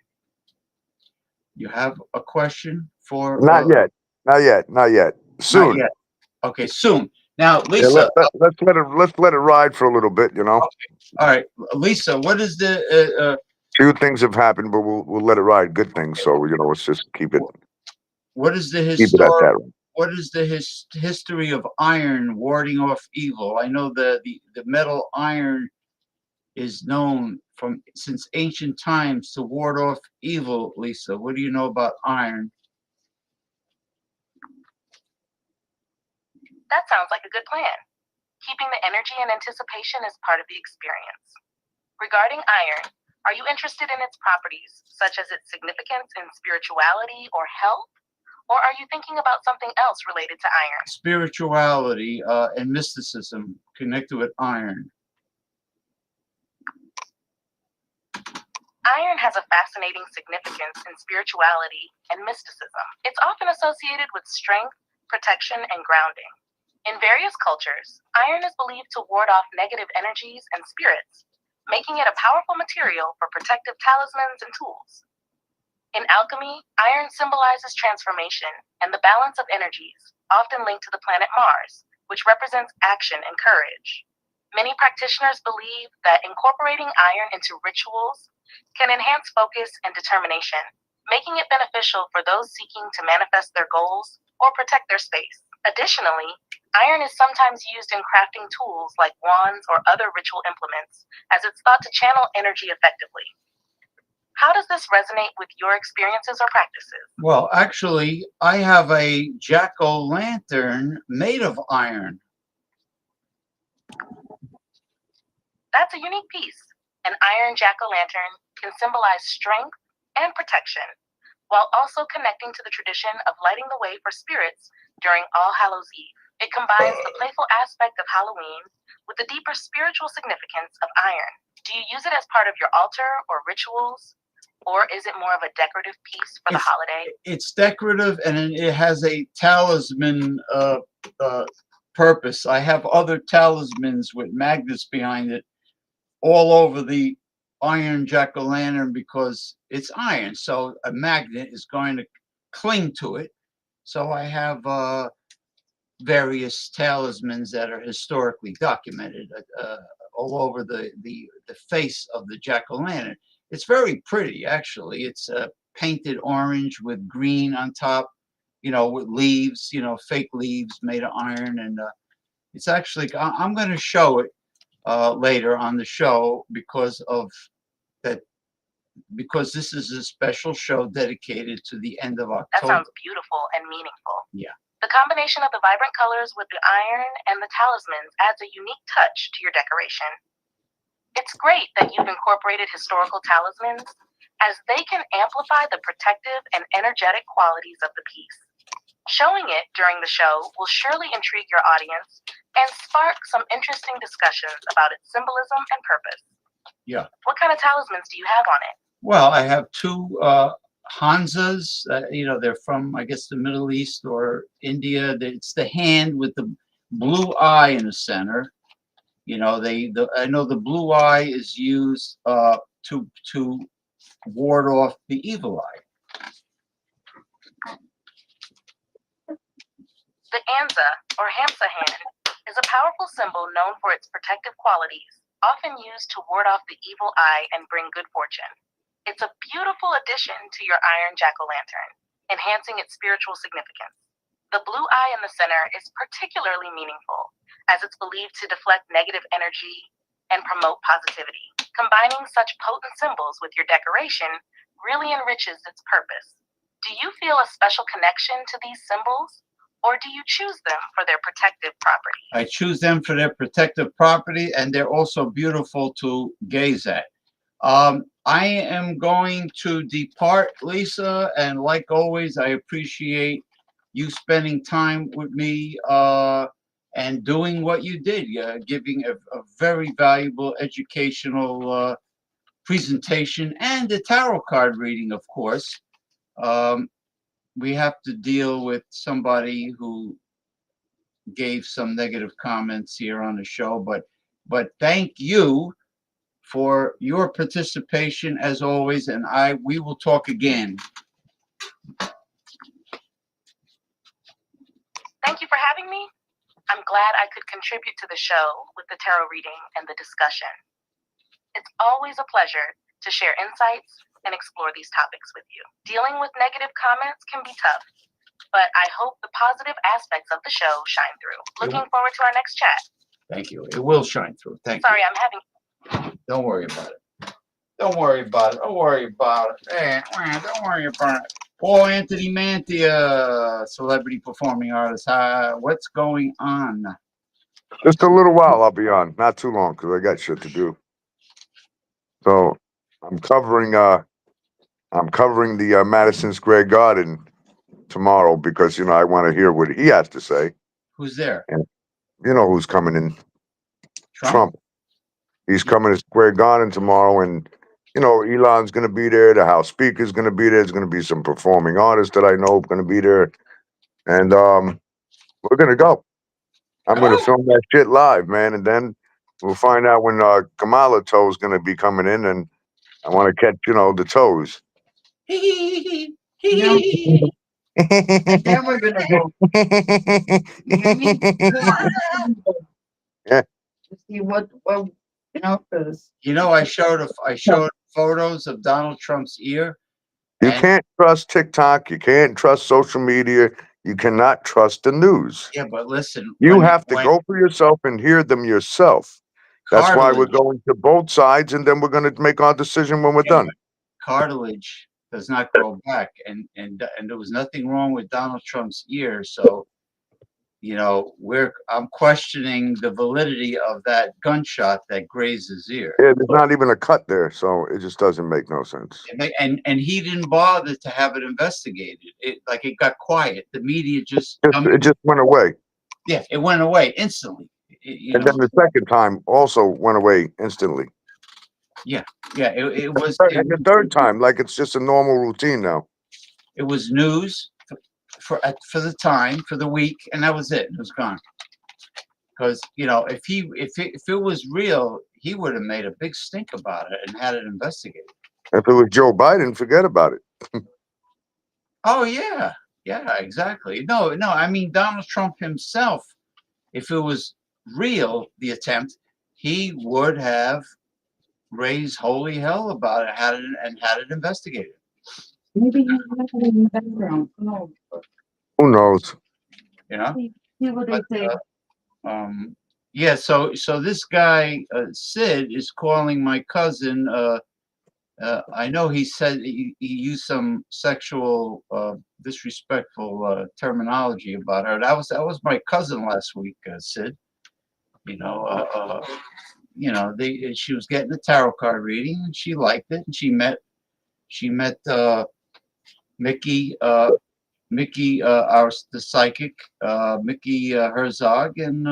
You have a question for? Not yet. Not yet. Not yet. Soon. Not yet. Okay, soon. Now, Yeah, Lisa. let's let it ride for a little bit. You know. Okay. All right, Lisa. What is the? Few things have happened, but we'll let it ride. Good things. So let's just keep it. What is the Keep it at that. What is the history of iron warding off evil? I know the metal iron is known since ancient times to ward off evil. Lisa, what do you know about iron? That sounds like a good plan. Keeping the energy and anticipation is part of the experience. Regarding iron, are you interested in its properties, such as its significance in spirituality or health? Or are you thinking about something else related to iron? Spirituality and mysticism connected with iron. Iron has a fascinating significance in spirituality and mysticism. It's often associated with strength, protection, and grounding. In various cultures, iron is believed to ward off negative energies and spirits, making it a powerful material for protective talismans and tools. In alchemy, iron symbolizes transformation and the balance of energies, often linked to the planet Mars, which represents action and courage. Many practitioners believe that incorporating iron into rituals can enhance focus and determination, making it beneficial for those seeking to manifest their goals or protect their space. Additionally, iron is sometimes used in crafting tools like wands or other ritual implements, as it's thought to channel energy effectively. How does this resonate with your experiences or practices? Well, actually, I have a jack-o'-lantern made of iron. That's a unique piece. An iron jack-o'-lantern can symbolize strength and protection, while also connecting to the tradition of lighting the way for spirits during All Hallows Eve. It combines the playful aspect of Halloween with the deeper spiritual significance of iron. Do you use it as part of your altar or rituals? Or is it more of a decorative piece for the holiday? It's decorative, and it has a talisman purpose. I have other talismans with magnets behind it all over the iron jack-o'-lantern because it's iron, so a magnet is going to cling to it. So I have various talismans that are historically documented all over the face of the jack-o'-lantern. It's very pretty, actually. It's painted orange with green on top, with leaves, fake leaves made of iron. And it's actually, I'm going to show it later on the show because this is a special show dedicated to the end of October. That sounds beautiful and meaningful. Yeah. The combination of the vibrant colors with the iron and the talismans adds a unique touch to your decoration. It's great that you've incorporated historical talismans, as they can amplify the protective and energetic qualities of the piece. Showing it during the show will surely intrigue your audience and spark some interesting discussions about its symbolism and purpose. Yeah. What kind of talismans do you have on it? Well, I have two Hanzas. They're from, I guess, the Middle East or India. It's the hand with the blue eye in the center. I know the blue eye is used to ward off the evil eye. The Anza, or Hamsa hand, is a powerful symbol known for its protective qualities, often used to ward off the evil eye and bring good fortune. It's a beautiful addition to your iron jack-o'-lantern, enhancing its spiritual significance. The blue eye in the center is particularly meaningful, as it's believed to deflect negative energy and promote positivity. Combining such potent symbols with your decoration really enriches its purpose. Do you feel a special connection to these symbols, or do you choose them for their protective property? I choose them for their protective property, and they're also beautiful to gaze at. I am going to depart, Lisa, and like always, I appreciate you spending time with me and doing what you did, giving a very valuable educational presentation and a tarot card reading, of course. We have to deal with somebody who gave some negative comments here on the show, but thank you for your participation as always, and we will talk again. Thank you for having me. I'm glad I could contribute to the show with the tarot reading and the discussion. It's always a pleasure to share insights and explore these topics with you. Dealing with negative comments can be tough, but I hope the positive aspects of the show shine through. Looking forward to our next chat. Thank you. It will shine through. Thank Sorry, you. I'm having. Don't worry about it. Don't worry about it. Don't worry about it. Don't worry about it. Paul Anthony Mantia, celebrity performing artist. What's going on? Just a little while I'll be on. Not too long because I got shit to do. So I'm covering the Madison Square Garden tomorrow because I want to hear what he has to say. Who's there? And you know who's coming in? Trump. He's coming to Square Garden tomorrow, and Elon's going to be there. The House Speaker's going to be there. There's going to be some performing artists that I know going to be there, and we're going to go. I'm going to film that shit live, man, and then we'll find out when Kamala Toe's going to be coming in, and I want to catch the toes. And then we're gonna go. Yeah. See what because I showed photos of Donald Trump's ear. You can't trust TikTok. You can't trust social media. You cannot trust the news. Yeah, but listen, You have to go for yourself and hear them yourself. That's why we're going to both sides, and then we're going to make our decision when we're done. Cartilage does not grow back, and there was nothing wrong with Donald Trump's ear. So, I'm questioning the validity of that gunshot that grazed his ear. Yeah, there's not even a cut there, so it just doesn't make no sense. And he didn't bother to have it investigated. It got quiet. The media it just went away. Yeah, it went away instantly. And then the second time also went away instantly. Yeah, it was. And the third time, like it's just a normal routine now. It was news for the time, for the week, and that was it. It was gone. Because if it was real, he would have made a big stink about it and had it investigated. If it was Joe Biden, forget about it. Oh yeah, exactly. No, I mean Donald Trump himself. If it was real, the attempt, he would have raised holy hell about it, had it investigated. Maybe he had it in the background. Who knows? Yeah. So this guy Sid is calling my cousin. I know he said he used some sexual disrespectful terminology about her. That was my cousin last week, Sid. She was getting a tarot card reading and she liked it, and she met Mickey the psychic, Mickey Herzog, and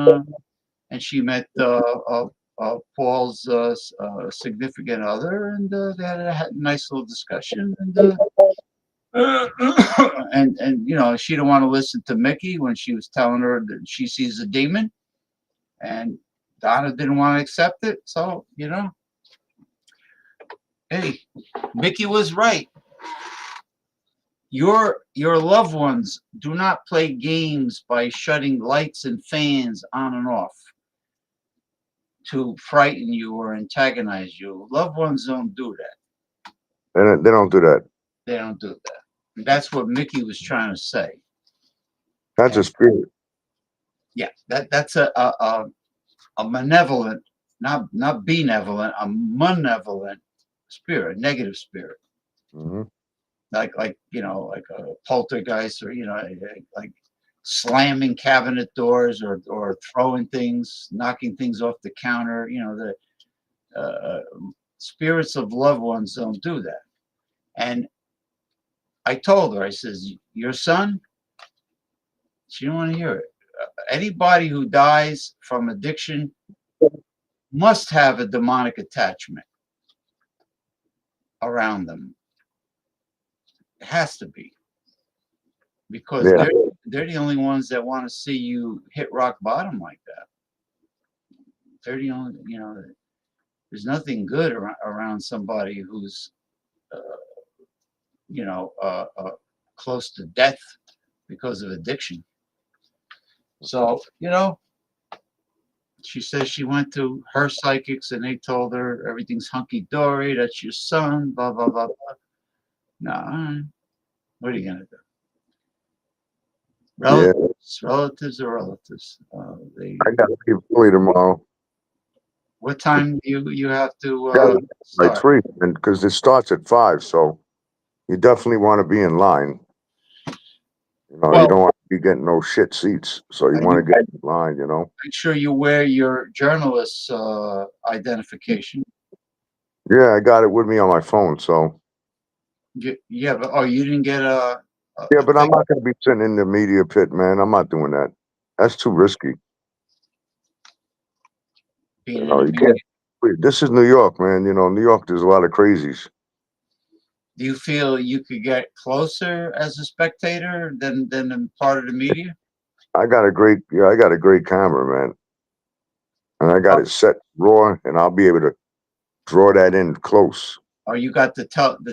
she met Paul's significant other, and they had a nice little discussion, and she didn't want to listen to Mickey when she was telling her that she sees a demon, and Donna didn't want to accept it. So hey, Mickey was right. Your loved ones do not play games by shutting lights and fans on and off to frighten you or antagonize you. Loved ones don't do that. They don't do that. They don't do that. And that's what Mickey was trying to say. That's a spirit. Yeah, that's a malevolent, not benevolent, a malevolent spirit, negative spirit. Mm-hmm. Like a poltergeist, or like slamming cabinet doors or throwing things, knocking things off the counter. The spirits of loved ones don't do that. And I told her, I says, your son, She don't want to hear it. Anybody who dies from addiction must have a demonic attachment around them. It has to be, because they're the only ones that want to see you hit rock bottom like that. They're the only, there's nothing good around somebody who's, close to death because of addiction. So, she says she went to her psychics and they told her everything's hunky-dory, that's your son, blah, blah, blah, blah. No, what are you going to do? Relatives are relatives. I got to leave early tomorrow. What time do you have to Like start? 3, and because it starts at 5, so you definitely want to be in line. You don't want to be getting no shit seats, so you want to get in line. Make sure you wear your journalist's identification. Yeah, I got it with me on my phone, so. Yeah, but you didn't get a. Yeah, but I'm not going to be sitting in the media pit, man. I'm not doing that. That's too risky. You can't. This is New York, man. New York, there's a lot of crazies. Do you feel you could get closer as a spectator than a part of the media? I got a great camera, man, and I got it set raw, and I'll be able to draw that in close. Oh, you got the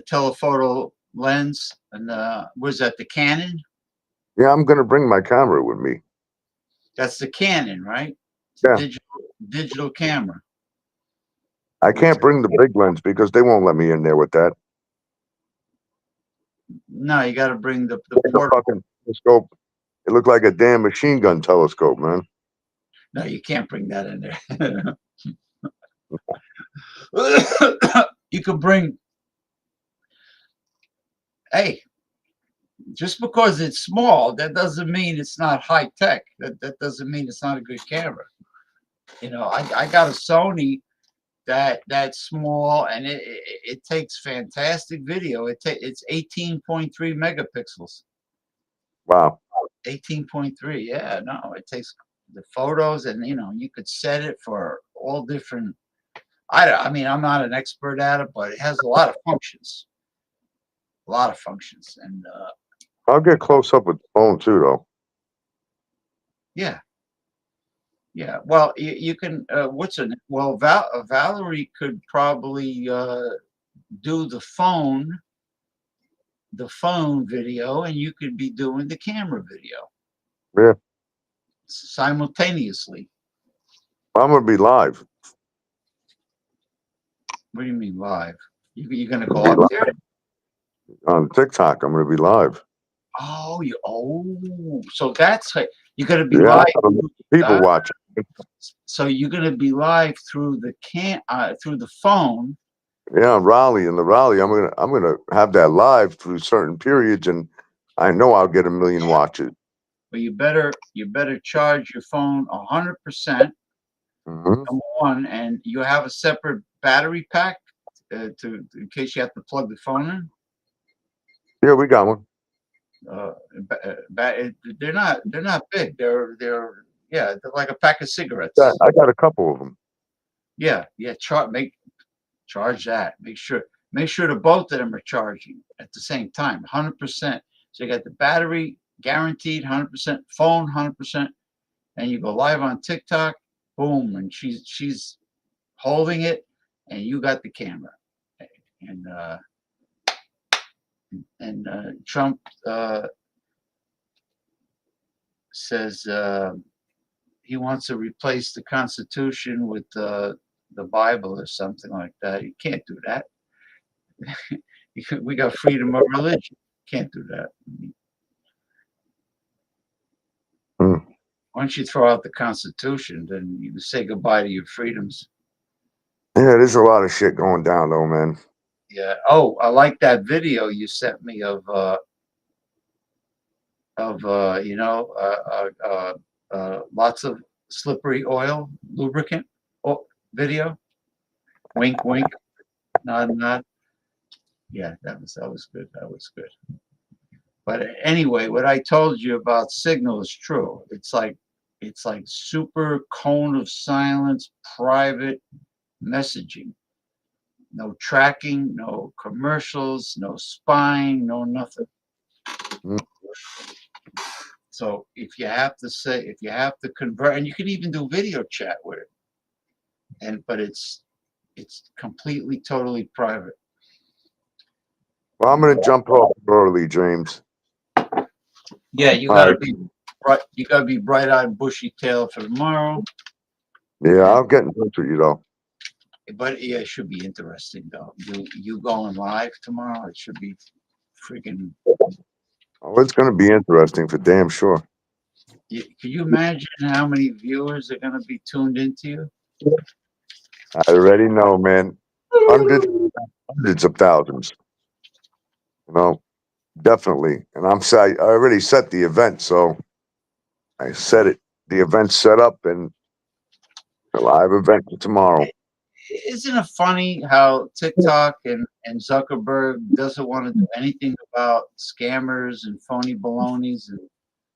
telephoto lens, and was that the Canon? Yeah, I'm gonna bring my camera with me. That's the Canon, right? Yeah. Digital camera. I can't bring the big lens because they won't let me in there with that. No, you got to bring the fucking telescope. It looked like a damn machine gun telescope, man. No, you can't bring that in there. You could bring. Hey, just because it's small, that doesn't mean it's not high tech. That doesn't mean it's not a good camera. I got a Sony that's small, and it takes fantastic video. It's 18.3 megapixels. Wow. 18.3. Yeah, no, it takes the photos, and you could set it for all different. I mean, I'm not an expert at it, but it has a lot of functions. And I'll get close up with the phone too, though. Yeah. Well, you can. What's it? Well, Valerie could probably do the phone video, and you could be doing the camera video. Yeah. Simultaneously. I'm gonna be live. What do you mean live? You're gonna go up there on TikTok? I'm gonna be live. Oh, so that's you're gonna be live. People watching. So you're gonna be live through through the phone. Yeah, Raleigh. I'm gonna have that live through certain periods, and I know I'll get 1 million watches. But you better charge your phone 100%. Number one, and you have a separate battery pack in case you have to plug the phone in. Yeah, we got one. They're not big. They're like a pack of cigarettes. I got a couple of them. Yeah. Charge that. Make sure the both of them are charging at the same time, 100%. So you got the battery guaranteed 100%, phone 100%, and you go live on TikTok. Boom, and she's holding it, and you got the camera, and Trump says he wants to replace the Constitution with the Bible or something like that. You can't do that. We got freedom of religion. Can't do that. Once you throw out the Constitution, then you say goodbye to your freedoms. Yeah, there's a lot of shit going down though, man. Yeah. Oh, I like that video you sent me of lots of slippery oil lubricant video. Wink, wink. Nod, nod. Yeah, that was good. That was good. But anyway, what I told you about Signal is true. It's like super cone of silence, private messaging. No tracking, no commercials, no spying, no nothing. So if you have to convert, and you can even do video chat with it, but it's completely, totally private. Well, I'm gonna jump off early, James. Yeah, you gotta be right. You gotta be bright-eyed, bushy-tailed for tomorrow. Yeah, I'll get in touch with you though. But yeah, it should be interesting though. You going live tomorrow? It should be freaking. Oh, it's gonna be interesting for damn sure. Can you imagine how many viewers are gonna be tuned into you? I already know, man. Hundreds of thousands. You know, definitely. And I already set the event, so I set it. The event's set up, and a live event tomorrow. Isn't it funny how TikTok and Zuckerberg doesn't want to do anything about scammers and phony balonies and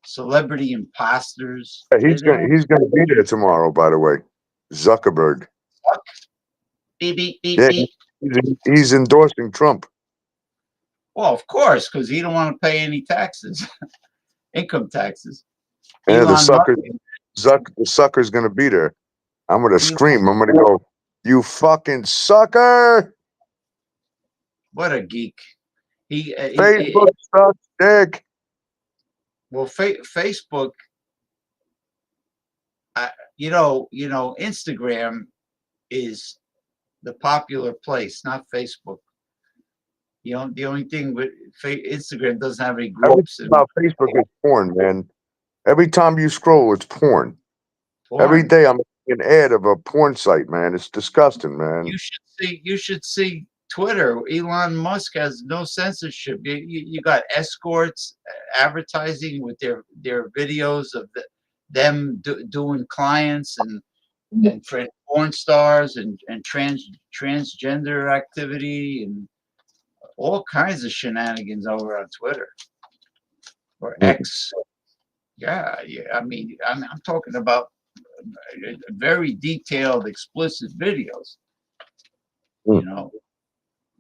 celebrity imposters? Yeah, he's gonna be there tomorrow, by the way. Zuckerberg. Beep, beep, beep, Yeah, beep. he's endorsing Trump. Well, of course, because he don't want to pay any taxes, income taxes. And Elon the sucker's gonna be there. I'm gonna scream. I'm gonna go, "You fucking sucker!" What a geek. Facebook sucks dick. Well, Facebook, Instagram is the popular place, not Facebook. The only thing with Instagram doesn't have any groups. Everything about Facebook is porn, man. Every time you scroll, it's porn. Every day I'm an ad of a porn site, man. It's disgusting, man. You should see Twitter. Elon Musk has no censorship. You got escorts advertising with their videos of them doing clients and for porn stars and transgender activity and all kinds of shenanigans over on Twitter or X. Yeah. I mean, I'm talking about very detailed, explicit videos.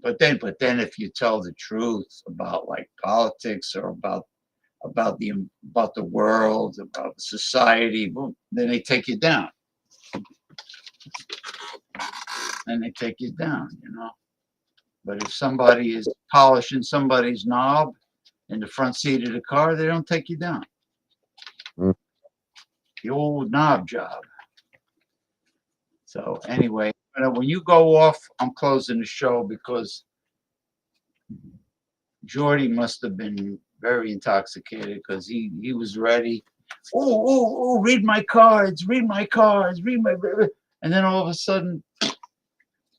But then if you tell the truth about like politics or about the world, about society, well, then they take you down. But if somebody is polishing somebody's knob in the front seat of the car, they don't take you down. The old knob job. So anyway, when you go off, I'm closing the show because Jordy must have been very intoxicated because he was ready. Oh, read my cards, read my cards, and then all of a sudden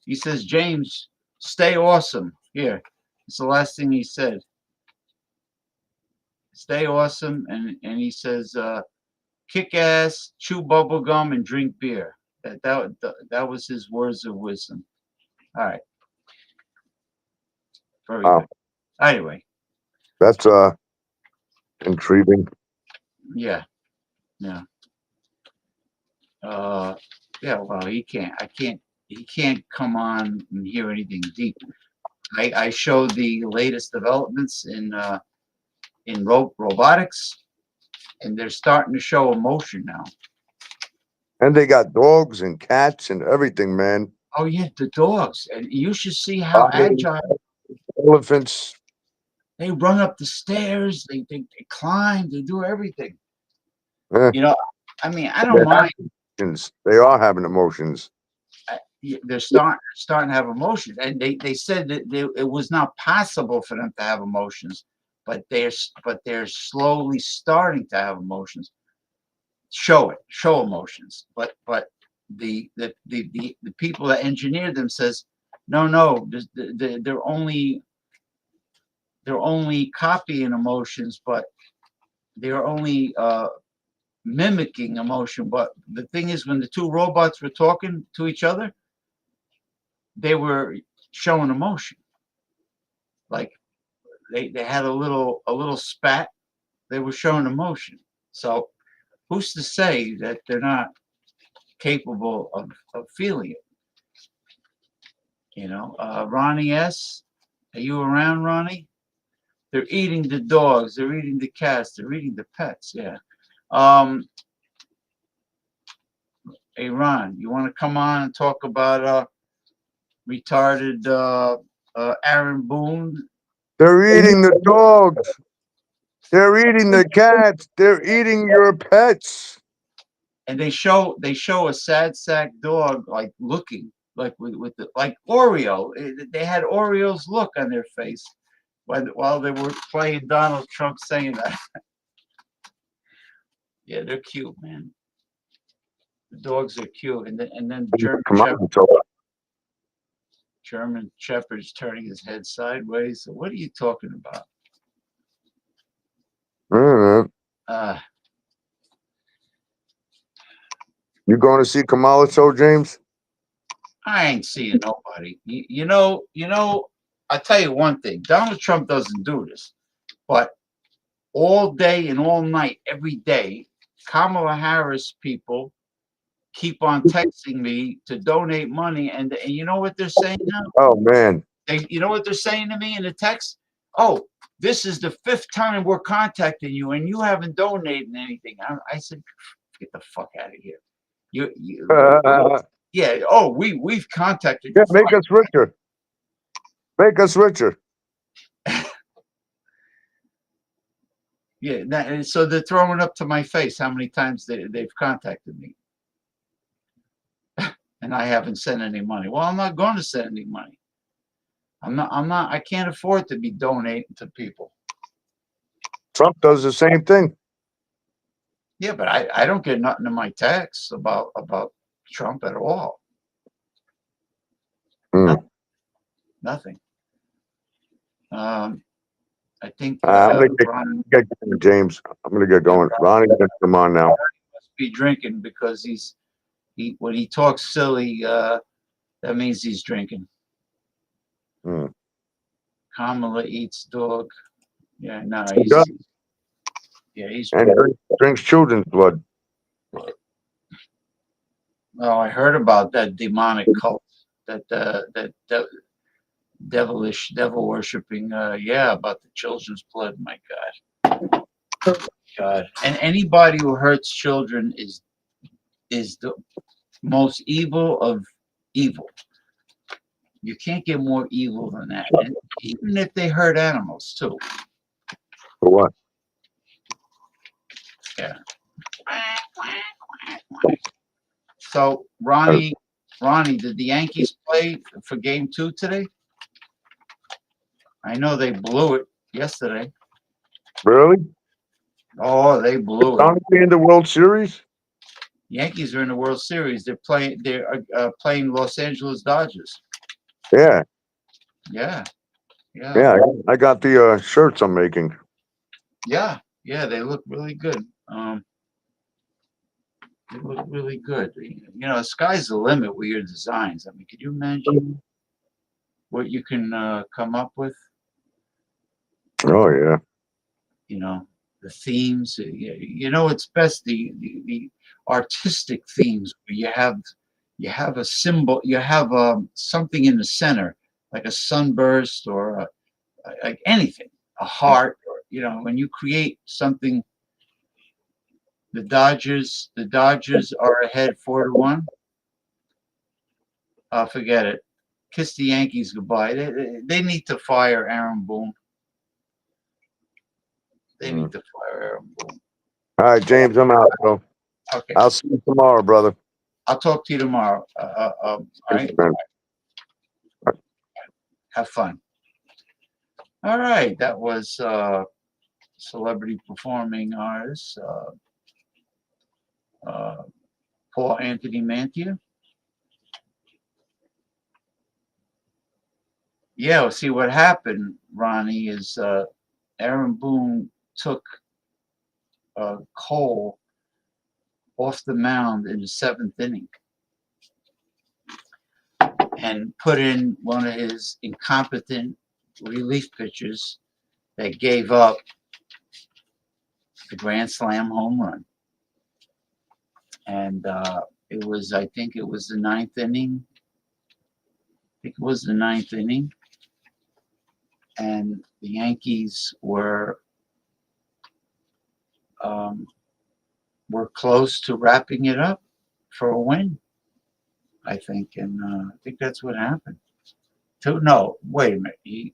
he says, James, stay awesome. Here, it's the last thing he said. Stay awesome, and he says, kick ass, chew bubble gum, and drink beer. That was his words of wisdom. All right. Very good. Anyway. That's intriguing. Yeah. Yeah. Well, he can't come on and hear anything deep. I showed the latest developments in robotics, and they're starting to show emotion now. And they got dogs and cats and everything, man. Oh yeah, the dogs, and you should see how agile. Elephants. They run up the stairs. They climb. They do everything. I mean, I don't mind. They are having emotions. They're starting to have emotions, and they said that it was not possible for them to have emotions, but they're slowly starting to have emotions. Show emotions, but the people that engineered them says no, they're only copying emotions, but they're only mimicking emotion. But the thing is, when the two robots were talking to each other, they were showing emotion. Like they had a little spat. They were showing emotion. So who's to say that they're not capable of feeling it? You know, Ronnie S. Are you around, Ronnie? They're eating the dogs. They're eating the cats. They're eating the pets. Yeah. Hey, Ron, you want to come on and talk about retarded Aaron Boone? They're eating the dogs. They're eating the cats. They're eating your pets. And they show a sad sack dog like looking like with the like Oreo. They had Oreo's look on their face while they were playing Donald Trump saying that. Yeah, they're cute, man. The dogs are cute, and then German Shepherd's turning his head sideways. So what are you talking about? You going to see Kamala show, James? I ain't seeing nobody. You know. I tell you one thing: Donald Trump doesn't do this, but all day and all night, every day, Kamala Harris people keep on texting me to donate money, and you know what they're saying now? Oh man! You know what they're saying to me in the text? Oh, this is the 5th time we're contacting you, and you haven't donated anything. I said, get the fuck out of here. Yeah. Oh, we've contacted you. Yeah, make us richer. Make us richer. Yeah. So they're throwing up to my face how many times they've contacted me, and I haven't sent any money. Well, I'm not going to send any money. I'm not. I can't afford to be donating to people. Trump does the same thing. Yeah, but I don't get nothing in my texts about Trump at all. Nothing. I think I'm gonna get going, James. I'm gonna get going. Ronnie's gonna come on now. Must be drinking because when he talks silly, that means he's drinking. Kamala eats dog. Yeah, no, he's drinks children's blood. Oh, I heard about that demonic cult, that devilish, devil worshipping. Yeah, about the children's blood. My God. And anybody who hurts children is the most evil of evil. You can't get more evil than that. And even if they hurt animals too. For what? Yeah. So Ronnie, did the Yankees play for game 2 today? I know they blew it yesterday. Really? Oh, they blew it. Aren't they in the World Series? Yankees are in the World Series. They're playing Los Angeles Dodgers. Yeah. Yeah. I got the shirts I'm making. Yeah, they look really good. They look really good. You know, the sky's the limit with your designs. I mean, could you imagine what you can come up with? Oh yeah. You know, the themes. You know, it's best the artistic themes where you have a symbol, you have something in the center, like a sunburst or like anything, a heart, or when you create something. The Dodgers are ahead 4-1. Forget it. Kiss the Yankees goodbye. They need to fire Aaron Boone. They need to fire Aaron Boone. All right, James, I'm out, bro. Okay. I'll see you tomorrow, brother. I'll talk to you tomorrow. All right. Have fun. All right. That was celebrity performing artist Paul Anthony Mantia. Yeah, well, see what happened, Ronnie, is Aaron Boone took Cole off the mound in the 7th inning and put in one of his incompetent relief pitchers they gave up the grand slam home run. And it was, I think it was the ninth inning. And the Yankees were close to wrapping it up for a win, I think. And I think that's what happened. No, wait a minute. He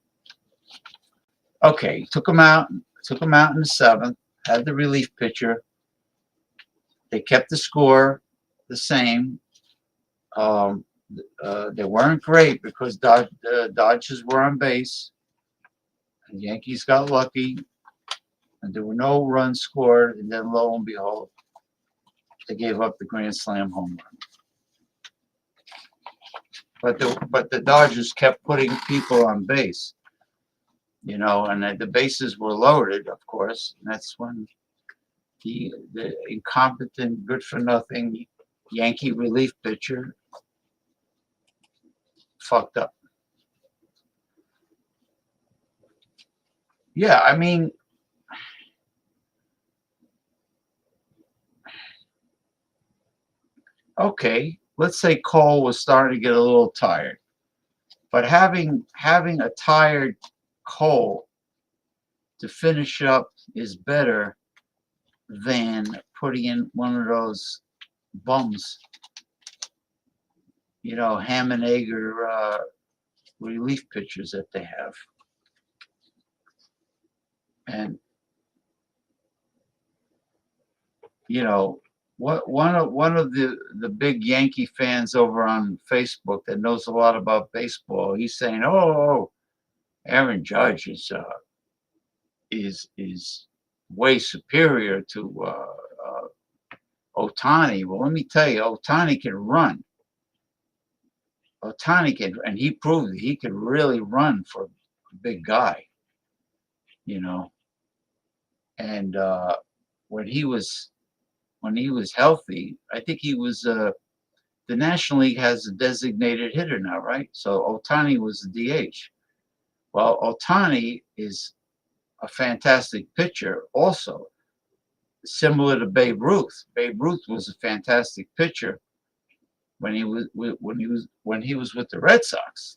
took him out in the seventh, had the relief pitcher. They kept the score the same. They weren't great because the Dodgers were on base. The Yankees got lucky, and there were no runs scored. And then, lo and behold, they gave up the grand slam home run. But the Dodgers kept putting people on base, you know, and the bases were loaded, of course. And that's when the incompetent, good-for-nothing Yankee relief pitcher fucked up. Yeah, I mean, okay, let's say Cole was starting to get a little tired, but having a tired Cole to finish up is better than putting in one of those bums, you know, ham and egg relief pitchers that they have. And you know, one of the big Yankee fans over on Facebook that knows a lot about baseball, he's saying, "Oh, Aaron Judge is way superior to Ohtani." Well, let me tell you, Ohtani can run. Ohtani can, and he proved that he could really run for a big guy, you know. And when he was healthy, I think he was the National League has a designated hitter now, right? So Ohtani was the DH. Well, Ohtani is a fantastic pitcher also, similar to Babe Ruth. Babe Ruth was a fantastic pitcher when he was with the Red Sox,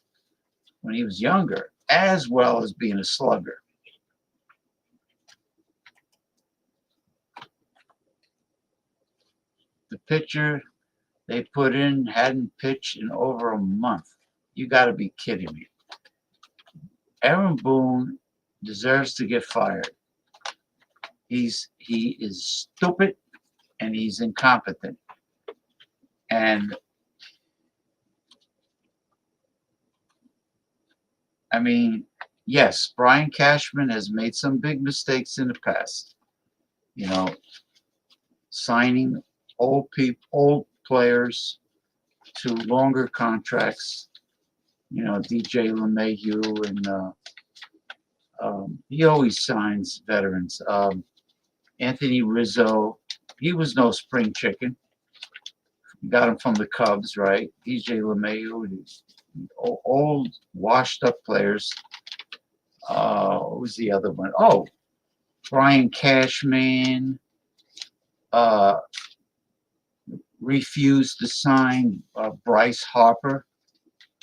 when he was younger, as well as being a slugger. The pitcher they put in hadn't pitched in over a month. You got to be kidding me. Aaron Boone deserves to get fired. He is stupid and he's incompetent. And I mean, yes, Brian Cashman has made some big mistakes in the past. You know, signing old players to longer contracts. You know, DJ LeMahieu, and he always signs veterans. Anthony Rizzo, he was no spring chicken. Got him from the Cubs, right? DJ LeMahieu, old, washed-up players. What was the other one? Oh, Brian Cashman refused to sign Bryce Harper,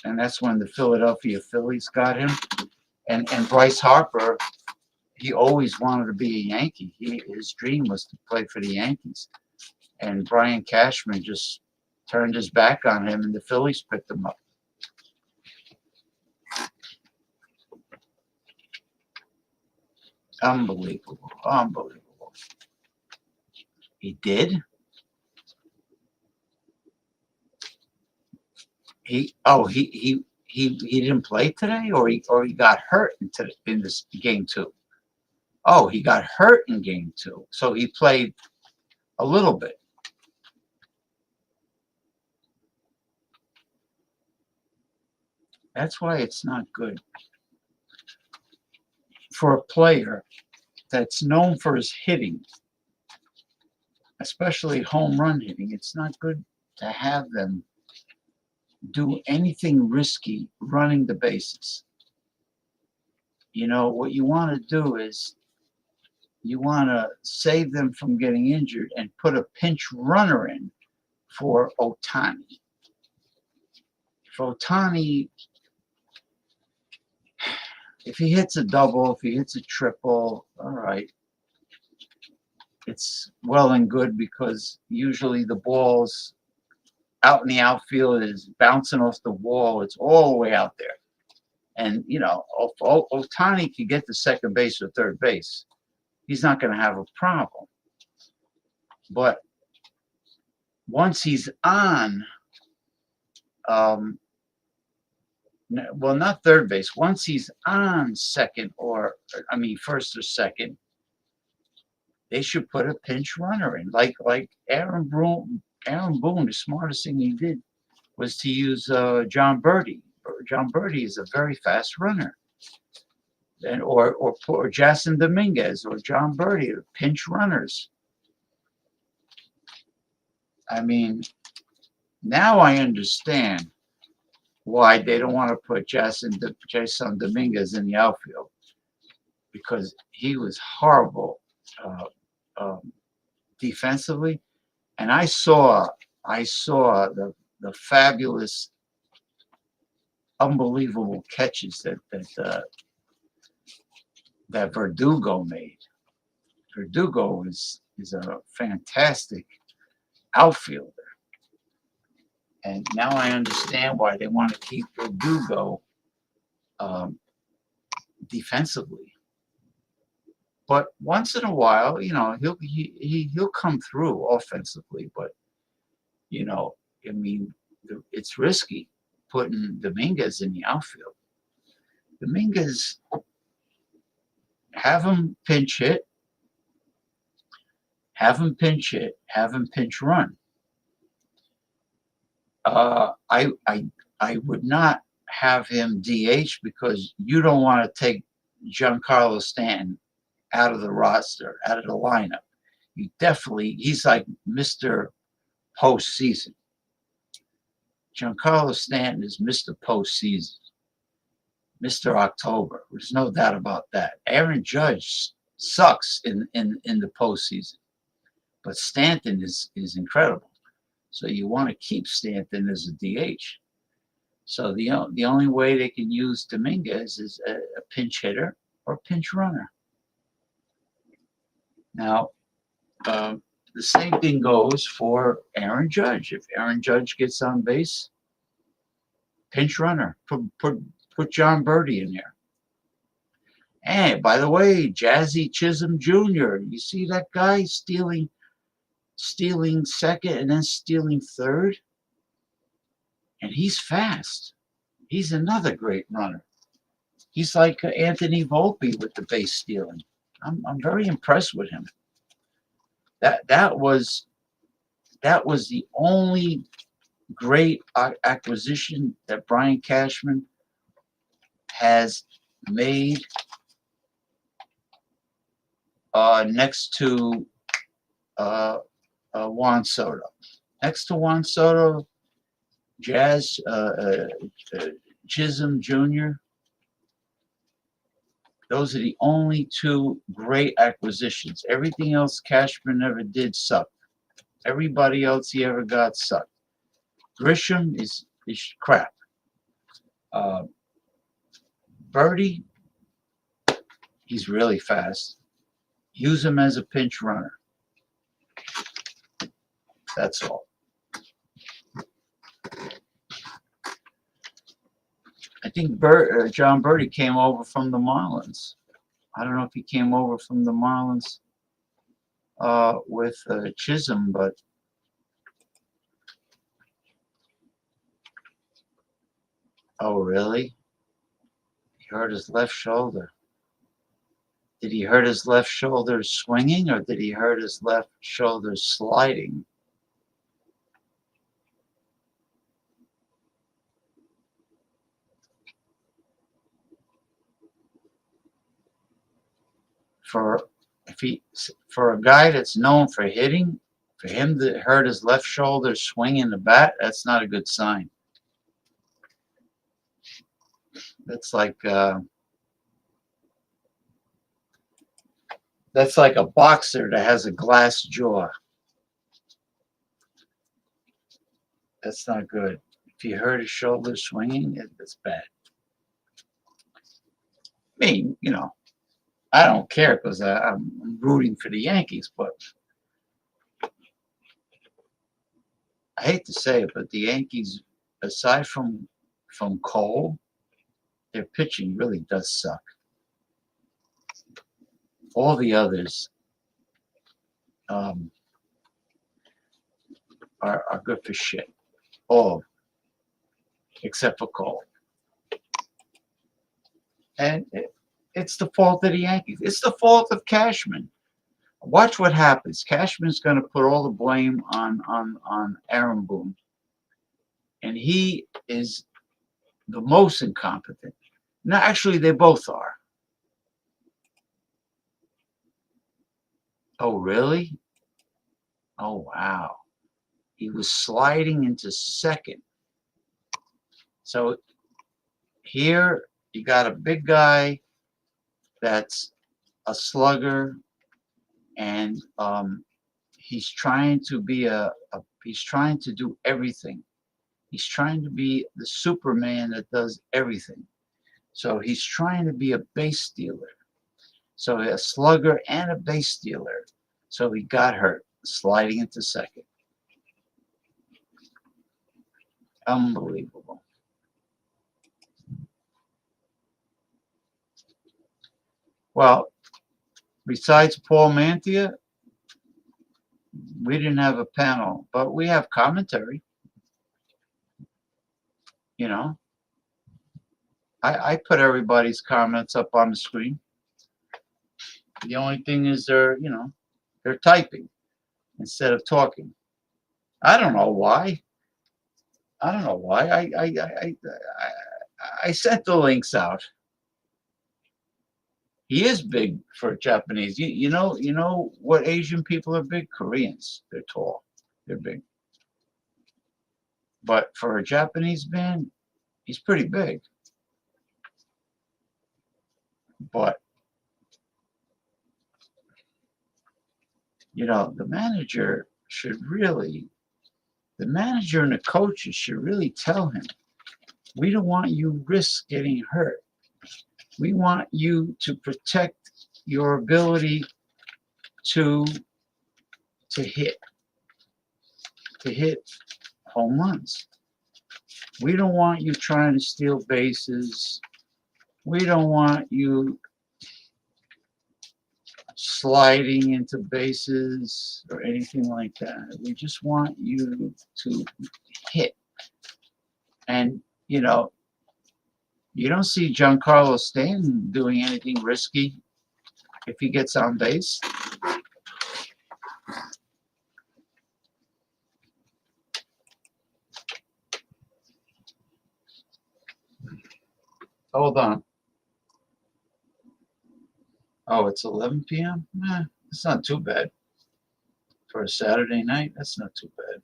and that's when the Philadelphia Phillies got him. And Bryce Harper, he always wanted to be a Yankee. His dream was to play for the Yankees. And Brian Cashman just turned his back on him, and the Phillies picked him up. Unbelievable. Unbelievable. He did? He didn't play today, or he got hurt in this game 2. Oh, he got hurt in game 2. So he played a little bit. That's why it's not good for a player that's known for his hitting, especially home run hitting. It's not good to have them do anything risky running the bases. you know, what you want to do is you want to save them from getting injured and put a pinch runner in for Otani. If Otani, if he hits a double, if he hits a triple, all right, it's well and good, because usually the ball's out in the outfield is bouncing off the wall. It's all the way out there. And, you know, if Otani can get to second base or third base, he's not going to have a problem. But once he's on, well, not third base, once he's on second, or, I mean, first or second, they should put a pinch runner in. Like Aaron Boone, the smartest thing he did was to use John Birdie. John Birdie is a very fast runner. And, or Jason Dominguez or John Birdie, pinch runners. I mean, now I understand why they don't want to put Jason Dominguez in the outfield, because he was horrible defensively. And I saw the fabulous, unbelievable catches that Verdugo made. Verdugo is a fantastic outfielder. And now I understand why they want to keep Verdugo defensively. But once in a while, you know, he'll come through offensively. But, you know, I mean, it's risky putting Dominguez in the outfield. Dominguez, have him pinch hit, have him pinch run. I would not have him DH, because you don't want to take Giancarlo Stanton out of the roster, out of the lineup. You definitely, he's like Mr. Postseason. Giancarlo Stanton is Mr. Postseason, Mr. October. There's no doubt about that. Aaron Judge sucks in the postseason, but Stanton is incredible. So you want to keep Stanton as a DH. So the only way they can use Dominguez is a pinch hitter or pinch runner. Now, the same thing goes for Aaron Judge. If Aaron Judge gets on base, pinch runner. Put John Birdie in there. And by the way, Jazzy Chisholm Jr., you see that guy stealing second and then stealing third? And he's fast. He's another great runner. He's like Anthony Volpe with the base stealing. I'm very impressed with him. That was the only great acquisition that Brian Cashman has made, next to Juan Soto. Next to Juan Soto, Chisholm Jr. Those are the only two great acquisitions. Everything else Cashman ever did sucked. Everybody else he ever got sucked. Grisham is crap. Birdie, he's really fast. Use him as a pinch runner. That's all. I think John Birdie came over from the Marlins. I don't know if he came over from the Marlins with Chisholm, but oh, really? He hurt his left shoulder. Did he hurt his left shoulder swinging, or did he hurt his left shoulder sliding? For a guy that's known for hitting, for him to hurt his left shoulder swinging the bat, that's not a good sign. That's like That's like a boxer that has a glass jaw. That's not good. If you hurt his shoulder swinging, it's bad. I mean, you know, I don't care because I'm rooting for the Yankees, but I hate to say it, but the Yankees, aside from Cole, their pitching really does suck. All the others are good for shit. All except for Cole. And it's the fault of the Yankees. It's the fault of Cashman. Watch what happens. Cashman's going to put all the blame on Aaron Boone. And he is the most incompetent. No, actually, they both are. Oh, really? Oh, wow. He was sliding into second. So here you got a big guy that's a slugger, and he's trying to be he's trying to do everything. He's trying to be the Superman that does everything. So he's trying to be a base stealer. So a slugger and a base stealer. So he got hurt, sliding into second. Unbelievable. Well, besides Paul Mantia, we didn't have a panel, but we have commentary. You know, I put everybody's comments up on the screen. The only thing is they're typing instead of talking. I don't know why. I sent the links out. He is big for Japanese. You know what Asian people are big? Koreans. They're tall. They're big. But for a Japanese man, he's pretty big. But the manager and the coaches should really tell him, we don't want you risk getting hurt. We want you to protect your ability to hit home runs. We don't want you trying to steal bases. We don't want you sliding into bases or anything like that. We just want you to hit. And, you don't see Giancarlo Stanton doing anything risky if he gets on base. Hold on. Oh, it's 11 p.m.? It's not too bad. For a Saturday night, that's not too bad.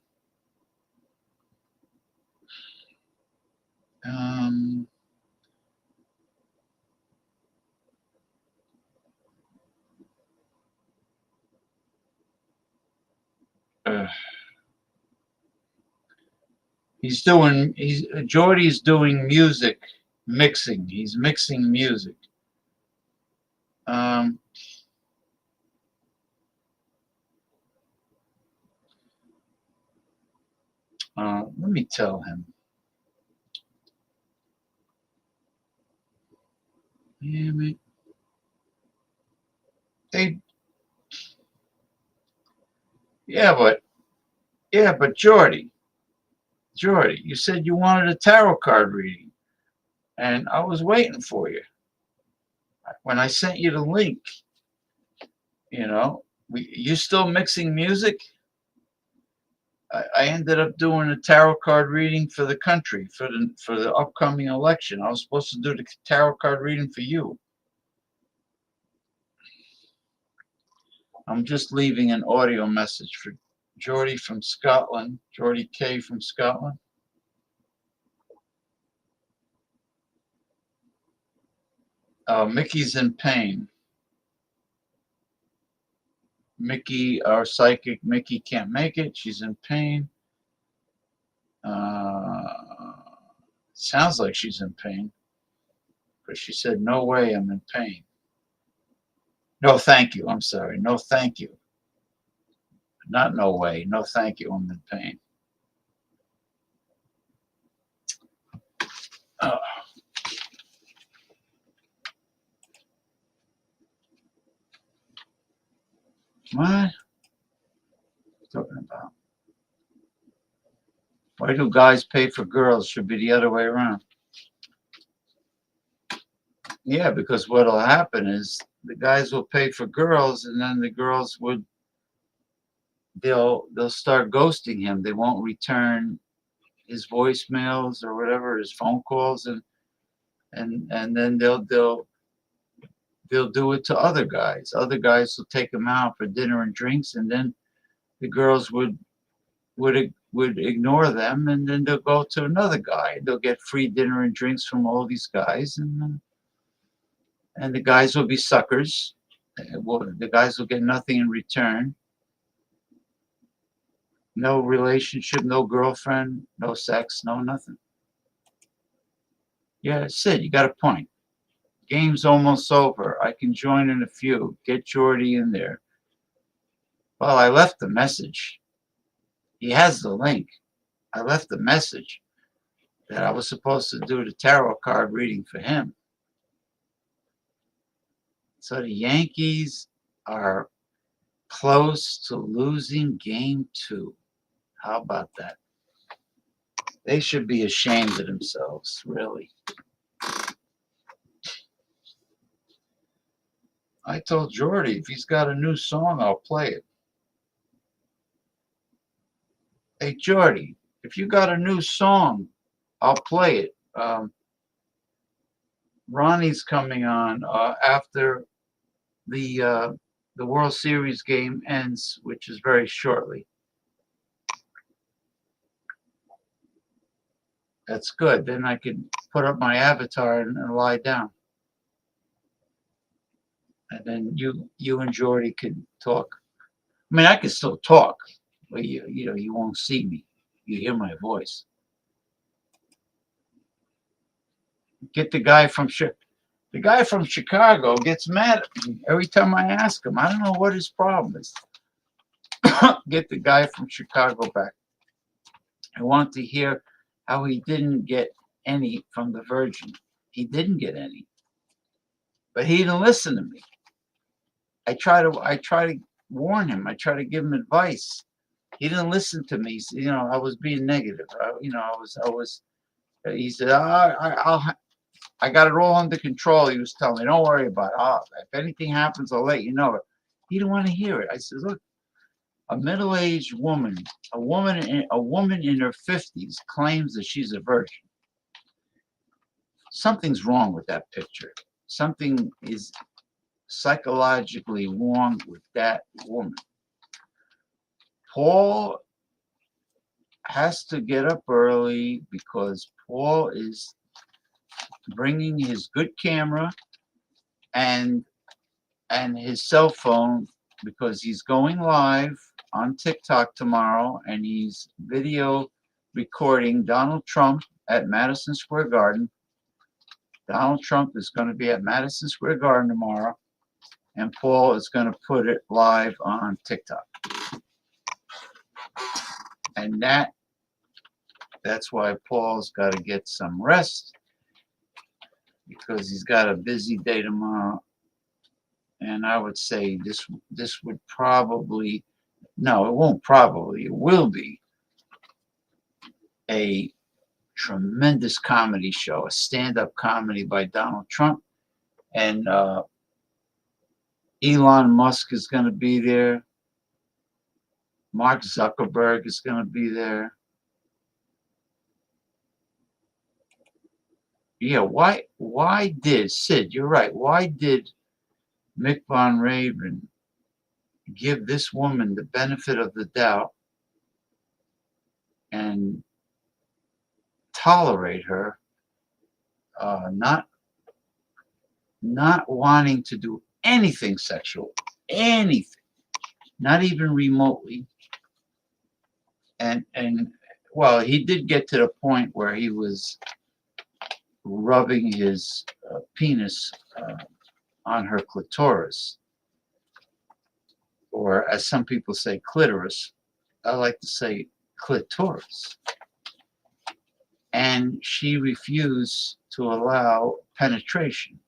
Jordy's doing music mixing. He's mixing music. Let me tell him. Damn it. But Jordy, you said you wanted a tarot card reading, and I was waiting for you. When I sent you the link, you still mixing music? I ended up doing a tarot card reading for the country for the upcoming election. I was supposed to do the tarot card reading for you. I'm just leaving an audio message for Jordy from Scotland, Jordy K from Scotland. Mickey's in pain. Mickey, our psychic Mickey, can't make it. She's in pain. Sounds like she's in pain. But she said, no way, I'm in pain. No, thank you. I'm sorry. No, thank you. Not no way. No, thank you. I'm in pain. Oh. What? Talking about? Why do guys pay for girls? Should be the other way around. Yeah, because what'll happen is the guys will pay for girls, and then the girls would they'll start ghosting him. They won't return his voicemails or whatever, his phone calls, and then they'll do it to other guys. Other guys will take him out for dinner and drinks, and then the girls would ignore them, and then they'll go to another guy. They'll get free dinner and drinks from all these guys, and the guys will be suckers. The guys will get nothing in return. No relationship, no girlfriend, no sex, no nothing. Yeah, Sid, you got a point. Game's almost over. I can join in a few. Get Jordy in there. Well, I left the message. He has the link. I left the message that I was supposed to do the tarot card reading for him. So the Yankees are close to losing game 2. How about that? They should be ashamed of themselves, really. I told Jordy, if he's got a new song, I'll play it. Hey, Jordy, if you got a new song, I'll play it. Ronnie's coming on after the World Series game ends, which is very shortly. That's good. Then I can put up my avatar and lie down. And then you and Jordy can talk. I mean, I can still talk, but you won't see me. You hear my voice. Get the guy from Chicago gets mad at me every time I ask him. I don't know what his problem is. Get the guy from Chicago back. I want to hear how he didn't get any from the Virgin. He didn't get any, but he didn't listen to me. I try to warn him. I try to give him advice. He didn't listen to me. So, I was being negative. He said, I got it all under control. He was telling me, don't worry about it. If anything happens, I'll let you know. He didn't want to hear it. I said, look, a middle-aged woman, a woman in her 50s claims that she's a virgin. Something's wrong with that picture. Something is psychologically wrong with that woman. Paul has to get up early because Paul is bringing his good camera and his cell phone because he's going live on TikTok tomorrow, and he's video recording Donald Trump at Madison Square Garden. Donald Trump is going to be at Madison Square Garden tomorrow, and Paul is going to put it live on TikTok. And that's why Paul's got to get some rest, because he's got a busy day tomorrow. And I would say this would probably, no, it won't probably, it will be a tremendous comedy show, a stand-up comedy by Donald Trump. And Elon Musk is going to be there. Mark Zuckerberg is going to be there. Yeah, why did, Sid, you're right, why did Mick Von Raven give this woman the benefit of the doubt and tolerate her not wanting to do anything sexual, anything, not even remotely. And well, he did get to the point where he was rubbing his penis on her clitoris, or as some people say, clitoris. I like to say clitoris. And she refused to allow penetration,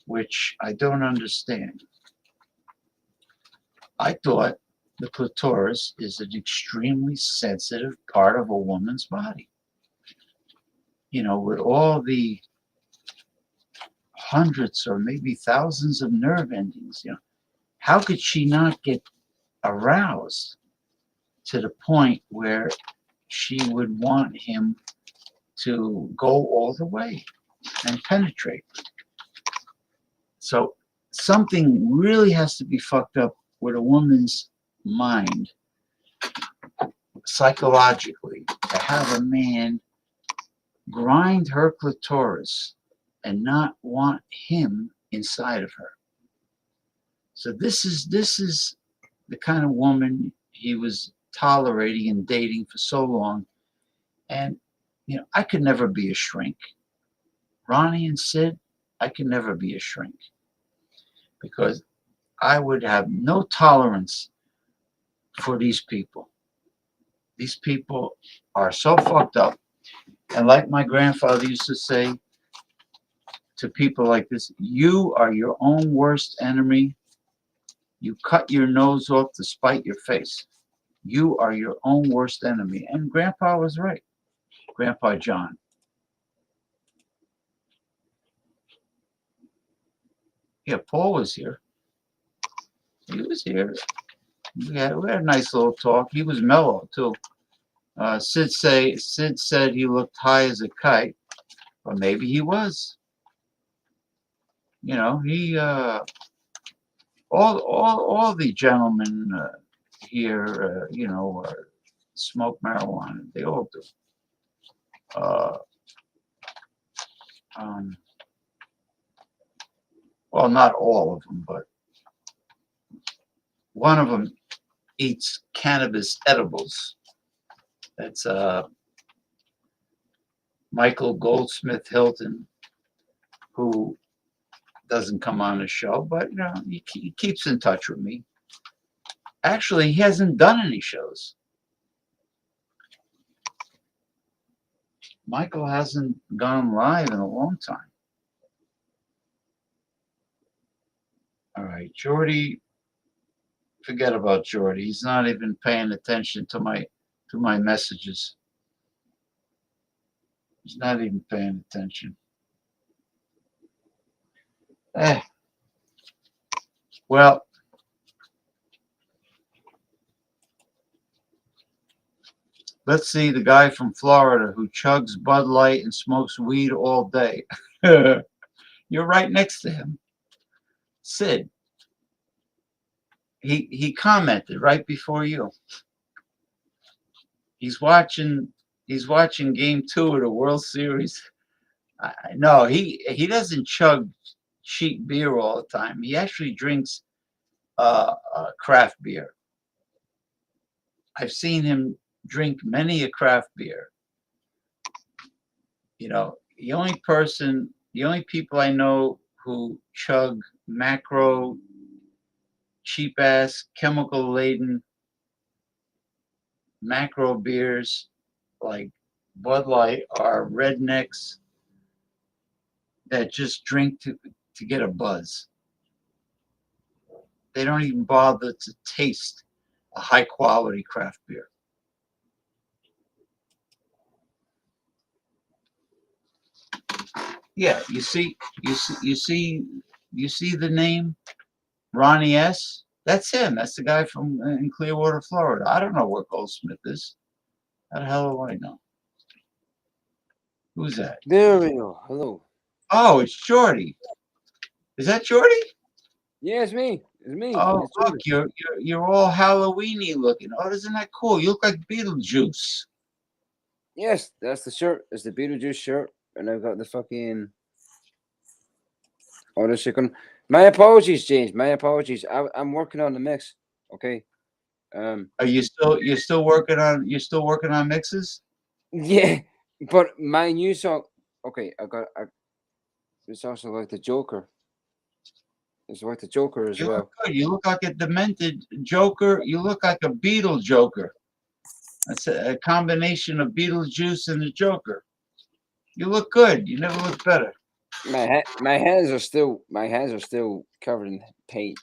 which I don't understand. I thought the clitoris is an extremely sensitive part of a woman's body. You know, with all the hundreds or maybe thousands of nerve endings, you know, how could she not get aroused to the point where she would want him to go all the way and penetrate? So something really has to be fucked up with a woman's mind psychologically to have a man grind her clitoris and not want him inside of her. So this is the kind of woman he was tolerating and dating for so long. And you know, I could never be a shrink. Ronnie and Sid, I could never be a shrink, because I would have no tolerance for these people. These people are so fucked up. And like my grandfather used to say to people like this, you are your own worst enemy. You cut your nose off to spite your face. You are your own worst enemy. And Grandpa was right. Grandpa John. Yeah, Paul was here. He was here. We had a nice little talk. He was mellow too. Sid said he looked high as a kite, or maybe he was. You know, he all the gentlemen here, you know, smoke marijuana. They all do. Well, not all of them, but one of them eats cannabis edibles. That's Michael Goldsmith Hilton, who doesn't come on the show, but you know, he keeps in touch with me. Actually, he hasn't done any shows. Michael hasn't gone live in a long time. All right, Jordy, forget about Jordy. He's not even paying attention to my messages. He's not even paying attention. Well, let's see the guy from Florida who chugs Bud Light and smokes weed all day. You're right next to him. Sid. He commented right before you. He's watching game 2 of the World Series. No, he doesn't chug cheap beer all the time. He actually drinks craft beer. I've seen him drink many a craft beer. You know, the only people I know who chug macro, cheap ass, chemical laden macro beers like Bud Light are rednecks that just drink to get a buzz. They don't even bother to taste a high quality craft beer. Yeah, you see the name Ronnie S. That's him. That's the guy from in Clearwater, Florida. I don't know where Goldsmith is. How the hell do I know? Who's that? There we go. Hello. Oh, it's Jordy. Is that Jordy? Yeah, it's me. It's me. Oh, It's look, Jordy. you're all Halloweeny looking. Oh, isn't that cool? You look like Beetlejuice. Yes, that's the shirt. It's the Beetlejuice shirt, and I've got the fucking all this shit going. My apologies, James. My apologies. I'm working on the mix. Okay. Are you still working on mixes? Yeah, but my new song. Okay, it's also like the Joker. It's like the Joker as You look well. good. You look like a demented Joker. You look like a Beetle Joker. That's a combination of Beetlejuice and the Joker. You look good. You never look better. My hands are still covered in paint.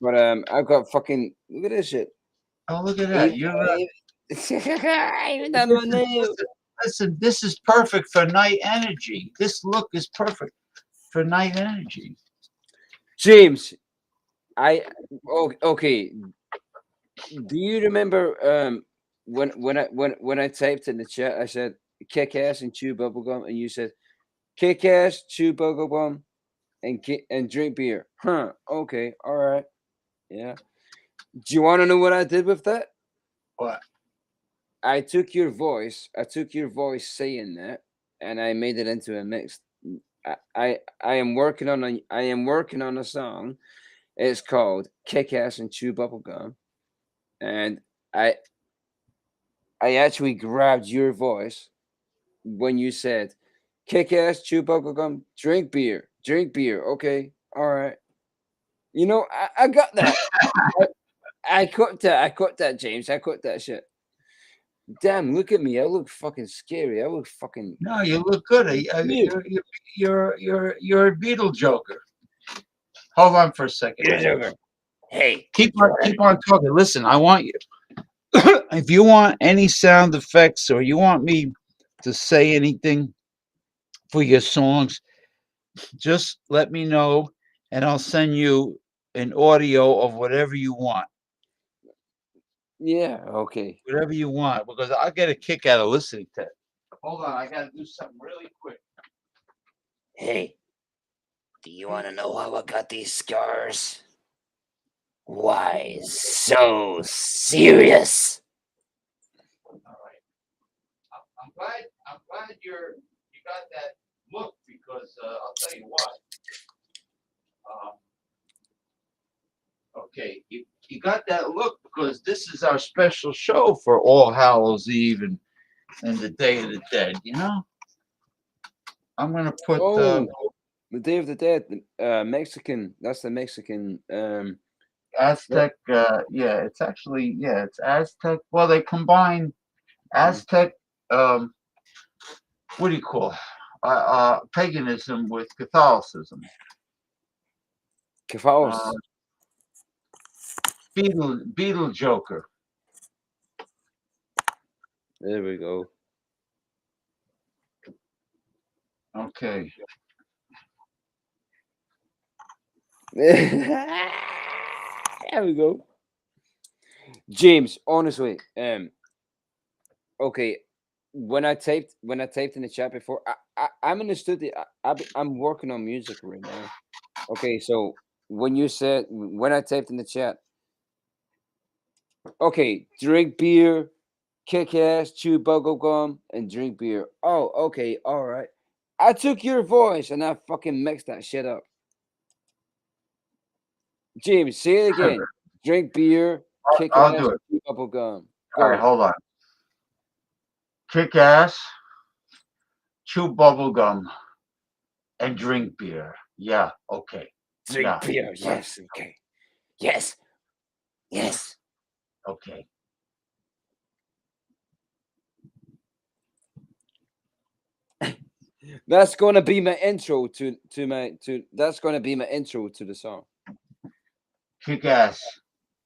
But I've got fucking look at this shit. Oh, look at that. You're Even done my nails. Listen, this is perfect for night energy. This look is perfect for night energy. James, okay. Do you remember when I typed in the chat, I said kick ass and chew bubblegum, and you said kick ass, chew bubblegum, and drink beer. Huh? Okay, all right. Yeah. Do you want to know what I did with that? What? I took your voice saying that, and I made it into a mix. I am working on a song. It's called Kick Ass and Chew Bubblegum. And I actually grabbed your voice when you said kick ass, chew bubblegum, drink beer. Okay, all right. You know, I got that. I caught that, James. I caught that shit. Damn, look at me. I look fucking scary. I look fucking. No, you look good. You're a Beetle Joker. Hold on for a second. Joker. Hey, keep on talking. Listen, I want you. If you want any sound effects or you want me to say anything for your songs, just let me know, and I'll send you an audio of whatever you want. Yeah, okay. Whatever you want, because I get a kick out of listening to it. Hold on, I gotta do something really quick. Hey, do you want to know how I got these scars? Why so serious? All right. I'm glad you got that look, because I'll tell you what. Okay, you got that look because this is our special show for All Hallows Eve and the Day of the Dead. You know, I'm gonna put the Day of the Dead, Mexican. That's the Mexican. Aztec. Yeah, it's actually it's Aztec. Well, they combine Aztec. What do you call paganism with Catholicism? Catholicism. Beetle Joker. There we go. Okay. There we go. James, honestly, okay. When I typed in the chat before, I'm in the studio. I'm working on music right now. Okay, so when I typed in the chat, okay, drink beer, kick ass, chew bubble gum, and drink beer. Oh, okay, all right. I took your voice and I fucking mixed that shit up. James, say it again. Drink beer, kick I'll ass, do it. chew bubble gum. All right, hold on. Kick ass, chew bubble gum, and drink beer. Yeah, okay. Drink beer, yes, okay. Yes. Yes. Okay. That's gonna be my intro to that's gonna be my intro to the song. Kick ass,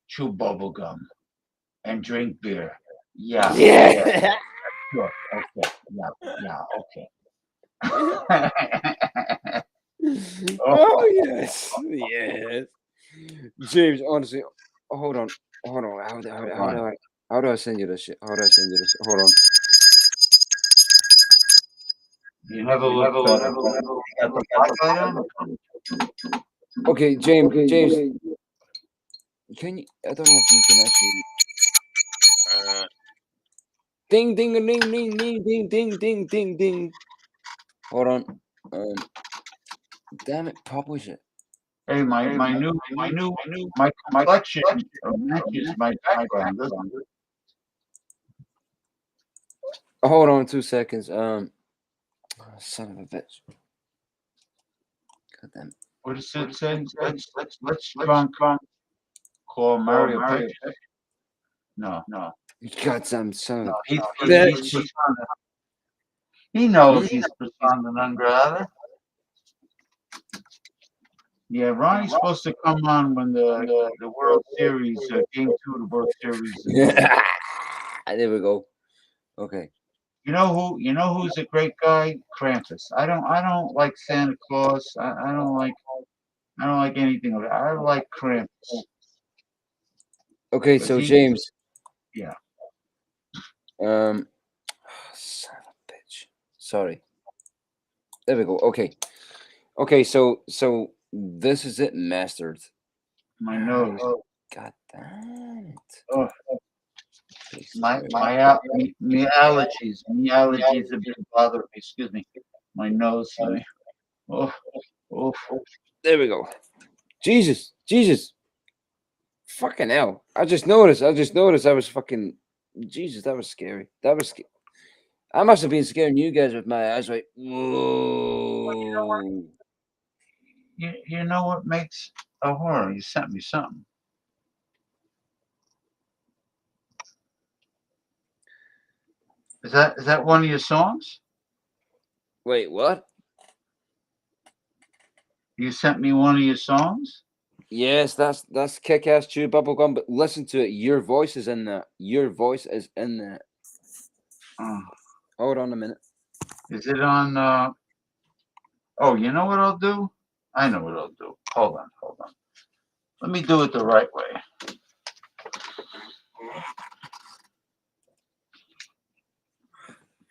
chew bubble gum, and drink beer. Yeah. Yeah. Sure. Okay. Yeah. Okay. Oh yes. Yes. James, honestly, hold on. How do I send you this shit? Hold on. You never look better. Okay, James. Can you? I don't know if you can actually. Ding ding ding ding ding ding ding ding ding ding. Hold on. Damn it! Publish it. Hey, my complexion matches my background, doesn't it? Hold on 2 seconds. Son of a bitch. God damn. What does it say? Let's drunk call Mario Petty. No. You goddamn son of No, a he's bitch. persona. He knows he's persona non grata. Yeah, Ronnie's supposed to come on when the World Series, Game 2 of the World Series. There we go. Okay. You know who's a great guy? Krampus. I don't like Santa Claus. I don't like anything of it. I like Krampus. Okay, so James. Yeah. Son of a bitch. Sorry. There we go. Okay, so this is it, mastered. My nose. God damn it. Oh. My allergies have been bothering me. Excuse me. My nose. Oh. There we go. Jesus. Fucking hell. I just noticed I was fucking Jesus, that was scary. I must have been scaring you guys with my eyes like, whoa. You know what makes a horror? You sent me something. Is that one of your songs? Wait, what? You sent me one of your songs? Yes, that's Kick-Ass Chew Bubblegum, but listen to it. Your voice is in that. Your voice is in that. Hold on a minute. Is it on oh, you know what I'll do? I know what I'll do. Hold on. Let me do it the right way.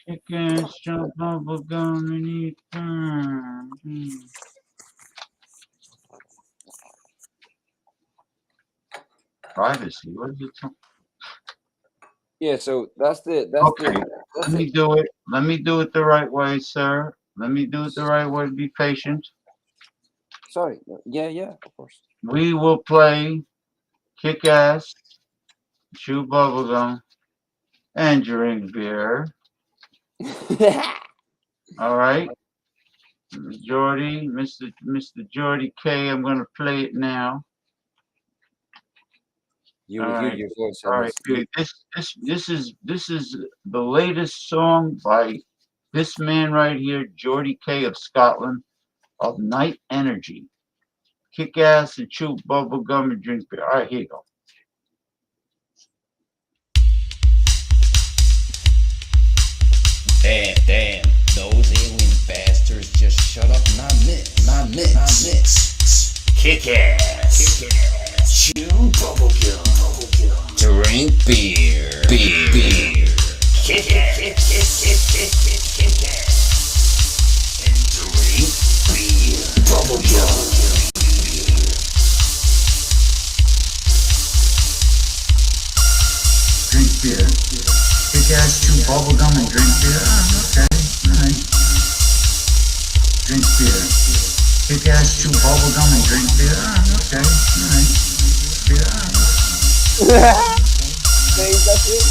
Kick-Ass Chew Bubblegum and eat burn. Privacy. What is it? Yeah, so that's okay. Let me do it. Let me do it the right way, sir. Let me do it the right way. Be patient. Sorry. Yeah, of course. We will play Kick-Ass, Chew Bubblegum, and drink beer. All right. Jordy, Mr. Jordy K, I'm going to play it now. You will hear your voice. All right. This is the latest song by this man right here, Jordy K of Scotland, of Night Energy. Kick ass and chew bubble gum and drink beer. All right, here you go. Damn, those alien bastards just shut up my mix. Kick ass. Chew bubble gum. Drink beer. Kick ass. And drink beer. Bubble gum. Drink beer. Kick ass, chew bubble gum and drink beer. Okay, all right. Drink beer. Kick ass, chew bubble gum and drink beer. Okay, all right. Beer. That's it.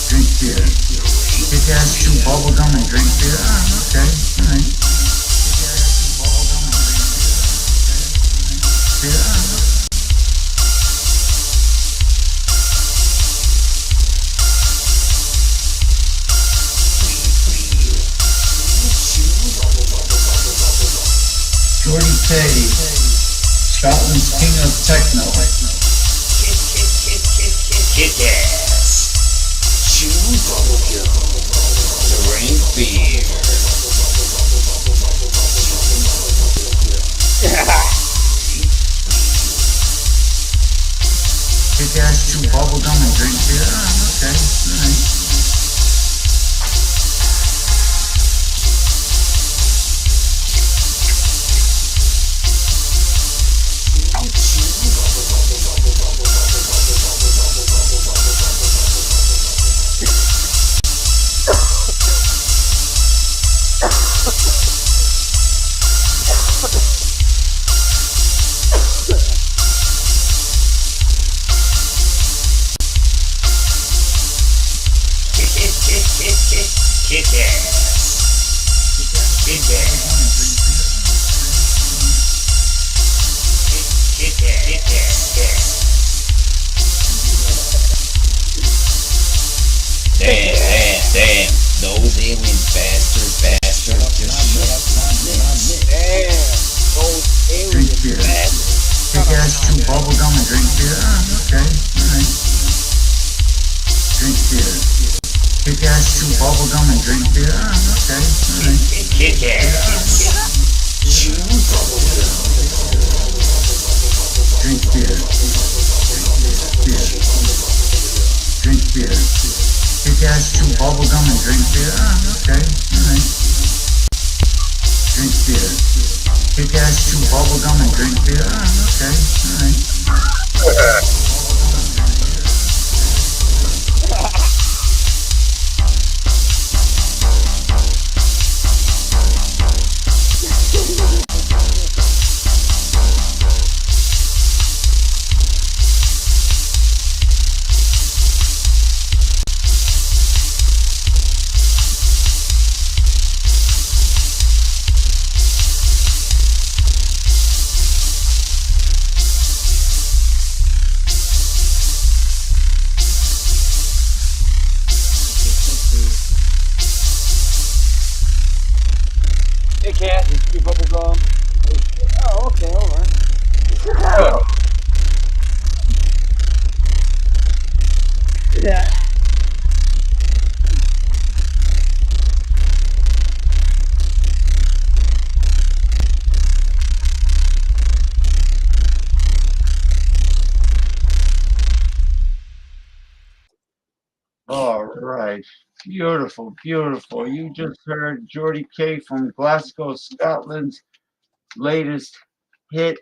Drink beer. Kick ass, chew bubble gum and drink beer. Okay, all right. Beer. Jordy K, Scotland's king of techno. Kick ass. Chew bubble gum. Drink beer. Kick ass, chew bubble gum and drink beer. Okay, all right. Damn. Those alien bastards just shut Damn, those alien bastards. Take ass, chew bubblegum, and drink beer. Okay, alright. Drink beer. Kick ass, chew bubblegum, and drink beer. Okay, alright. Kick ass. Chew bubblegum. Drink beer. Drink beer. Kick ass, chew bubblegum, and drink beer. Okay, alright. Drink beer. Kick ass, chew bubblegum, and drink beer. Okay, alright. Kick ass and chew bubblegum. Oh, okay, alright. Yeah. All right. Beautiful, beautiful. You just heard Geordie K from Glasgow, Scotland's latest hit,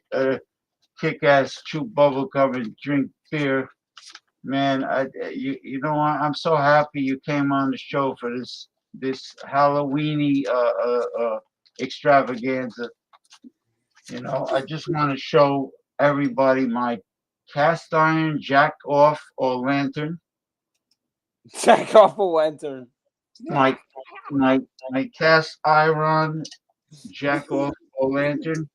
Kick-Ass, Chew Bubblegum, and Drink Beer. Man, you know what? I'm so happy you came on the show for this Halloweeny extravaganza. You know, I just want to show everybody my cast iron jack off or lantern. Jack off a lantern. My cast iron jack off or lantern.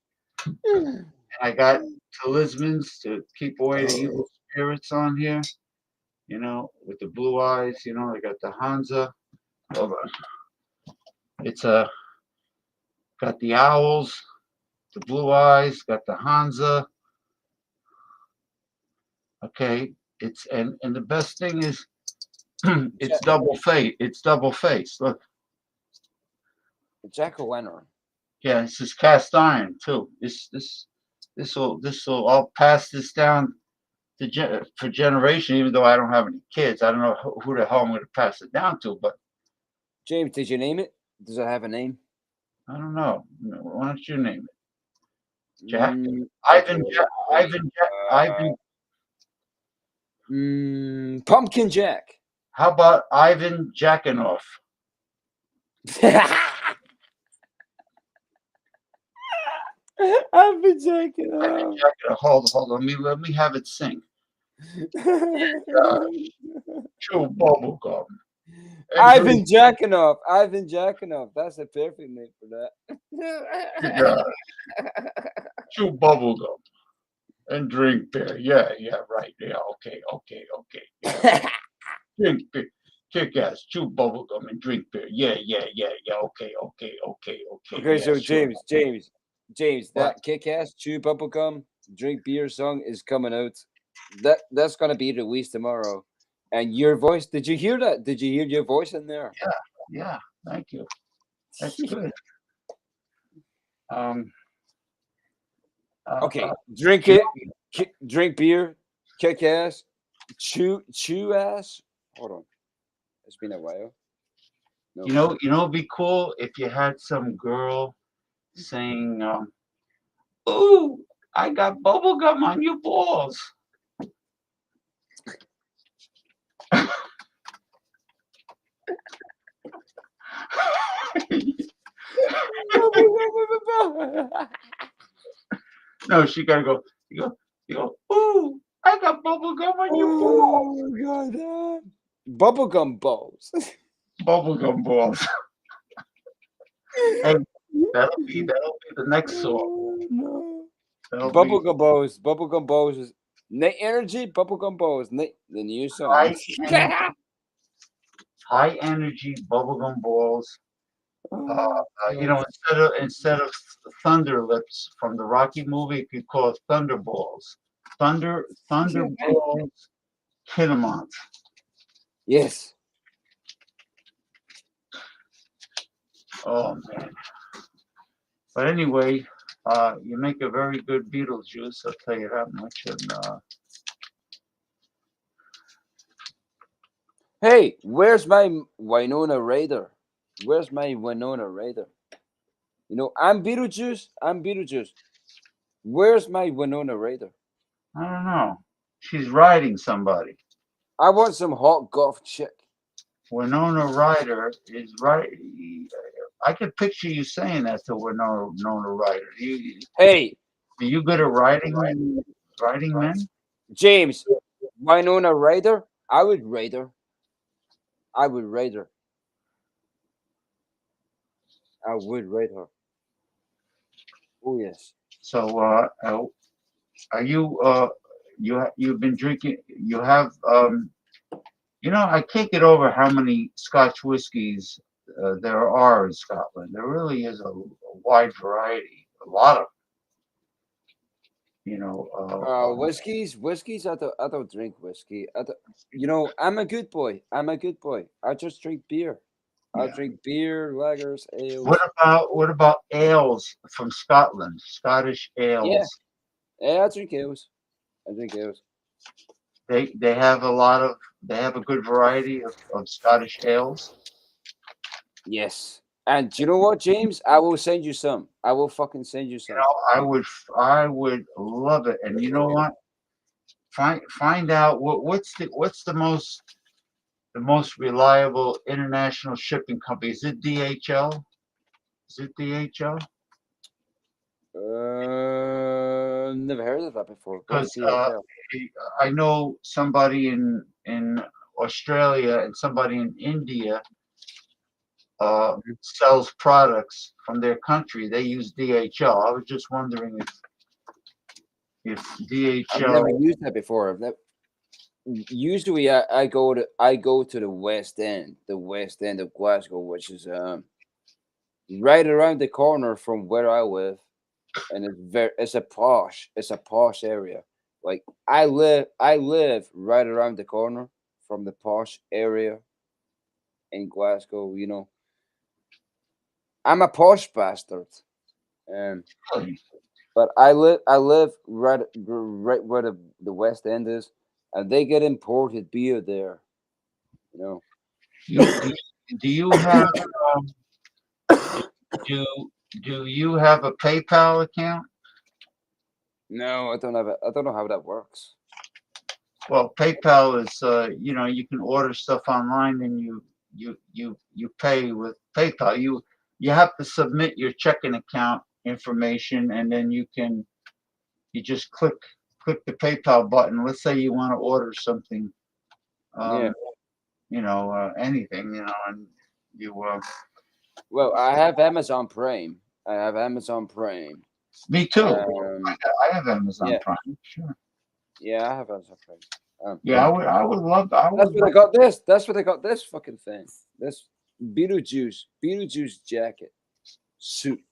And I got talismans to keep away the evil spirits on here. You know, with the blue eyes. You know, I got the Hansa. Hold on. It's got the owls, the blue eyes, got the Hansa. Okay, and the best thing is it's double face. It's double face. Look. Jack-o'-lantern. Yeah, this is cast iron too. This will I'll pass this down to for generation. Even though I don't have any kids, I don't know who the hell I'm going to pass it down to. But James, did you name it? Does it have a name? I don't know. Why don't you name it? Jack. Pumpkin Jack. How about Ivan Jackanoff? Ivan Jackanoff. Hold on. Let me have it sing. Chew bubblegum. Ivan Jackanoff. Ivan Jackanoff. That's a perfect name for that. Chew bubblegum and drink beer. Yeah, right. Yeah, okay. Yeah. Drink beer. Kick ass, chew bubblegum and drink beer. Yeah. Okay. Okay, so sure. James, that kick ass, chew bubblegum, drink beer song is coming out. That's gonna be released tomorrow. And your voice, did you hear that? Did you hear your voice in there? Yeah. Thank you. That's good. Okay, drink it. Drink beer. Kick ass. Chew ass. Hold on. It's been a while. No. You know, it'd be cool if you had some girl saying, "Ooh, I got bubblegum on your balls." No, she gotta go. You go. Ooh, I got bubblegum on your balls. Oh God, bubblegum balls. Bubblegum balls. And that'll be the next song. No. That'll be Bubblegum Bows. Bubblegum Bows is Nick Energy. Bubblegum Bows. Nick, the new song. high energy bubblegum balls. You know, instead of Thunder Lips from the Rocky movie, you could call it Thunderballs. Thunderballs Kinemont. Yes. Oh man. But anyway, you make a very good Beetlejuice, I'll tell you that much. And Hey, where's my Winona Ryder? Where's my Winona Ryder? You know, I'm Beetlejuice. I'm Beetlejuice. Where's my Winona Ryder? I don't know. She's riding somebody. I want some hot golf chick. Winona Ryder is right. I could picture you saying that to Winona Ryder. Hey, are you good at riding men? James, Winona Ryder? I would rate her. I would rate her. I would rate her. Oh yes. So, are you you've been drinking? You have you know, I can't get over how many Scotch whiskies there are in Scotland. There really is a wide variety, a lot of, you know. Whiskeys. I don't drink whiskey. You know, I'm a good boy. I'm a good boy. I just drink beer. I drink beer, lagers, ales. What about ales from Scotland? Scottish ales. Yeah, I drink ales. I drink ales. They have a good variety of Scottish ales. Yes. And do you know what, James? I will send you some. I will fucking send you some. You know, I would love it. And you know what? Find out what's the most reliable international shipping company. Is it DHL? Is it DHL? Never heard of that before. Because I know somebody in Australia and somebody in India sells products from their country. They use DHL. I was just wondering if DHL. I've never used that before. Usually I go to the West End of Glasgow, which is right around the corner from where I live, and it's a posh area. Like I live right around the corner from the posh area in Glasgow. You know, I'm a posh bastard, but I live right where the West End is, and they get imported beer there. You know. Do you have do you have a PayPal account? No, I don't have it. I don't know how that works. Well, PayPal is you know, you can order stuff online and you pay with PayPal. You have to submit your checking account information, and then you just click the PayPal button. Let's say you want to order something, you know, anything, you know, and you. Well, I have Amazon Prime. Me too. I have Amazon Prime. Sure. Yeah, I have Amazon Prime. I would love. That's what I got this. That's what I got this fucking thing. This Beetlejuice jacket suit.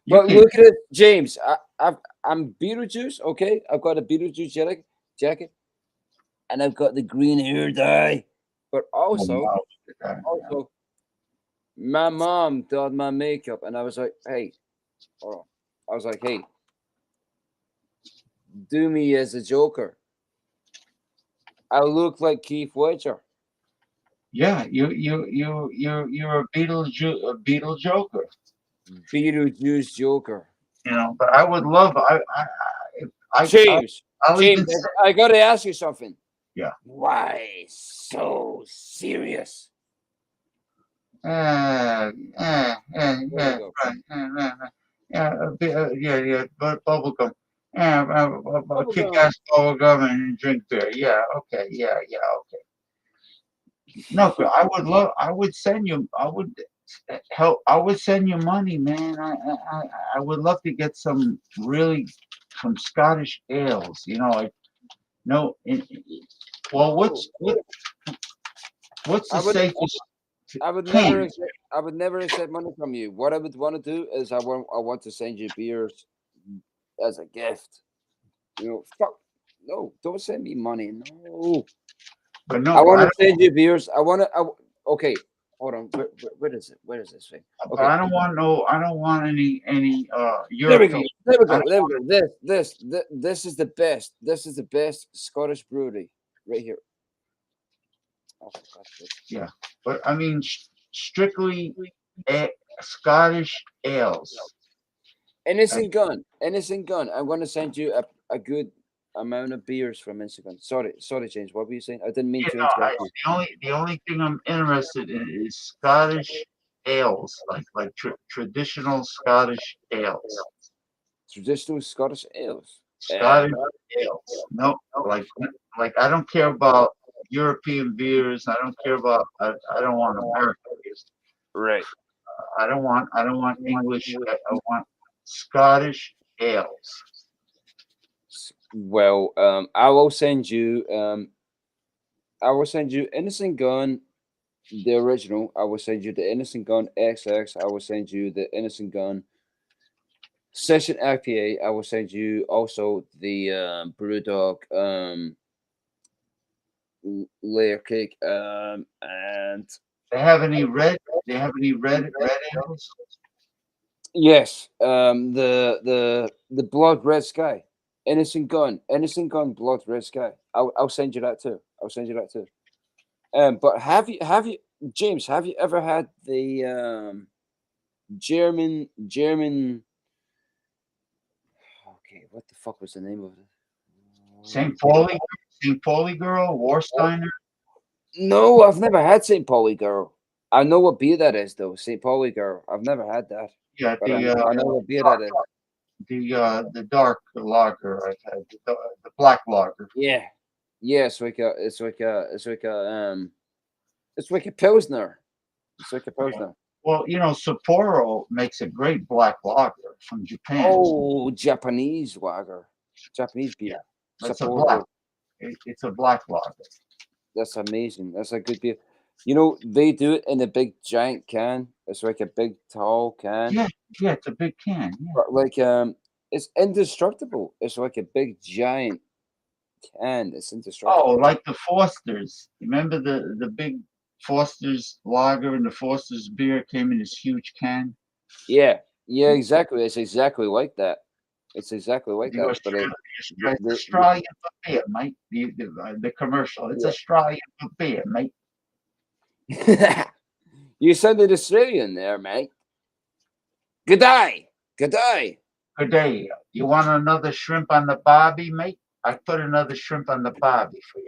But look at it, James. I'm Beetlejuice. Okay, I've got a Beetlejuice jacket, and I've got the green hair dye. But also, my mom did my makeup, and I was like, hey, do me as a Joker. I look like Keith Ledger. Yeah, you're a Beetle Joker. Beetlejuice Joker. You know, but I would love. James, I got to ask you something. Yeah. Why so serious? Yeah, bubblegum. Kick-ass bubblegum and drink beer. Yeah, okay, yeah, okay. No, I would help. I would send you money, man. I would love to get some Scottish ales. You know, like no. Well, what's the safest? I would Can. never accept, I would never accept money from you. What I would want to do is I want to send you beers as a gift. Fuck no, don't send me money. No. But no, I want to send you beers. Okay, hold on. Where is it? Where is this thing? But I don't want any There we go. European. There we go. There we go. This is the best. This is the best Scottish brewery right here. Oh, yeah, but I mean strictly Scottish ales. Innocent Gun. I'm going to send you a good amount of beers from Innocent Gun. Sorry, James. What were you saying? I didn't mean to interrupt you. The only thing I'm interested in is Scottish ales, like traditional Scottish ales. Traditional Scottish ales. Scottish ales. No, like I don't care about European beers. I don't care about. I don't want American beers. Right. I don't want English. I want Scottish ales. Well, I will send you. Innocent Gun, the original. I will send you the Innocent Gun XX. I will send you the Innocent Gun Session IPA. I will send you also the Brewdog layer cake. And They have any red? They have any red ales? yes, the Blood Red Sky. Innocent Gun, Blood Red Sky. I'll send you that too. But have you, James? Have you ever had the German? Okay, what the fuck was the name of it? St. Pauli girl, Warsteiner. No, I've never had St. Pauli girl. I know what beer that is though. St. Pauli girl. I've never had that. Yeah, but I know what beer that is. The dark lager I've had, the black lager. Yeah, it's like a pilsner. It's like a pilsner. Well, Sapporo makes a great black lager from Japan. Oh, Japanese lager, Japanese beer. It's Sapporo. It's a black lager. That's amazing. That's a good beer. They do it in a big giant can. It's like a big tall can. Yeah, it's a big can. Yeah. But it's indestructible. It's like a big giant can. It's indestructible. Oh, like the Foster's. Remember the big Foster's lager and the Foster's beer came in this huge can? Yeah, exactly. It's exactly like that. It's exactly like that. But it's Australian for beer, mate. The commercial. It's Australian for beer, mate. You sounded Australian there, mate. Good day. Good day. You want another shrimp on the barbie, mate? I put another shrimp on the barbie for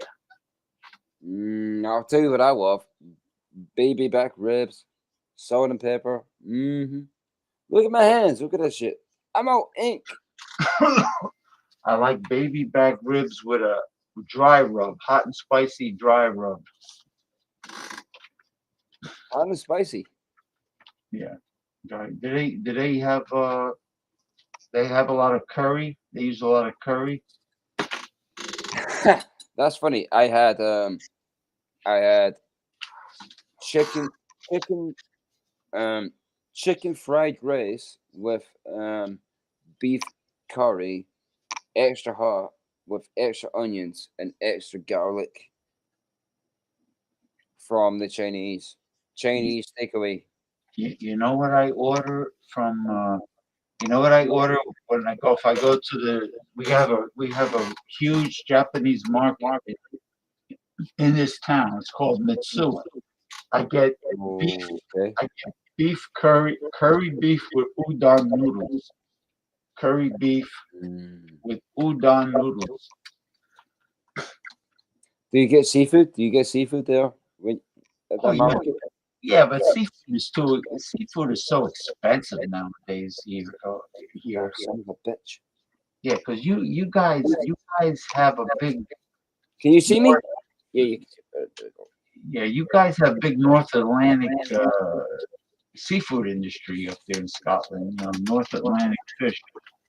you. I'll tell you what I love. Baby back ribs, salt and pepper. Look at my hands. Look at that shit. I'm all ink. I like baby back ribs with a dry rub, hot and spicy dry rub. Hot and spicy. Yeah. Do they have they have a lot of curry? They use a lot of curry. That's funny. I had chicken fried rice with beef curry, extra hot with extra onions and extra garlic from the Chinese takeaway. You know what I order from? You know what I order when if I go to we have a huge Japanese market in this town. It's called Mitsuya. I get beef. Okay. I get beef curry beef with udon noodles. Curry beef with udon noodles. Do you get seafood? Do you get seafood there? At that market? Yeah, but seafood is so expensive nowadays here. Son of a bitch. Yeah, because you guys have a big. Can you see me? Yeah, you can see. Yeah, you guys have big North Atlantic seafood industry up there in Scotland. North Atlantic fish.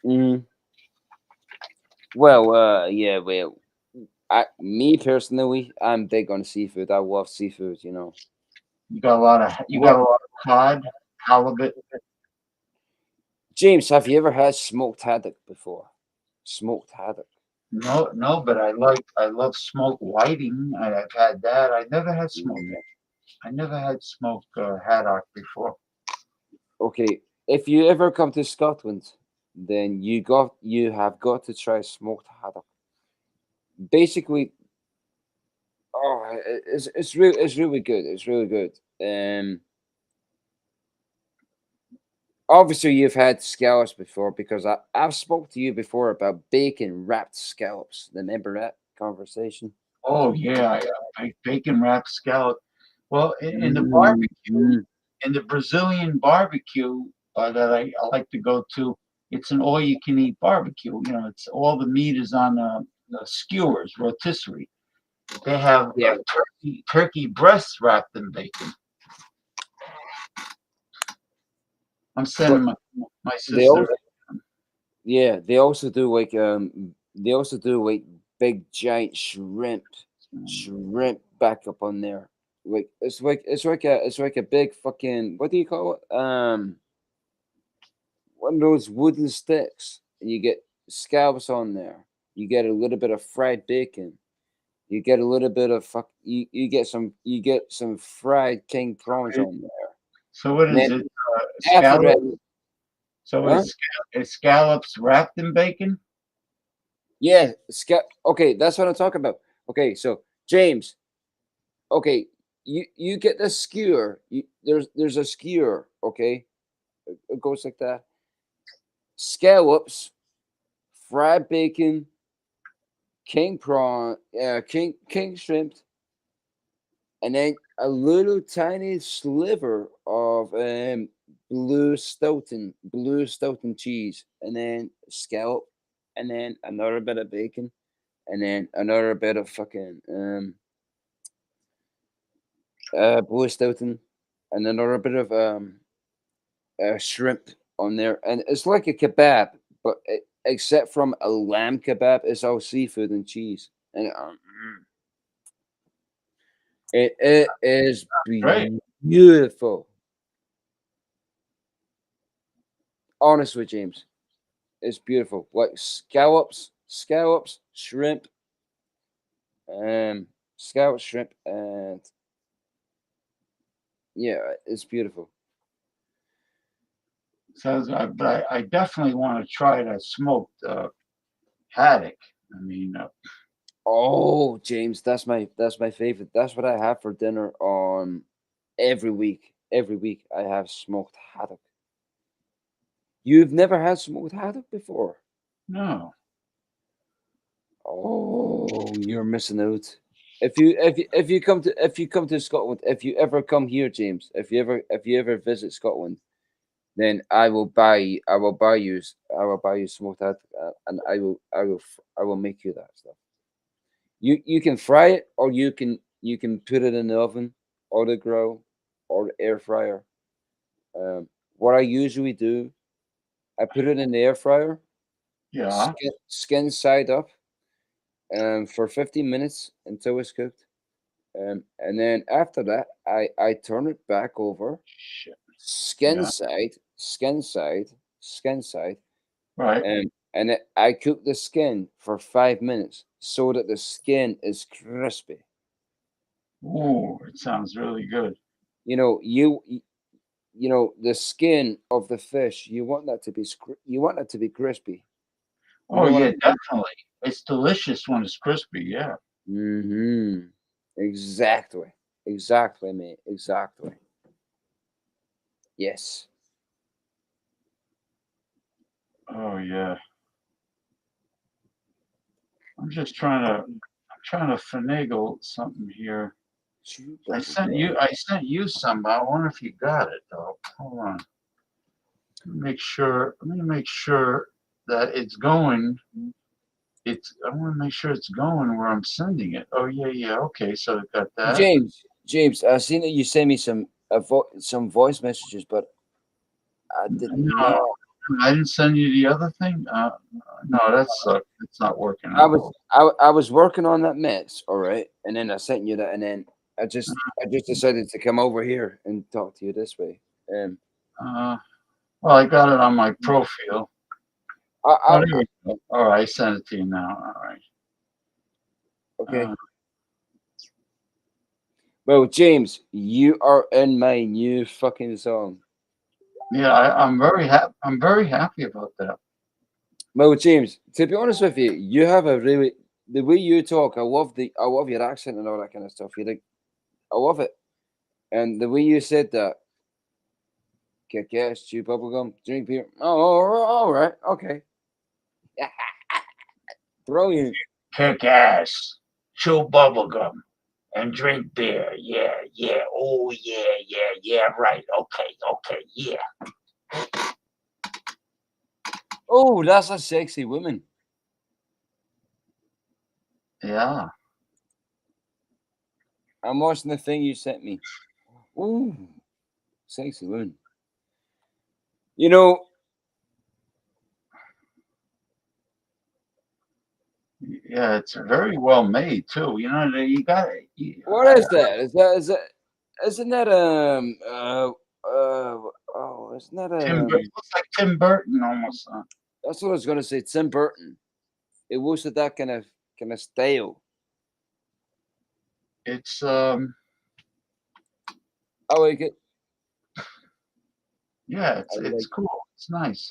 Mm. Well, yeah, well, me personally, I'm big on seafood. I love seafood. You got a lot of cod, halibut. James, have you ever had smoked haddock before? Smoked haddock. No, no, but I love smoked whiting. I've had that. I never had smoked. I never had smoked haddock before. Okay, if you ever come to Scotland, then you have got to try smoked haddock. Basically, it's really good. It's really good. Obviously you've had scallops before because I've spoke to you before about bacon wrapped scallops. Remember that conversation? Oh yeah, bacon wrapped scallop. Well, in the barbecue, in the Brazilian barbecue that I like to go to, it's an all-you-can-eat barbecue. It's all the meat is on skewers, rotisserie. They have turkey breasts wrapped in bacon. I'm sending my sister. They also do like big giant shrimp back up on there. Like it's like a big fucking, what do you call it? One of those wooden sticks. And you get scallops on there. You get a little bit of fried bacon. You get a little bit of you get some fried king prawns on there. So what is it? Scallops? So is scallops wrapped in bacon? Yeah, okay, that's what I'm talking about. Okay, so James, okay, you get the skewer. There's a skewer, okay? It goes like that. Scallops, fried bacon, king prawn, king shrimp, and then a little tiny sliver of blue Stoughton cheese, and then scallop, and then another bit of bacon, and then another bit of fucking blue Stoughton, and another bit of shrimp on there, and it's like a kebab, but except from a lamb kebab, it's all seafood and cheese, and it is beautiful. Honestly, James, it's beautiful. Like scallops, shrimp, shrimp, and yeah, it's beautiful. So, but I definitely want to try that smoked haddock. I mean, oh, James, that's my favorite. That's what I have for dinner on every week. Every week I have smoked haddock. You've never had smoked haddock before? No. Oh, you're missing out. If you come to Scotland, if you ever come here, James, if you ever visit Scotland, then I will buy you smoked haddock, and I will make you that stuff. You can fry it, or you can put it in the oven, or the grill, or the air fryer. What I usually do, I put it in the air fryer. Yeah. Skin side up, for 15 minutes until it's cooked. And then after that, I turn it back over. Skin side. Right. And I cook the skin for 5 minutes so that the skin is crispy. Ooh, it sounds really good. The skin of the fish, you want that to be crispy. Oh yeah, definitely. It's delicious when it's crispy. Yeah. Mm-hmm. Exactly, mate. Exactly. Yes. Oh yeah. I'm trying to finagle something here. I sent you some, but I wonder if you got it though. Hold on. Let me make sure that it's going. I want to make sure it's going where I'm sending it. Oh yeah, okay. So I got that. James, I seen that you sent me some some voice messages, but I didn't No, know. I didn't send you the other thing. No, that's it's not working I out. was working on that mess, all right, and then I sent you that, and then I just decided to come over here and talk to you this way. Well, I got it on my profile. I, Oh, there we go. All right, I sent it to you now. All right. okay. Well, James, you are in my new fucking song. Yeah, I'm very happy. I'm very happy about that. Well, James, to be honest with you, you have a really the way you talk. I love your accent and all that kind of stuff. I love it, and the way you said that. Kick ass, chew bubblegum, drink beer. Oh, all right, okay. Brilliant. Kick ass, chew bubblegum, and drink beer. Yeah, yeah. Oh, yeah. Right. Okay. Yeah. Oh, that's a sexy woman. Yeah. I'm watching the thing you sent me. Ooh, sexy woman. You know, Yeah, it's very well made too. You know, you got what is that? Isn't that isn't that It looks like Tim Burton almost. That's what I was gonna say. Tim Burton. It was that kind of style. It's I like it. Yeah, it's cool. It's nice.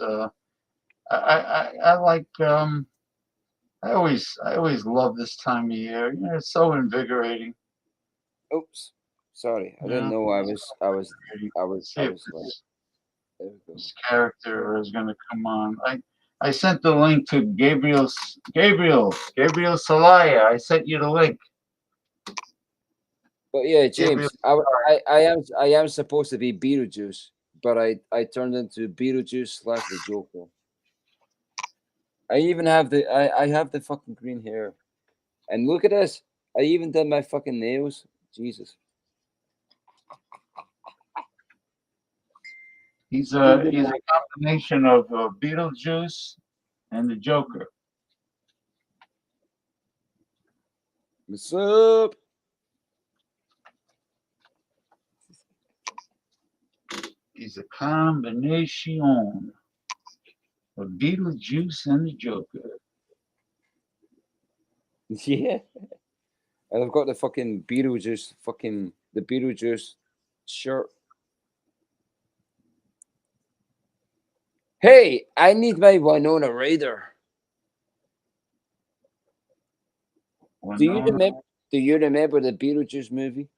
I like I always love this time of year. You know, it's so invigorating. Oops, sorry, I didn't Yeah. know I was. See if this character is going to come on. I sent the link to Gabriel Salaya. I sent you the link. But yeah, Gabriel James, I am supposed to be Beetlejuice, but I turned into Beetlejuice / the Joker. I even have I have the fucking green hair, and look at this. I even did my fucking nails. Jesus. He's a combination of Beetlejuice and the Joker. What's up? He's a combination of Beetlejuice and the Joker. Yeah. And I've got the fucking Beetlejuice, the Beetlejuice shirt. Hey, I need my Winona Ryder. Do you remember the Beetlejuice movie?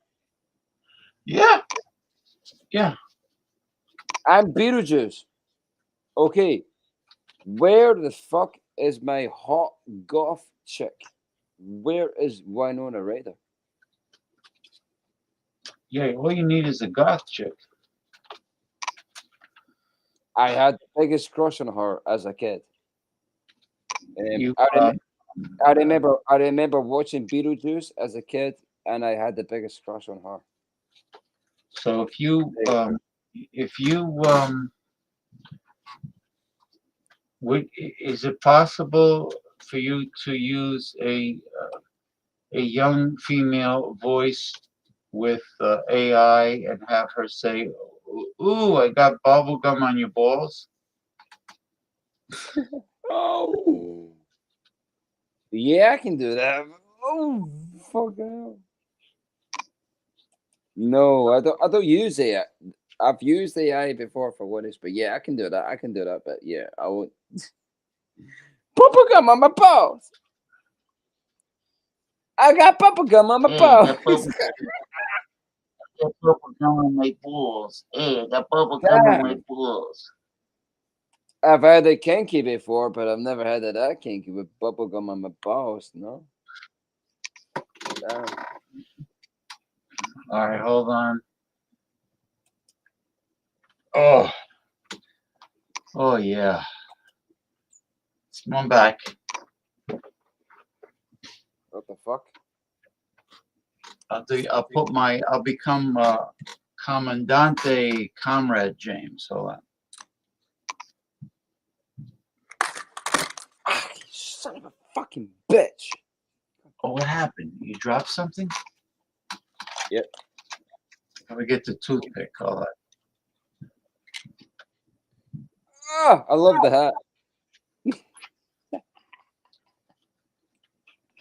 Yeah. Yeah. I'm Beetlejuice. Okay. Where the fuck is my hot goth chick? Where is Winona Ryder? Yeah, all you need is a goth chick. I had the biggest crush on her as a kid. I remember watching Beetlejuice as a kid, and I had the biggest crush on her. So if you is it possible for you to use a young female voice with AI and have her say, "Ooh, I got bubble gum on your balls"? Oh, yeah, I can do that. Oh, fuck out. No, I don't use AI. I've used AI before for what is, but yeah, I can do that. I can do that, but yeah, I won't. Bubble gum on my balls. I got bubble gum on my balls. Got bubble gum on my balls. Hey, I got bubble gum on my balls. I've had it kinky before, but I've never had it that kinky with bubble gum on my balls. No. Damn. All right, hold on. Oh yeah. Come back. What the fuck? I'll become Commandante Comrade James. Hold on. Ah, you son of a fucking bitch. Oh, what happened? You dropped something? Yep. Let me get the toothpick. Hold on. Ah, I love the hat.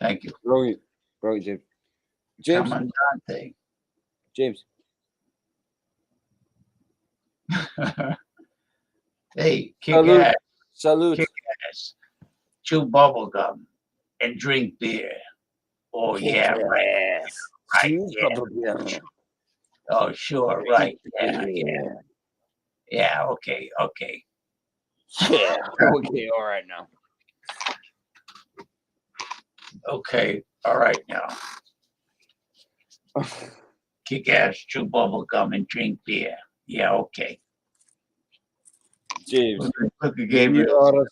Thank you. Brilliant. Brilliant, James. James. Commandante. James. Hey, kick Salute. ass. Salute. Kick ass. Chew bubble gum and drink beer. Oh, yeah, right. Yes. Right. Chew Yeah. bubblegum. Oh, sure. Right. Yeah. Yeah. Okay. Okay. Yeah. Okay. All right now. Okay. All right now. Kick ass, chew bubble gum, and drink beer. Yeah. Okay. James. Look at Gabriel.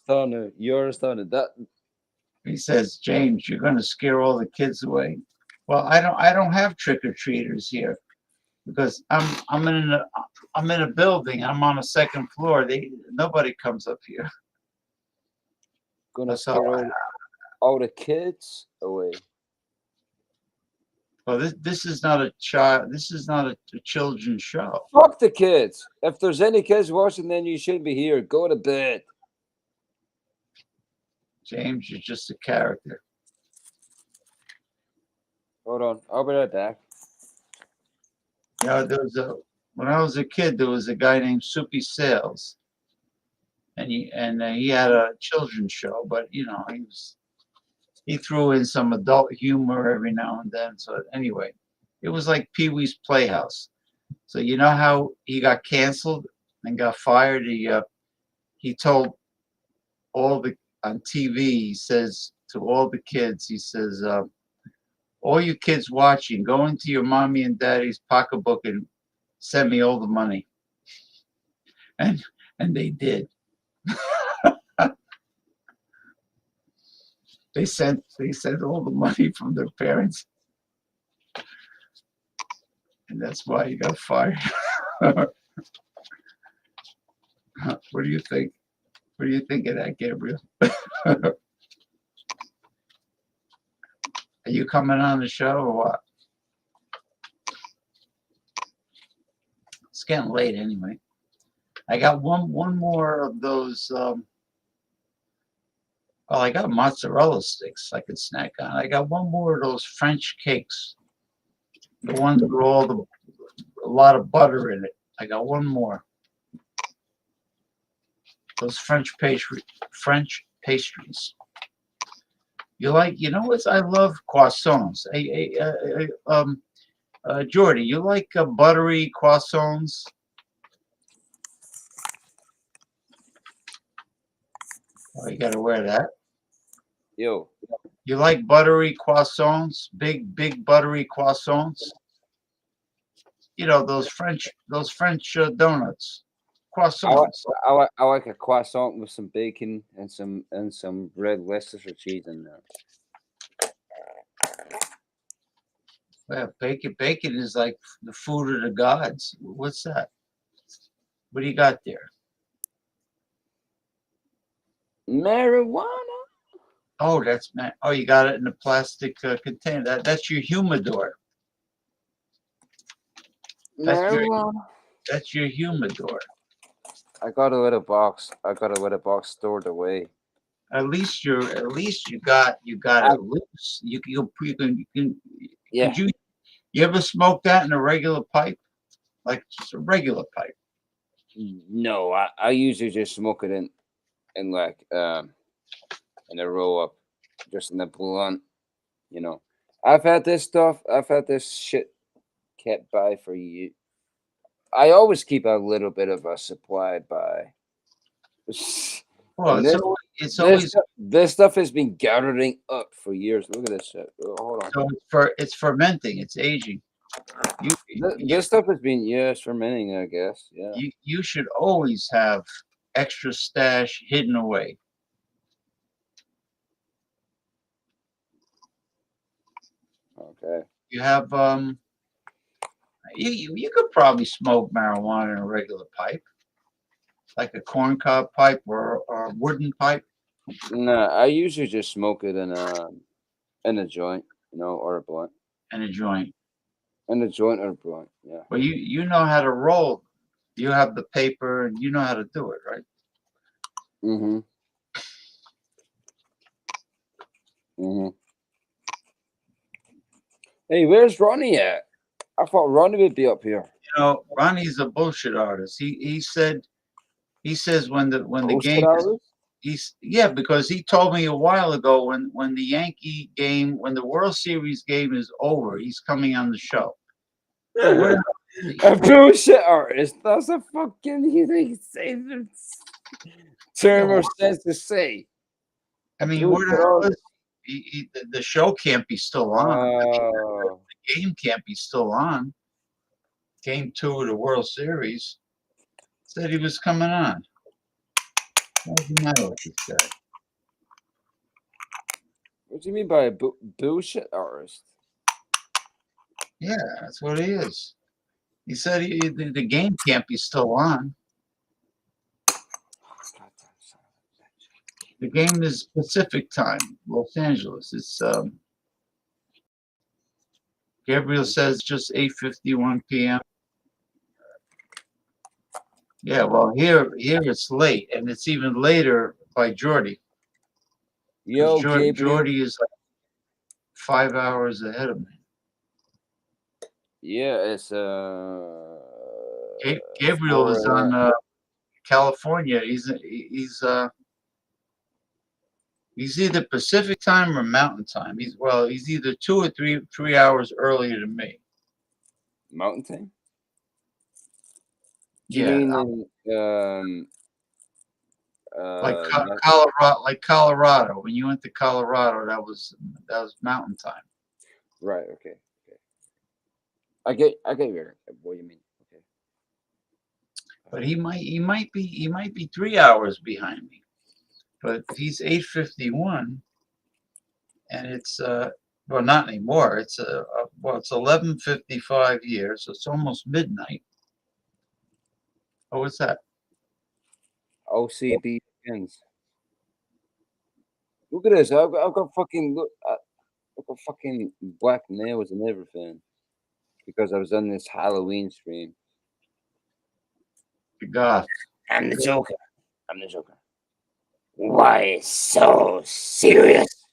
You're astounded. That He says, James, you're going to scare all the kids away. Well, I don't have trick or treaters here because I'm in a building. I'm on a second floor. Nobody comes up here. gonna So, scare all the kids away. well, this is not a child. This is not a children's show. Fuck the kids. If there's any kids watching, then you shouldn't be here. Go to bed. James, you're just a character. Hold on. I'll be right back. You know, when I was a kid, there was a guy named Soupy Sales, and he had a children's show, but you know, he threw in some adult humor every now and then. So anyway, it was like Pee-wee's Playhouse. So you know how he got canceled and got fired? He told on TV, he says to all the kids, he says, all you kids watching, go into your mommy and daddy's pocketbook and send me all the money. And they did. They sent all the money from their parents. And that's why he got fired. What do you think? What do you think of that, Gabriel? Are you coming on the show or what? It's getting late anyway. I got one more of those. Well, I got mozzarella sticks I could snack on. I got one more of those French cakes, the ones with a lot of butter in it. I got one more. Those French pastries. You know what? I love croissants. Jordy, you like buttery croissants? Oh, you gotta wear that. Yo. You like buttery croissants? Big buttery croissants? You know, those French donuts. Croissants. I like a croissant with some bacon and some red Leicestershire cheese in there. Well, bacon is like the food of the gods. What's that? What do you got there? Marijuana. Oh, oh, you got it in a plastic container. That's your humidor. That's your humidor. I got a little box. Stored away. At least you got it loose. You can. Yeah. You ever smoke that in a regular pipe? Like just a regular pipe? No, I usually just smoke it in like in a roll up, just in the blunt. You know, I've had this shit kept by for you. I always keep a little bit of a supply by. Well, this stuff has been gathering up for years. Look at this shit. Oh, hold on. So it's fermenting. It's aging. This stuff has been it's fermenting. I guess. Yeah. You should always have extra stash hidden away. Okay. You have You could probably smoke marijuana in a regular pipe, like a corncob pipe or a wooden pipe. Nah, I usually just smoke it in a joint, or a blunt. In a joint. In a joint or a blunt, yeah. Well, you know how to roll. You have the paper and you know how to do it, right? Mm-hmm. Mm-hmm. Hey, where's Ronnie at? I thought Ronnie would be up here. Ronnie's a bullshit artist. He says when the Bullshit game artist? because he told me a while ago when the Yankee game, when the World Series game is over, he's coming on the show. A bullshit artist. That's a fucking term of sense to say. I mean, where the hell is the show can't be still on. The game can't be still on. Game 2 of the World Series. Said he was coming on. What's the matter with this guy? What do you mean by a bullshit artist? Yeah, that's what he is. He said the game can't be still on. The game is Pacific time, Los Angeles. It's Gabriel says just 8:51 p.m. Yeah, well here it's late, and it's even later by Jordy. Yo, Gabriel. Jordy is like 5 hours ahead of me. Yeah, it's Gabriel is on California. He's either Pacific time or Mountain time. He's either 2 or 3 hours earlier than me. Mountain time? Yeah. You mean like Colorado. When you went to Colorado, that was Mountain time. Right. Okay. I get what you mean. Okay. But he might be 3 hours behind me. But he's 8:51, and it's well, not anymore. It's it's 11:55 here, so it's almost midnight. Oh, what's that? OCD begins. Look at this. I've got fucking I've got fucking black nails and everything because I was on this Halloween stream. God, I'm the Joker. Why so serious?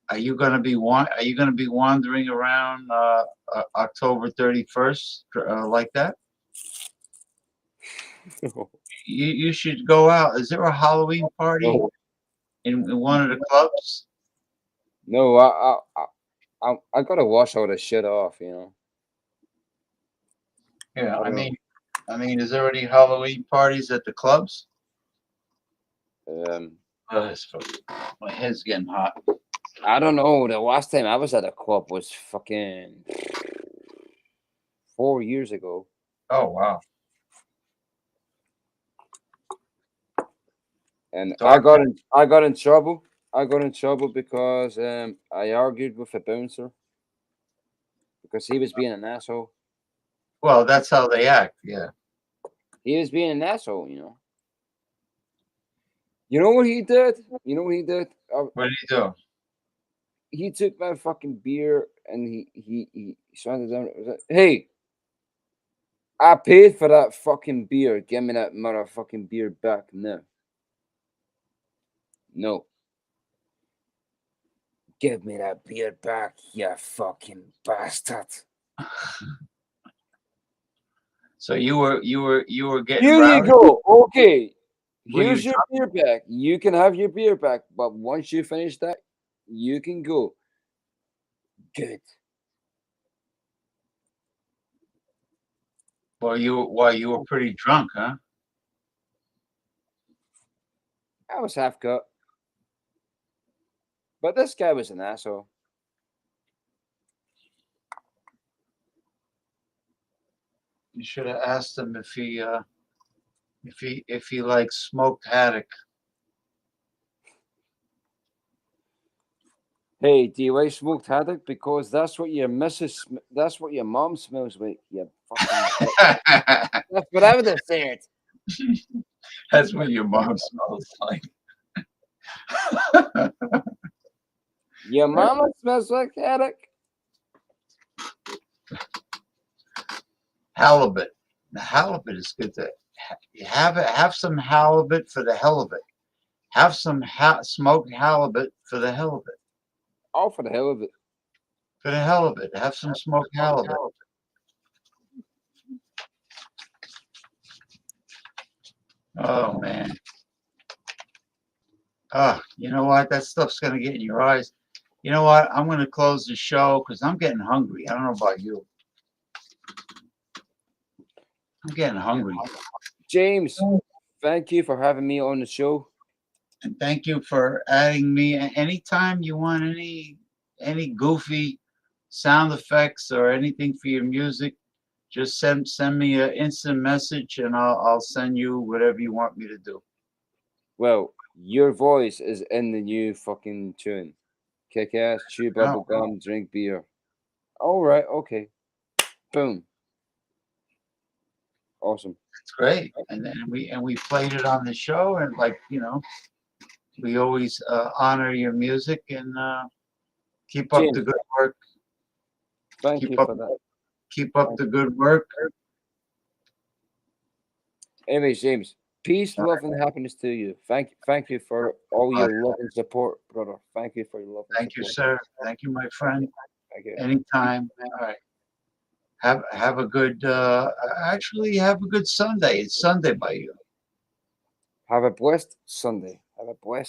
Are you gonna be wandering around October 31st like that? You should go out. Is there a Halloween party in one of the clubs? No, I gotta wash all this shit off, Yeah, I mean, is there any Halloween parties at the clubs? My head's getting hot. I don't know. The last time I was at a club was fucking 4 years ago. Oh wow! And I got in trouble. I got in trouble because I argued with a bouncer because he was being an asshole. Well, that's how they act. Yeah. He was being an asshole, You know what he did? What did he do? He took my fucking beer and he shouted down. Hey, I paid for that fucking beer. Give me that motherfucking beer back now. No. Give me that beer back, you fucking bastard. So you were getting. Here rowdy? you go. Okay. Here's your beer back. You can have your beer back, but once you finish that, you can go. Good. Well, you were pretty drunk, huh? I was half cut. But this guy was an asshole. You should have asked him if he likes smoked haddock. Hey, do you like smoked haddock? Because that's what your that's what your mom smells like. You fucking. That's what I would have said. That's what your mom smells like. Your mama smells like haddock. Halibut. The halibut is good to have some halibut for the hell of it. Have some smoked halibut for the hell of it. All for the hell of it. For the hell of it. Have some smoked halibut. Oh man. You know what? That stuff's gonna get in your eyes. You know what? I'm gonna close the show because I'm getting hungry. I don't know about you. I'm getting hungry. James, thank you for having me on the show. And thank you for adding me. Anytime you want any goofy sound effects or anything for your music, just send me an instant message and I'll send you whatever you want me to do. Well, your voice is in the new fucking tune. Kick ass, chew bubble gum, drink beer. All right, okay. Boom. Awesome. It's great. And then we played it on the show, and like, you know, we always honor your music and keep up the good work. Thank you for that. Keep up the good work. Anyways, James, peace, love, and happiness to you. Thank you for all your love and support, brother. Thank you for your love. Thank you, sir. Thank you, my friend. Thank you. Anytime. All right. Have a good actually have a good Sunday. It's Sunday by you. Have a blessed Sunday. Have a blessed